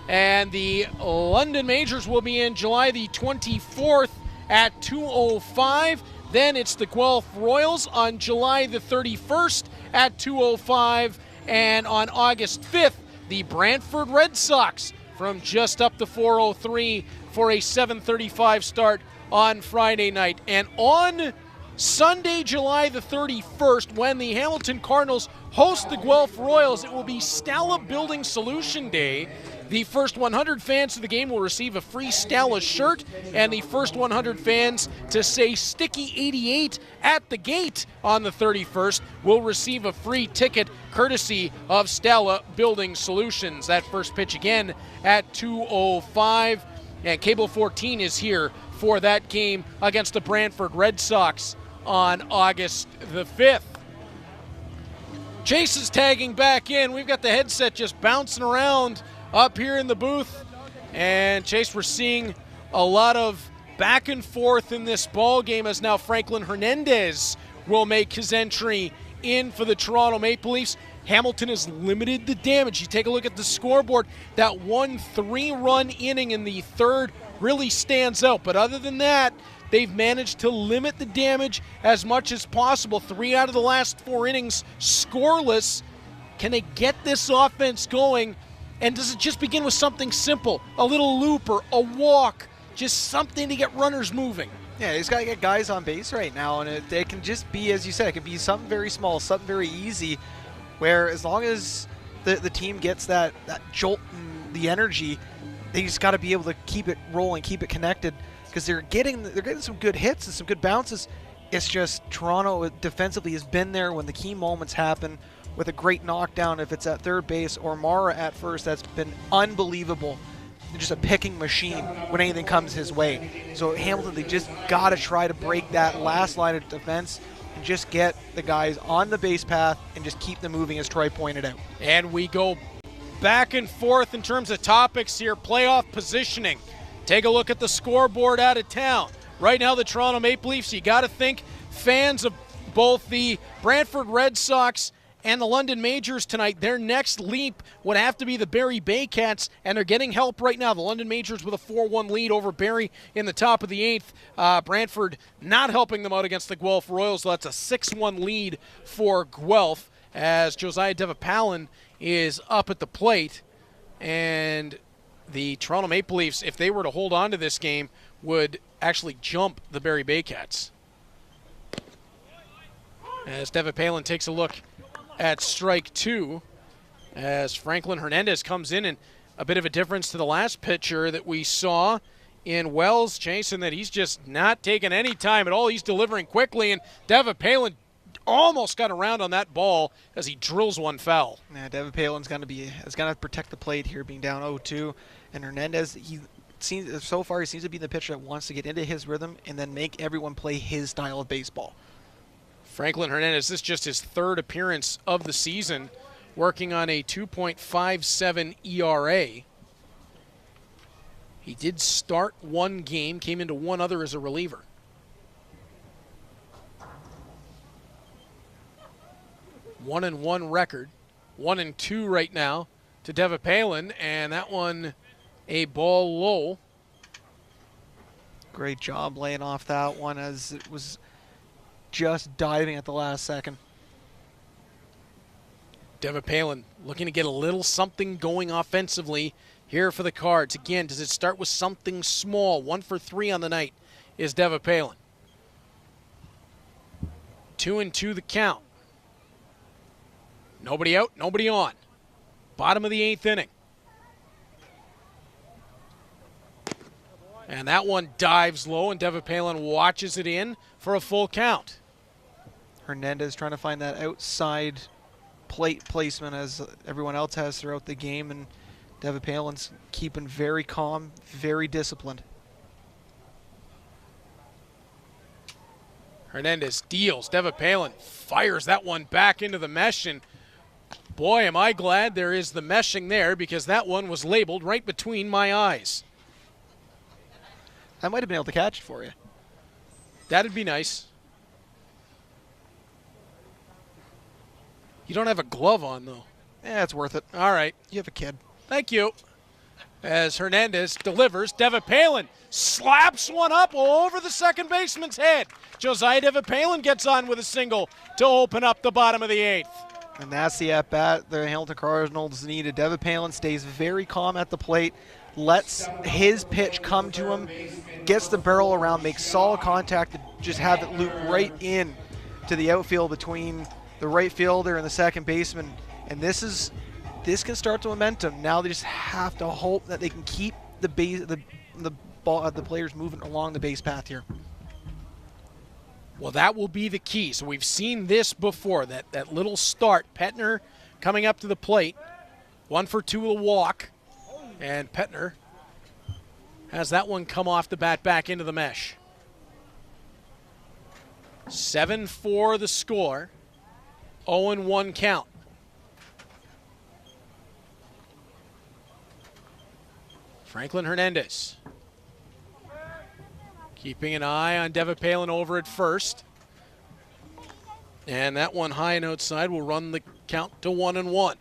And the London Majors will be in July the 24th at 2:05. Then it's the Guelph Royals on July the 31st at 2:05. And on August 5th, the Brantford Red Sox from just up to 4:03 for a 7:35 start on Friday night. And on Sunday, July the 31st, when the Hamilton Cardinals host the Guelph Royals, it will be Stella Building Solution Day. The first 100 fans of the game will receive a free Stella shirt, and the first 100 fans to say Sticky 88 at the gate on the 31st will receive a free ticket courtesy of Stella Building Solutions. That first pitch again at 2:05, and Cable 14 is here for that game against the Brantford Red Sox on August the 5th. Chase is tagging back in. We've got the headset just bouncing around up here in the booth. And Chase, we're seeing a lot of back and forth in this ball game, as now Franklin Hernandez will make his entry in for the Toronto Maple Leafs. Hamilton has limited the damage. You take a look at the scoreboard. That 1 3-run inning in the 3rd really stands out. But other than that, they've managed to limit the damage as much as possible. 3 out of the last 4 innings scoreless. Can they get this offense going? And does it just begin with something simple? A little loop or a walk? Just something to get runners moving. Yeah, he's got to get guys on base right now. And it can just be, as you said, it can be something very small, something very easy, where as long as the team gets that jolt and the energy, they just got to be able to keep it rolling, keep it connected, because they're getting some good hits and some good bounces. It's just Toronto defensively has been there when the key moments happen, with a great knockdown if it's at 3rd base, or Mara at first. That's been unbelievable. They're just a picking machine when anything comes his way. So Hamilton, they just got to try to break that last line of defense and just get the guys on the base path and just keep them moving, as Troy pointed out. And we go back and forth in terms of topics here. Playoff positioning. Take a look at the scoreboard out of town. Right now, the Toronto Maple Leafs, you got to think fans of both the Brantford Red Sox and the London Majors tonight, their next leap would have to be the Barrie Baycats, and they're getting help right now. The London Majors with a 4-1 lead over Barrie in the top of the 8th. Brantford not helping them out against the Guelph Royals, so that's a 6-1 lead for Guelph, as Josiah Devapalin is up at the plate. And the Toronto Maple Leafs, if they were to hold on to this game, would actually jump the Barrie Baycats. As Devapalin takes a look at strike 2, as Franklin Hernandez comes in, and a bit of a difference to the last pitcher that we saw in Wells, Jason, that he's just not taking any time at all. He's delivering quickly, and Devapalin almost got around on that ball as he drills one foul. Yeah, Devapalin's going to protect the plate here, being down 0-2, and Hernandez, he seems to be the pitcher that wants to get into his rhythm and then make everyone play his style of baseball. Franklin Hernandez, this is just his third appearance of the season, working on a 2.57 ERA. He did start one game, came into one other as a reliever. One and one record, 1-2 right now to Devapalin, and that one a ball low. Great job laying off that one as it was just diving at the last second. Devapalin looking to get a little something going offensively here for the Cards. Again, does it start with something small? 1 for 3 on the night is Devapalin. 2-2 the count. Nobody out, nobody on. Bottom of the 8th inning. And that one dives low, and Devapalin watches it in for a full count. Hernandez trying to find that outside plate placement as everyone else has throughout the game, and Devapalin's keeping very calm, very disciplined. Hernandez deals. Devapalin fires that one back into the mesh, and boy, am I glad there is the meshing there, because that one was labeled right between my eyes. I might have been able to catch it for you. That'd be nice. You don't have a glove on, though. Yeah, it's worth it. All right. You have a kid. Thank you. As Hernandez delivers, Devapalin slaps one up over the second baseman's head. Josiah Devapalin gets on with a single to open up the bottom of the 8th. And that's the at-bat the Hamilton Cardinals needed. Devapalin stays very calm at the plate, lets his pitch come to him, gets the barrel around, makes solid contact to just have it loop right in to the outfield between the right fielder and the second baseman. And this can start the momentum. Now they just have to hope that they can keep the players moving along the base path here. Well, that will be the key. So we've seen this before, that little start. Petner coming up to the plate. 1 for 2 will walk. And Petner has that one come off the bat back into the mesh. 7-4 the score. 0-1 count. Franklin Hernandez keeping an eye on Devapalin over at first. And that one high and outside will run the count to 1-1.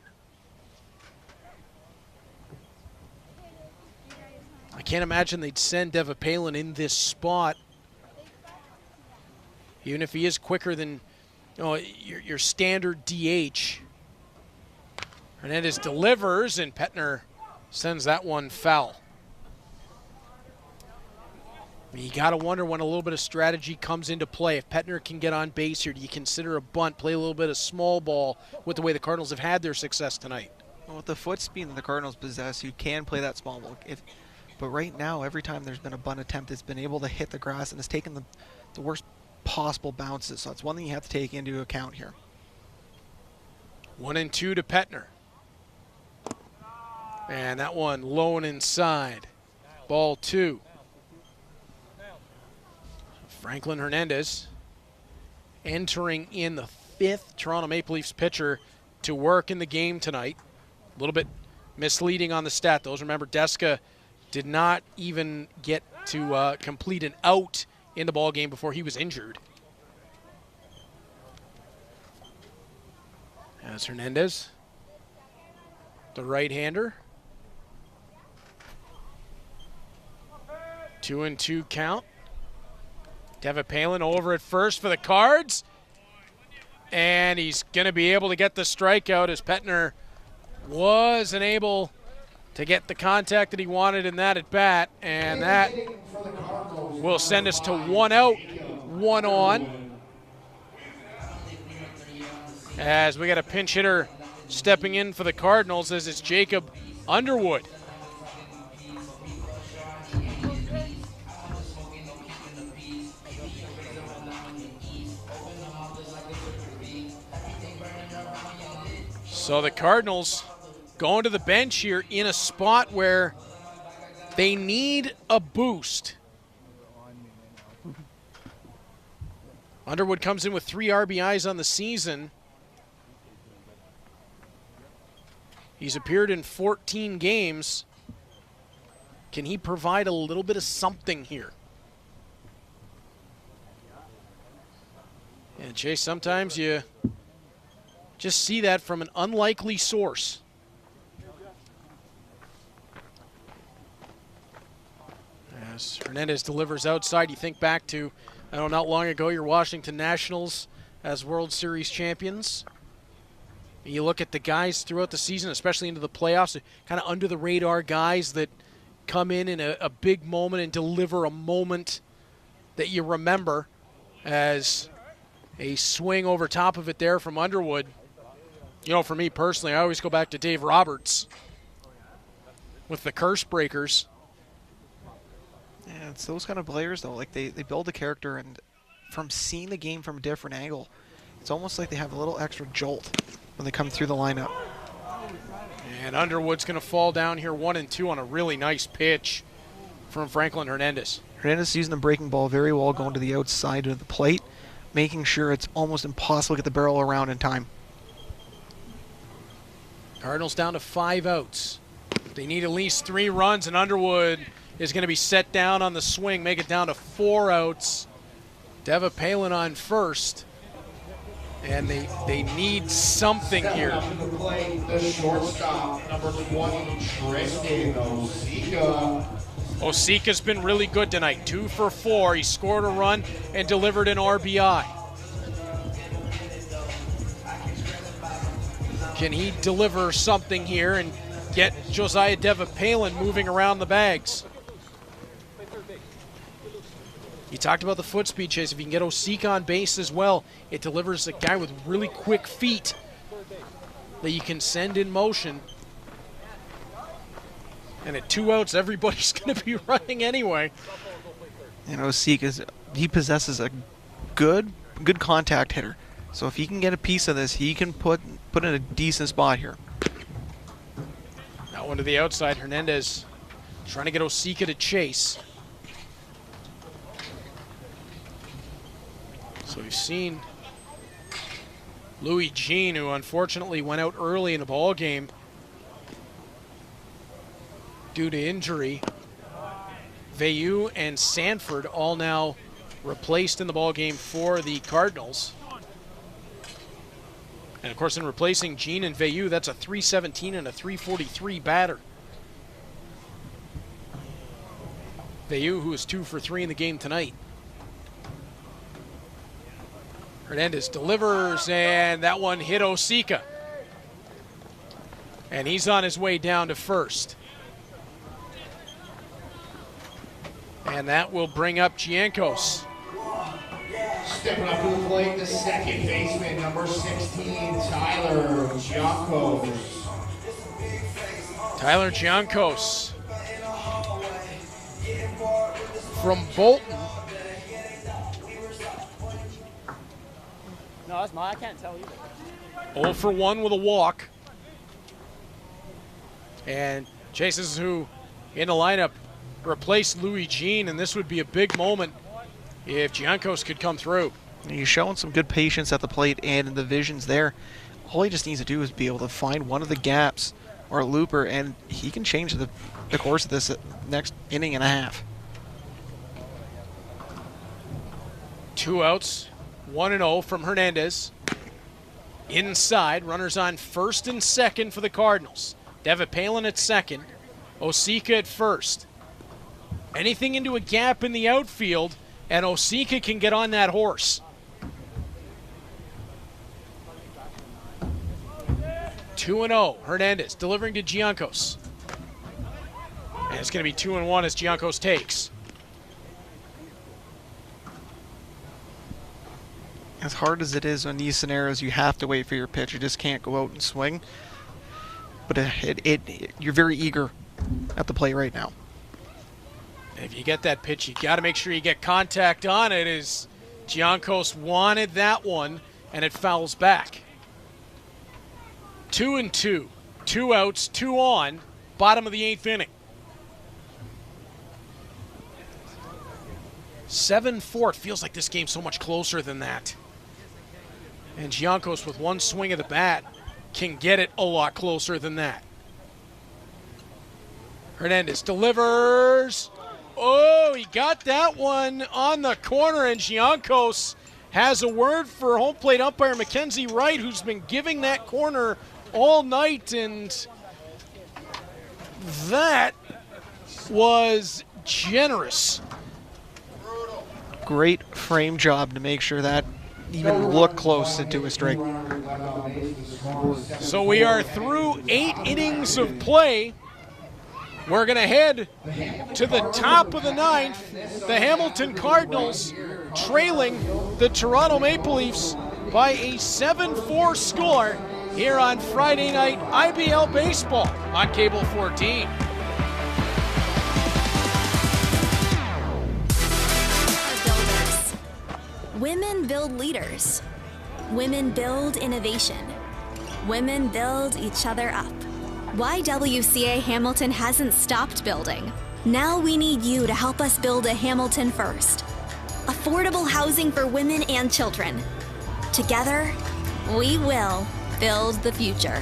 I can't imagine they'd send Devapalin in this spot, even if he is quicker than your standard DH. Hernandez delivers, and Petner sends that one foul. You got to wonder when a little bit of strategy comes into play. If Petner can get on base here, do you consider a bunt, play a little bit of small ball with the way the Cardinals have had their success tonight? Well, with the foot speed that the Cardinals possess, you can play that small ball. But right now, every time there's been a bunt attempt, it's been able to hit the grass, and it's taken the worst possible bounces. So it's one thing you have to take into account here. 1-2 to Petner. And that one low and inside. Ball 2. Franklin Hernandez entering in the 5th Toronto Maple Leafs pitcher to work in the game tonight. A little bit misleading on the stat, though. Remember, Deska did not even get to complete an out in the ball game before he was injured. As Hernandez, the right-hander. 2-2 count. Devapalin over at first for the Cards. And he's going to be able to get the strikeout as Petner wasn't able to get the contact that he wanted in that at bat. And that will send us to 1 out, 1 on. As we got a pinch hitter stepping in for the Cardinals, as it's Jacob Underwood. So the Cardinals going to the bench here in a spot where they need a boost. Underwood comes in with 3 RBIs on the season. He's appeared in 14 games. Can he provide a little bit of something here? And Chase, sometimes you just see that from an unlikely source. As Fernandez delivers outside, you think back to, I don't know, not long ago, your Washington Nationals as World Series champions. You look at the guys throughout the season, especially into the playoffs, kind of under the radar guys that come in a big moment and deliver a moment that you remember, as a swing over top of it there from Underwood. You know, for me personally, I always go back to Dave Roberts with the Curse Breakers. Yeah, it's those kind of players, though. Like, they build a character, and from seeing the game from a different angle, it's almost like they have a little extra jolt when they come through the lineup. And Underwood's going to fall down here 1-2 on a really nice pitch from Franklin Hernandez. Hernandez using the breaking ball very well, going to the outside of the plate, making sure it's almost impossible to get the barrel around in time. Cardinals down to 5 outs. They need at least 3 runs, and Underwood is going to be set down on the swing, make it down to 4 outs. Deva Palin on first. And they need something here. The shortstop, number 20, Tristan Osika. Osika's been really good tonight. 2 for 4. He scored a run and delivered an RBI. Can he deliver something here and get Josiah Deva Palin moving around the bags? You talked about the foot speed, Chase. If you can get Osika on base as well, it delivers a guy with really quick feet that you can send in motion. And at 2 outs, everybody's going to be running anyway. And Osika, he possesses a good contact hitter. So if he can get a piece of this, he can put in a decent spot here. That one to the outside. Hernandez trying to get Osika to chase. So we've seen Louis Jean, who unfortunately went out early in the ball game due to injury. Veilleux and Sanford all now replaced in the ball game for the Cardinals. And of course, in replacing Jean and Veilleux, that's a .317 and a .343 batter. Veilleux, who is 2 for 3 in the game tonight. Hernandez delivers, and that one hit Osika. And he's on his way down to first. And that will bring up Giancos. Stepping up to the plate, the second baseman, number 16, Tyler Giancos. Tyler Giancos from Bolton. No, that's mine. I can't tell either. 0 for 1 with a walk. And Chase, this is who in the lineup replaced Louis Jean, and this would be a big moment if Giancos could come through. He's showing some good patience at the plate and in the visions there. All he just needs to do is be able to find one of the gaps or a looper, and he can change the course of this next inning and a half. 2 outs. 1-0 from Hernandez. Inside, runners on first and second for the Cardinals. Deva Palin at second. Osika at first. Anything into a gap in the outfield, and Osika can get on that horse. 2-0. Hernandez delivering to Giancos. And it's going to be 2-1 as Giancos takes. As hard as it is in these scenarios, you have to wait for your pitch. You just can't go out and swing. But you're very eager at the plate right now. If you get that pitch, you got to make sure you get contact on it, as Giancos wanted that one, and it fouls back. 2-2. 2 outs, 2 on, bottom of the 8th inning. 7-4. It feels like this game's so much closer than that. And Giancos, with one swing of the bat, can get it a lot closer than that. Fernandez delivers. Oh, he got that one on the corner, and Giancos has a word for home plate umpire Mackenzie Wright, who's been giving that corner all night, and that was generous. Great frame job to make sure that even looked close into a strike. So we are through 8 innings of play. We're going to head to the top of the 9th. The Hamilton Cardinals trailing the Toronto Maple Leafs by a 7-4 score here on Friday night IBL Baseball on Cable 14. Women build leaders. Women build innovation. Women build each other up. YWCA Hamilton hasn't stopped building. Now we need you to help us build a Hamilton first. Affordable housing for women and children. Together, we will build the future.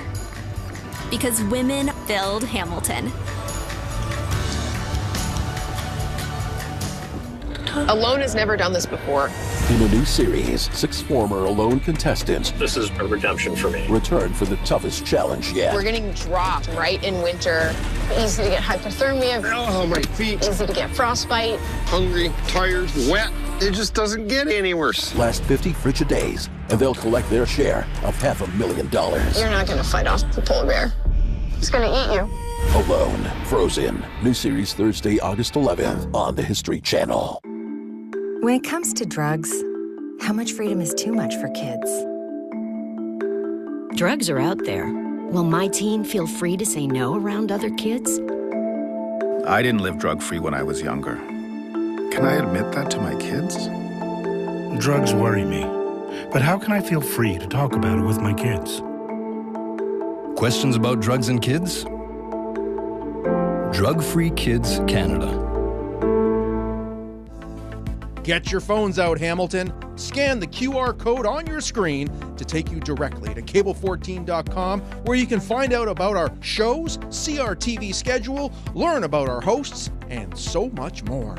Because women build Hamilton. Alone has never done this before. In a new series, 6 former Alone contestants. This is a redemption for me. Return for the toughest challenge yet. We're getting dropped right in winter. Easy to get hypothermia. Oh, my feet. Easy to get frostbite. Hungry, tired, wet. It just doesn't get any worse. Last 50 frigid days, and they'll collect their share of $500,000. You're not going to fight off the polar bear. It's going to eat you. Alone, Frozen. New series Thursday, August 11th on the History Channel. When it comes to drugs, how much freedom is too much for kids? Drugs are out there. Will my teen feel free to say no around other kids? I didn't live drug-free when I was younger. Can I admit that to my kids? Drugs worry me, but how can I feel free to talk about it with my kids? Questions about drugs and kids? Drug-Free Kids Canada. Get your phones out, Hamilton. Scan the QR code on your screen to take you directly to cable14.com, where you can find out about our shows, see our TV schedule, learn about our hosts, and so much more.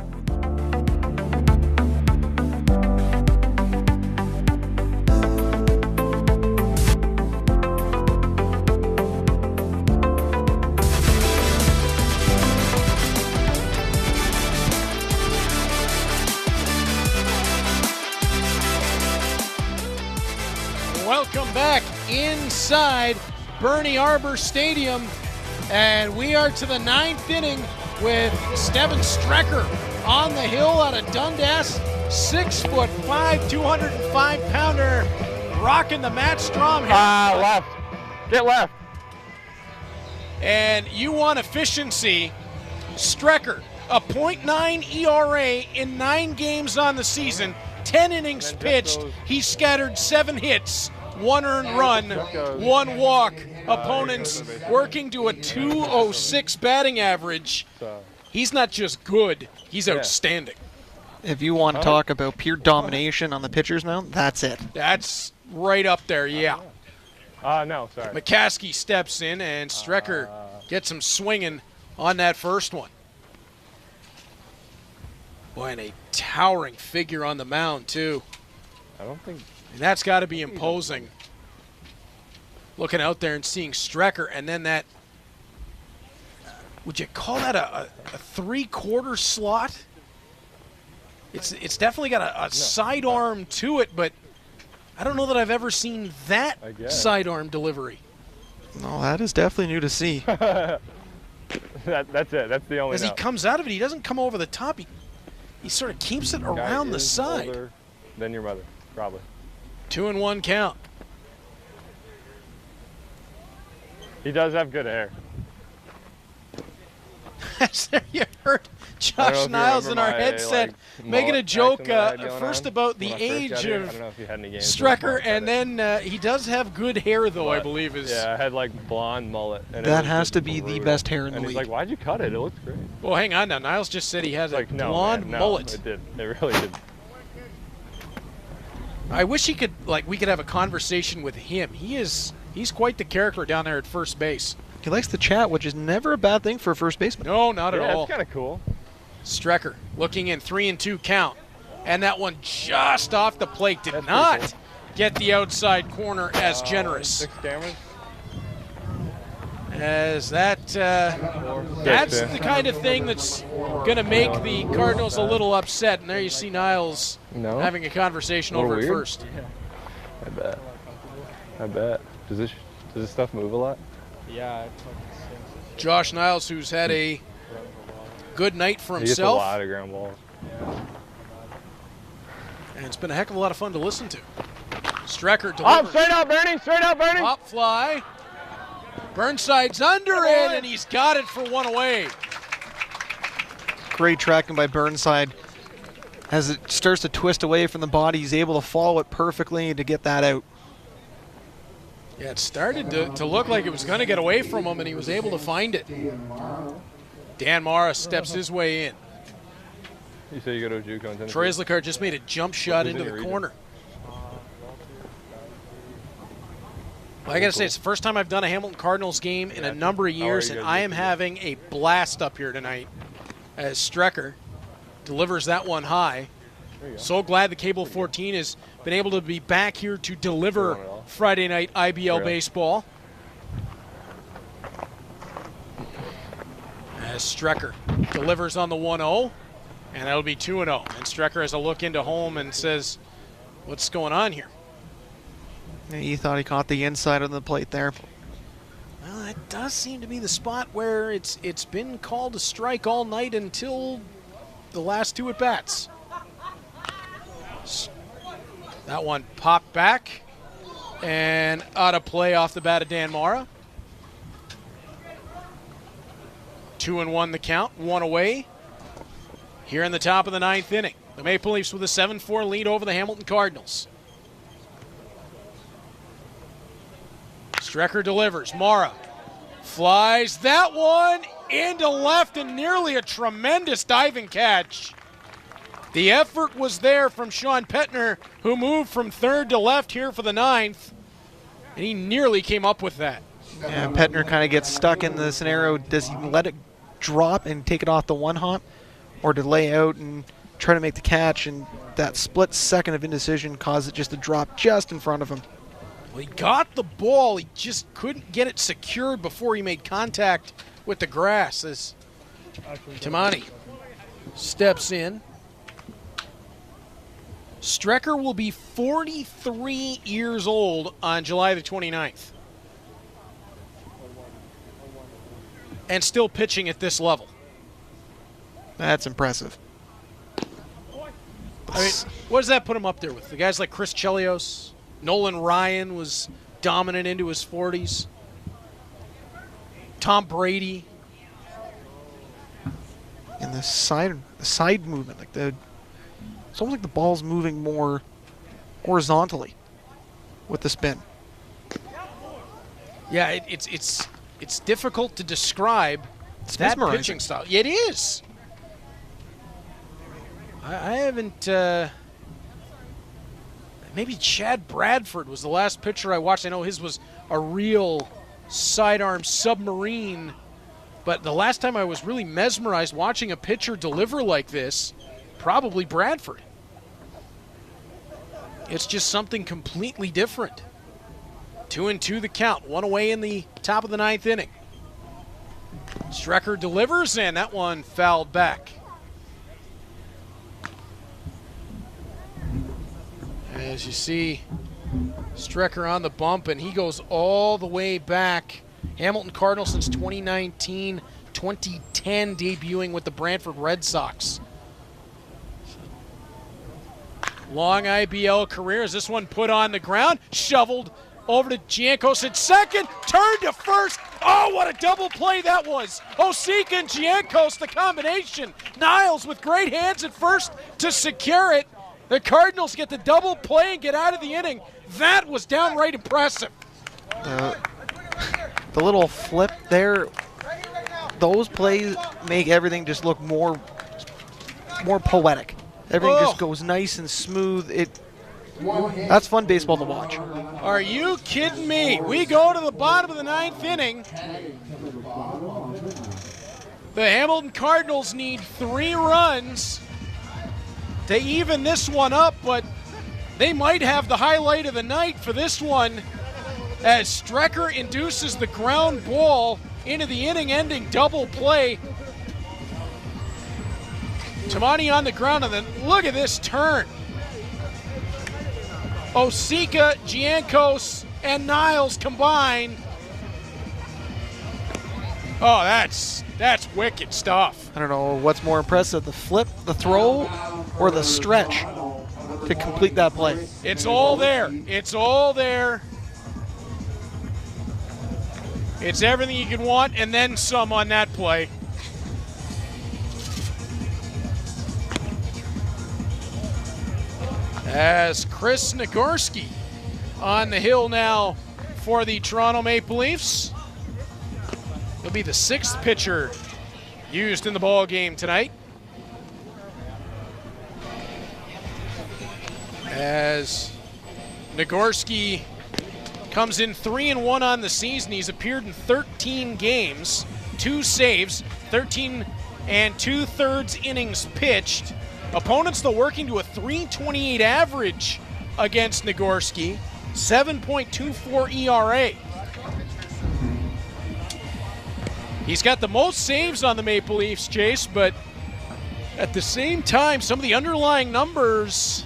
Welcome back inside Bernie Arbor Stadium, and we are to the 9th inning with Steven Strecker on the hill out of Dundas, 6'5", 205-pounder, rocking the Matt Strom here. Left. Get left. And you want efficiency. Strecker, a .9 ERA in 9 games on the season, 10 innings pitched. He scattered 7 hits, 1 earned run, 1 walk. Opponents working to a .206 batting average. He's not just good, he's outstanding. If you want to talk about pure domination on the pitcher's mound, that's it. That's right up there, yeah. No, sorry. McCaskey steps in, and Strecker gets him swinging on that first one. Boy, and a towering figure on the mound, too. I don't think... And that's got to be imposing. Looking out there and seeing Strecker, and then that... Would you call that a 3/4 slot? It's definitely got a sidearm to it, but I don't know that I've ever seen that sidearm delivery. No, that is definitely new to see. That's it. That's the only As he comes out of it, he doesn't come over the top. He sort of keeps it around the side. Older than your mother, probably. 2-1 count. He does have good hair. You heard Josh Niles in our headset making a joke first about the age of Strecker, and then he does have good hair, though, I believe. Yeah, I had like blonde mullet. And that has to be the best hair in the league. He's like, why'd you cut it? It looks great. Well, hang on now. Niles just said he has a blonde mullet. mullet. It did. It really did. I wish we could have a conversation with him. He's quite the character down there at first base. He likes to chat, which is never a bad thing for a first baseman. No, not at all. Yeah, it's kind of cool. Strecker looking in, 3-2 count. And that one just off the plate did not get the outside corner as generous. 6 cameras. As that's the kind of thing that's going to make the Cardinals a little upset. And there you see Niles having a conversation over at first. Yeah. I bet. Does this stuff move a lot? Yeah. Josh Niles, who's had a good night for himself. He gets a lot of ground balls. And it's been a heck of a lot of fun to listen to. Strecker delivers. Straight out, Bernie! Straight out, Bernie! Pop fly. Burnside's under it, and he's got it for one away. Great tracking by Burnside. As it starts to twist away from the body, he's able to follow it perfectly to get that out. Yeah, it started to look like it was going to get away from him, and he was able to find it. Dan Mara steps his way in. You say you go to a juke on Tennessee? Troy Islikar just made a jump shot into the corner. Well, I got to say, it's the first time I've done a Hamilton Cardinals game in a number of years, and I am having a blast up here tonight as Strecker delivers that one high. So glad the Cable 14 has been able to be back here to deliver Friday night IBL baseball. As Strecker delivers on the 1-0, and that'll be 2-0. And Strecker has a look into home and says, what's going on here? He thought he caught the inside of the plate there. Well, that does seem to be the spot where it's been called a strike all night until the last 2 at-bats. That one popped back and out of play off the bat of Dan Mara. 2-1 the count, 1 away. Here in the top of the 9th inning, the Maple Leafs with a 7-4 lead over the Hamilton Cardinals. Strecker delivers. Mara flies that one into left, and nearly a tremendous diving catch. The effort was there from Sean Petner, who moved from third to left here for the 9th, and he nearly came up with that. Yeah, Petner kind of gets stuck in the scenario. Does he let it drop and take it off the one hop, or delay out and try to make the catch? And that split second of indecision caused it just to drop just in front of him. Well, he got the ball. He just couldn't get it secured before he made contact with the grass as Tamani steps in. Strecker will be 43 years old on July the 29th. And still pitching at this level. That's impressive. I mean, what does that put him up there with? The guys like Chris Chelios, Nolan Ryan was dominant into his 40s. Tom Brady. And the side movement, it's almost like the ball's moving more horizontally with the spin. Yeah, it's difficult to describe that pitching style. It is. I haven't. Maybe Chad Bradford was the last pitcher I watched. I know his was a real sidearm submarine, but the last time I was really mesmerized watching a pitcher deliver like this, probably Bradford. It's just something completely different. 2-2 the count, 1 away in the top of the 9th inning. Strecker delivers, and that one fouled back. As you see, Strecker on the bump, and he goes all the way back. Hamilton Cardinals since 2019, 2010, debuting with the Brantford Red Sox. Long IBL career. Is this one put on the ground? Shoveled over to Giancos at second, turn to first. Oh, what a double play that was. Osika and Giancos, the combination. Niles with great hands at first to secure it. The Cardinals get the double play and get out of the inning. That was downright impressive. The little flip there, those plays make everything just look more poetic. Everything just goes nice and smooth. That's fun baseball to watch. Are you kidding me? We go to the bottom of the 9th inning. The Hamilton Cardinals need 3 runs to even this one up, but they might have the highlight of the night for this one as Strecker induces the ground ball into the inning-ending double play. Tamani on the ground, and then look at this turn. Osika, Giancos, and Niles combined. Oh, that's wicked stuff. I don't know what's more impressive, the flip, the throw, or the stretch to complete that play. It's all there. It's all there. It's everything you can want and then some on that play. As Chris Nagorski on the hill now for the Toronto Maple Leafs. He'll be the 6th pitcher used in the ball game tonight. As Nagorski comes in 3-1 on the season. He's appeared in 13 games, 2 saves, 13 2/3 innings pitched. Opponents still working to a .328 average against Nagorski, 7.24 ERA. He's got the most saves on the Maple Leafs, Chase, but at the same time, some of the underlying numbers,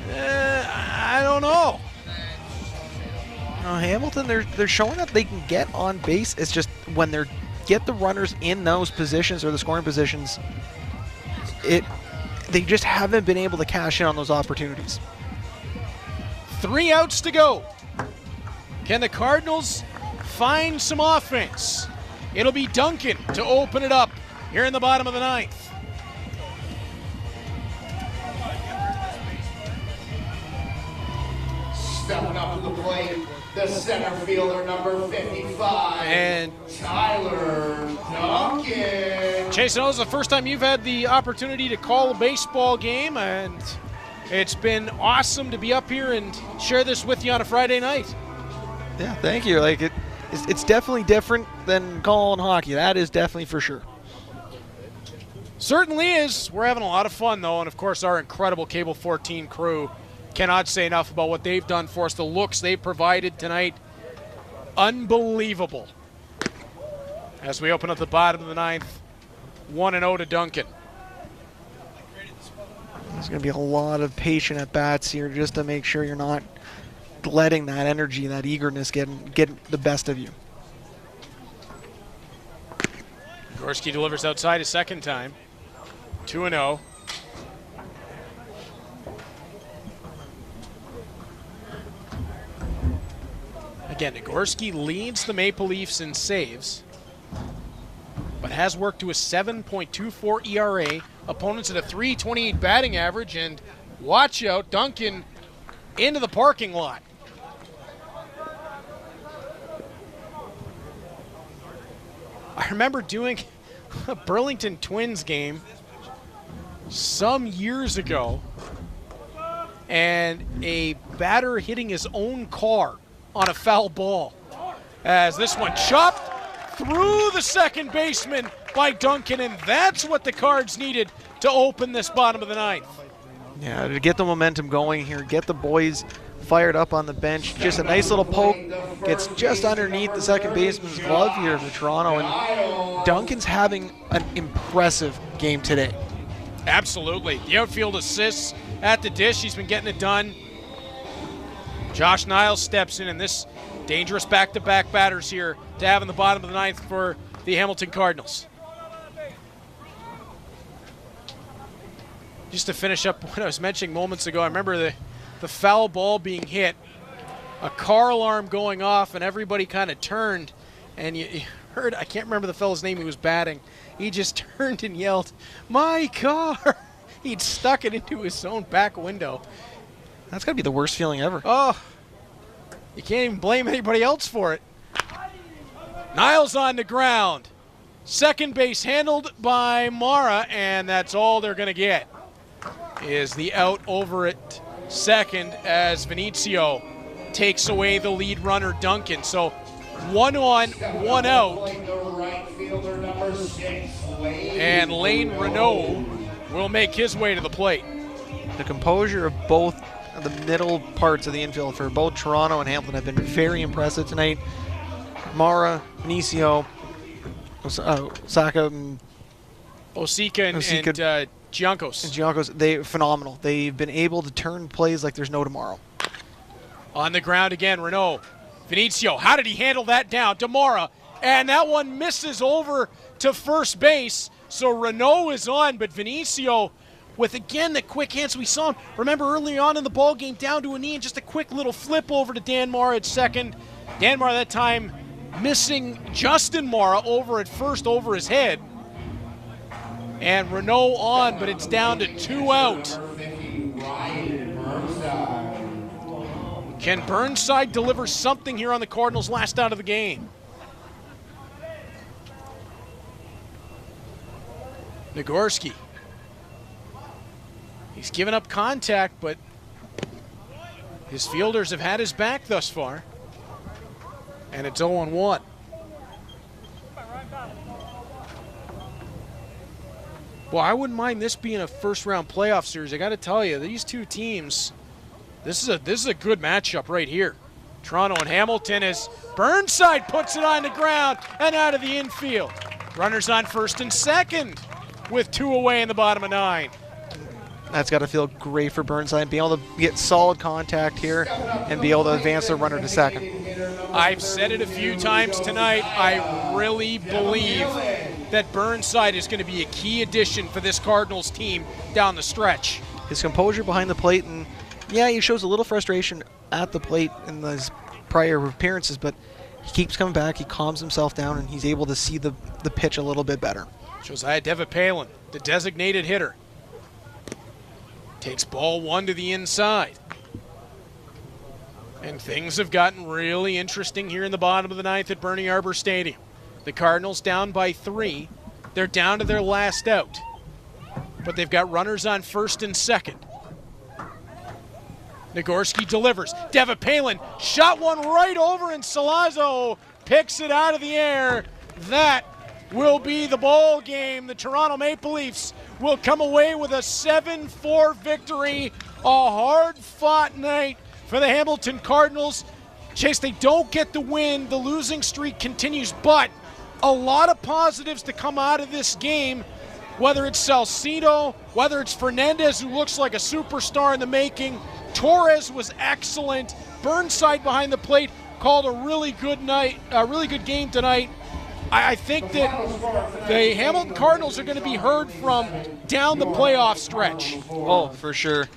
I don't know. Hamilton, they're showing that they can get on base. It's just when they get the runners in those positions or the scoring positions, they just haven't been able to cash in on those opportunities. 3 outs to go. Can the Cardinals find some offense? It'll be Duncan to open it up here in the bottom of the 9th. Stepping up to the plate, the center fielder, number 55, and Tyler Duncan. Chase, I know this is the first time you've had the opportunity to call a baseball game, and it's been awesome to be up here and share this with you on a Friday night. Yeah, thank you. It's definitely different than calling hockey. That is definitely for sure. Certainly is. We're having a lot of fun, though, and of course our incredible Cable 14 crew. Cannot say enough about what they've done for us. The looks they've provided tonight, unbelievable. As we open up the bottom of the 9th, 1-0 to Duncan. There's going to be a lot of patient at bats here just to make sure you're not letting that energy, that eagerness get the best of you. Gorski delivers outside a second time. 2-0. Again, Nagorski leads the Maple Leafs in saves, but has worked to a 7.24 ERA. Opponents at a .328 batting average, and watch out, Duncan into the parking lot. I remember doing a Burlington Twins game some years ago, and a batter hitting his own car on a foul ball, as this one chopped through the second baseman by Duncan, and that's what the Cards needed to open this bottom of the 9th. Yeah, to get the momentum going here, get the boys fired up on the bench. Just a nice little poke, gets just underneath the second baseman's glove here for Toronto, and Duncan's having an impressive game today. Absolutely. The outfield assists at the dish. He's been getting it done. Josh Niles steps in this dangerous back-to-back batters here to have in the bottom of the 9th for the Hamilton Cardinals. Just to finish up what I was mentioning moments ago, I remember the foul ball being hit a car alarm going off, and everybody kind of turned, and you heard, I can't remember the fellow's name who was batting. He just turned and yelled, "My car!" He'd stuck it into his own back window. That's got to be the worst feeling ever. Oh, you can't even blame anybody else for it. Niles on the ground. Second base handled by Mara, and that's all they're going to get is the out over at second as Vinicio takes away the lead runner, Duncan. So 1 on, 1 out. And Lane Renault will make his way to the plate. The composure of both of the middle parts of the infield for both Toronto and Hamilton have been very impressive tonight. Mara, Vinicio, Osaka, and Giancos. And Giancos, they're phenomenal. They've been able to turn plays like there's no tomorrow. On the ground again, Renault. Vinicio, how did he handle that down? Demora, and that one misses over to first base. So Renault is on, but Vinicio with, again, the quick hands. We saw him, remember, early on in the ball game, down to a knee and just a quick little flip over to Dan Mara at second. Dan Mara that time missing Justin Mara over at first over his head. And Renault on, but it's down to 2 out. Can Burnside deliver something here on the Cardinals' last out of the game? Nagorski. He's given up contact, but his fielders have had his back thus far. And it's 0-1. Well, I wouldn't mind this being a first-round playoff series. I got to tell you, these two teams, this is a good matchup right here. Toronto and Hamilton as Burnside puts it on the ground and out of the infield. Runners on first and second with 2 away in the bottom of 9. That's got to feel great for Burnside, be able to get solid contact here and be able to advance the runner to second. I've said it a few times tonight. I really believe that Burnside is going to be a key addition for this Cardinals team down the stretch. His composure behind the plate, and yeah, he shows a little frustration at the plate in his prior appearances, but he keeps coming back, he calms himself down, and he's able to see the pitch a little bit better. Josiah Devapalin, the designated hitter. Takes ball 1 to the inside. And things have gotten really interesting here in the bottom of the 9th at Bernie Arbor Stadium. The Cardinals down by 3. They're down to their last out. But they've got runners on first and second. Nagorski delivers. Devapalin shot one right over, and Salazzo picks it out of the air. That will be the ball game. The Toronto Maple Leafs will come away with a 7-4 victory. A hard-fought night for the Hamilton Cardinals. Chase, they don't get the win. The losing streak continues, but a lot of positives to come out of this game, whether it's Salcido, whether it's Fernandez, who looks like a superstar in the making. Torres was excellent. Burnside behind the plate called a really good night, a really good game tonight. I think that the Hamilton Cardinals are going to be heard from down the playoff stretch. Oh, for sure.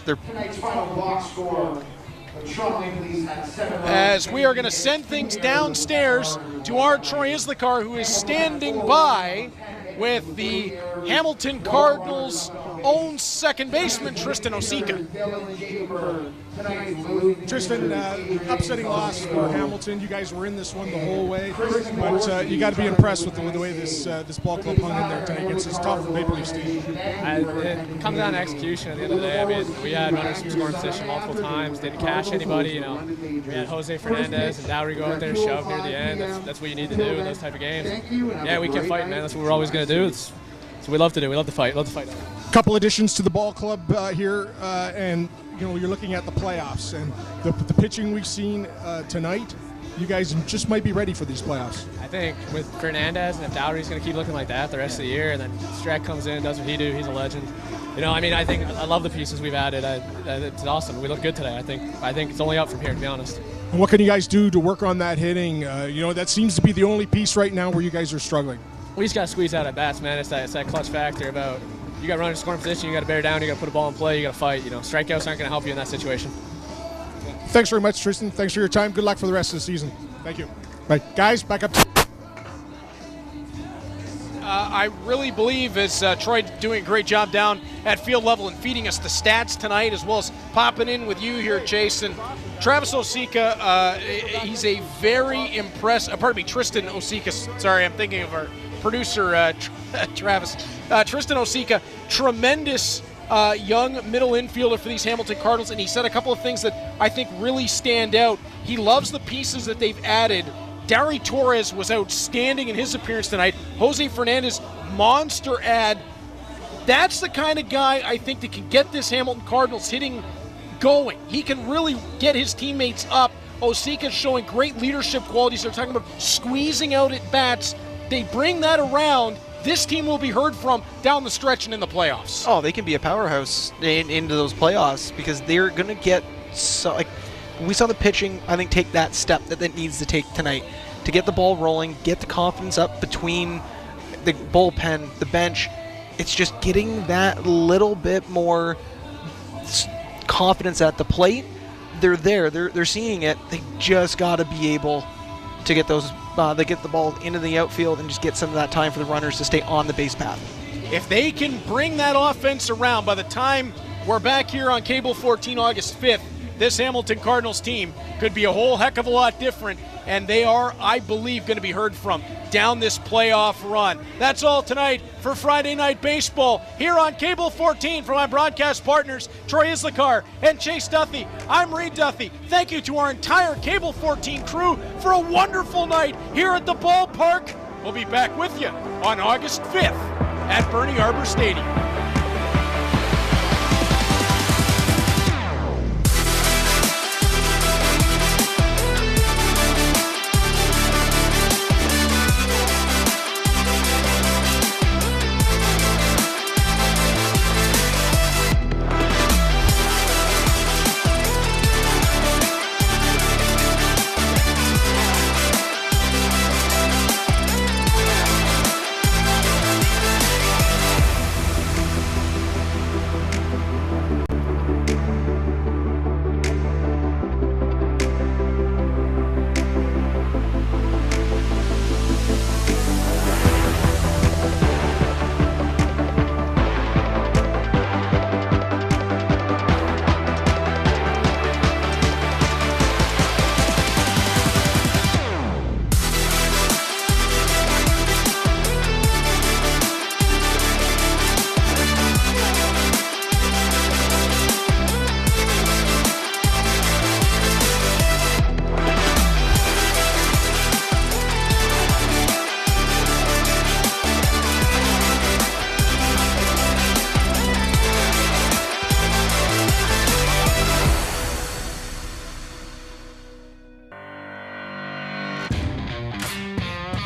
Tonight's final box score. As we are going to send things downstairs to our Troy Islikar, who is standing by with the Hamilton Cardinals' own second baseman, Tristan Osika. Tristan, upsetting loss for Hamilton. You guys were in this one the whole way, but you got to be impressed with the way this ball club hung in there tonight against this tough Maple Leafs team. It comes down to execution at the end of the day. I mean, we had runners from scoring position multiple times, didn't cash anybody. You know, we had Jose Fernandez and Dowry go out there and shove near the end. That's what you need to do in those type of games. Yeah, we kept fighting, man. That's what we're always going to do. It's what we love to do. We love to fight. Couple additions to the ball club here, and you know, you're looking at the playoffs and the pitching we've seen tonight. You guys just might be ready for these playoffs. I think with Fernandez, and if Dowry's going to keep looking like that the rest of the year, and then Strack comes in, does what he do, he's a legend. You know, I mean, I love the pieces we've added. It's awesome. We look good today. I think it's only up from here, to be honest. And what can you guys do to work on that hitting? You know, that seems to be the only piece right now where you guys are struggling. We just got to squeeze out at bats, man. It's that clutch factor about you got runners scoring position, you got to bear down, you got to put a ball in play, you got to fight. You know, strikeouts aren't going to help you in that situation. Thanks very much, Tristan. Thanks for your time. Good luck for the rest of the season. Thank you. Right, guys, back up. I really believe as Troy doing a great job down at field level and feeding us the stats tonight, as well as popping in with you here, Jason. Travis Osika, he's a very impressive, Tristan Osika, sorry, I'm thinking of our producer, Travis. Tristan Osika, tremendous young middle infielder for these Hamilton Cardinals, and he said a couple of things that I think really stand out. He loves the pieces that they've added. Dari Torres was outstanding in his appearance tonight. Jose Fernandez, monster ad. That's the kind of guy I think that can get this Hamilton Cardinals hitting going. He can really get his teammates up. Osika's showing great leadership qualities. They're talking about squeezing out at bats. They bring that around. This team will be heard from down the stretch and in the playoffs. Oh, they can be a powerhouse into those playoffs because they're going to get we saw the pitching, I think, take that step that it needs to take tonight to get the ball rolling, get the confidence up between the bullpen, the bench. It's just getting that little bit more confidence at the plate. They're there. They're seeing it. They just got to be able to get those. They get the ball into the outfield and just get some of that time for the runners to stay on the base path. If they can bring that offense around by the time we're back here on Cable 14 August 5th, this Hamilton Cardinals team could be a whole heck of a lot different, and they are, I believe, going to be heard from down this playoff run. That's all tonight for Friday Night Baseball here on Cable 14 from my broadcast partners, Troy Islikar and Chase Duthie. I'm Reed Duthie. Thank you to our entire Cable 14 crew for a wonderful night here at the ballpark. We'll be back with you on August 5th at Bernie Arbor Stadium.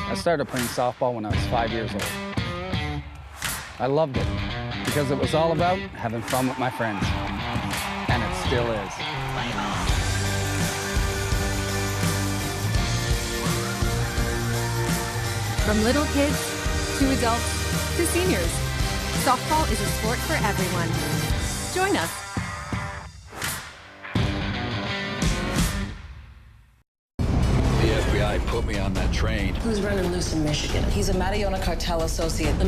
I started playing softball when I was 5 years old. I loved it because it was all about having fun with my friends, and it still is. From little kids to adults to seniors, softball is a sport for everyone. Join us. The FBI put me on that train. Who's running loose in Michigan? He's a Marijuana cartel associate. The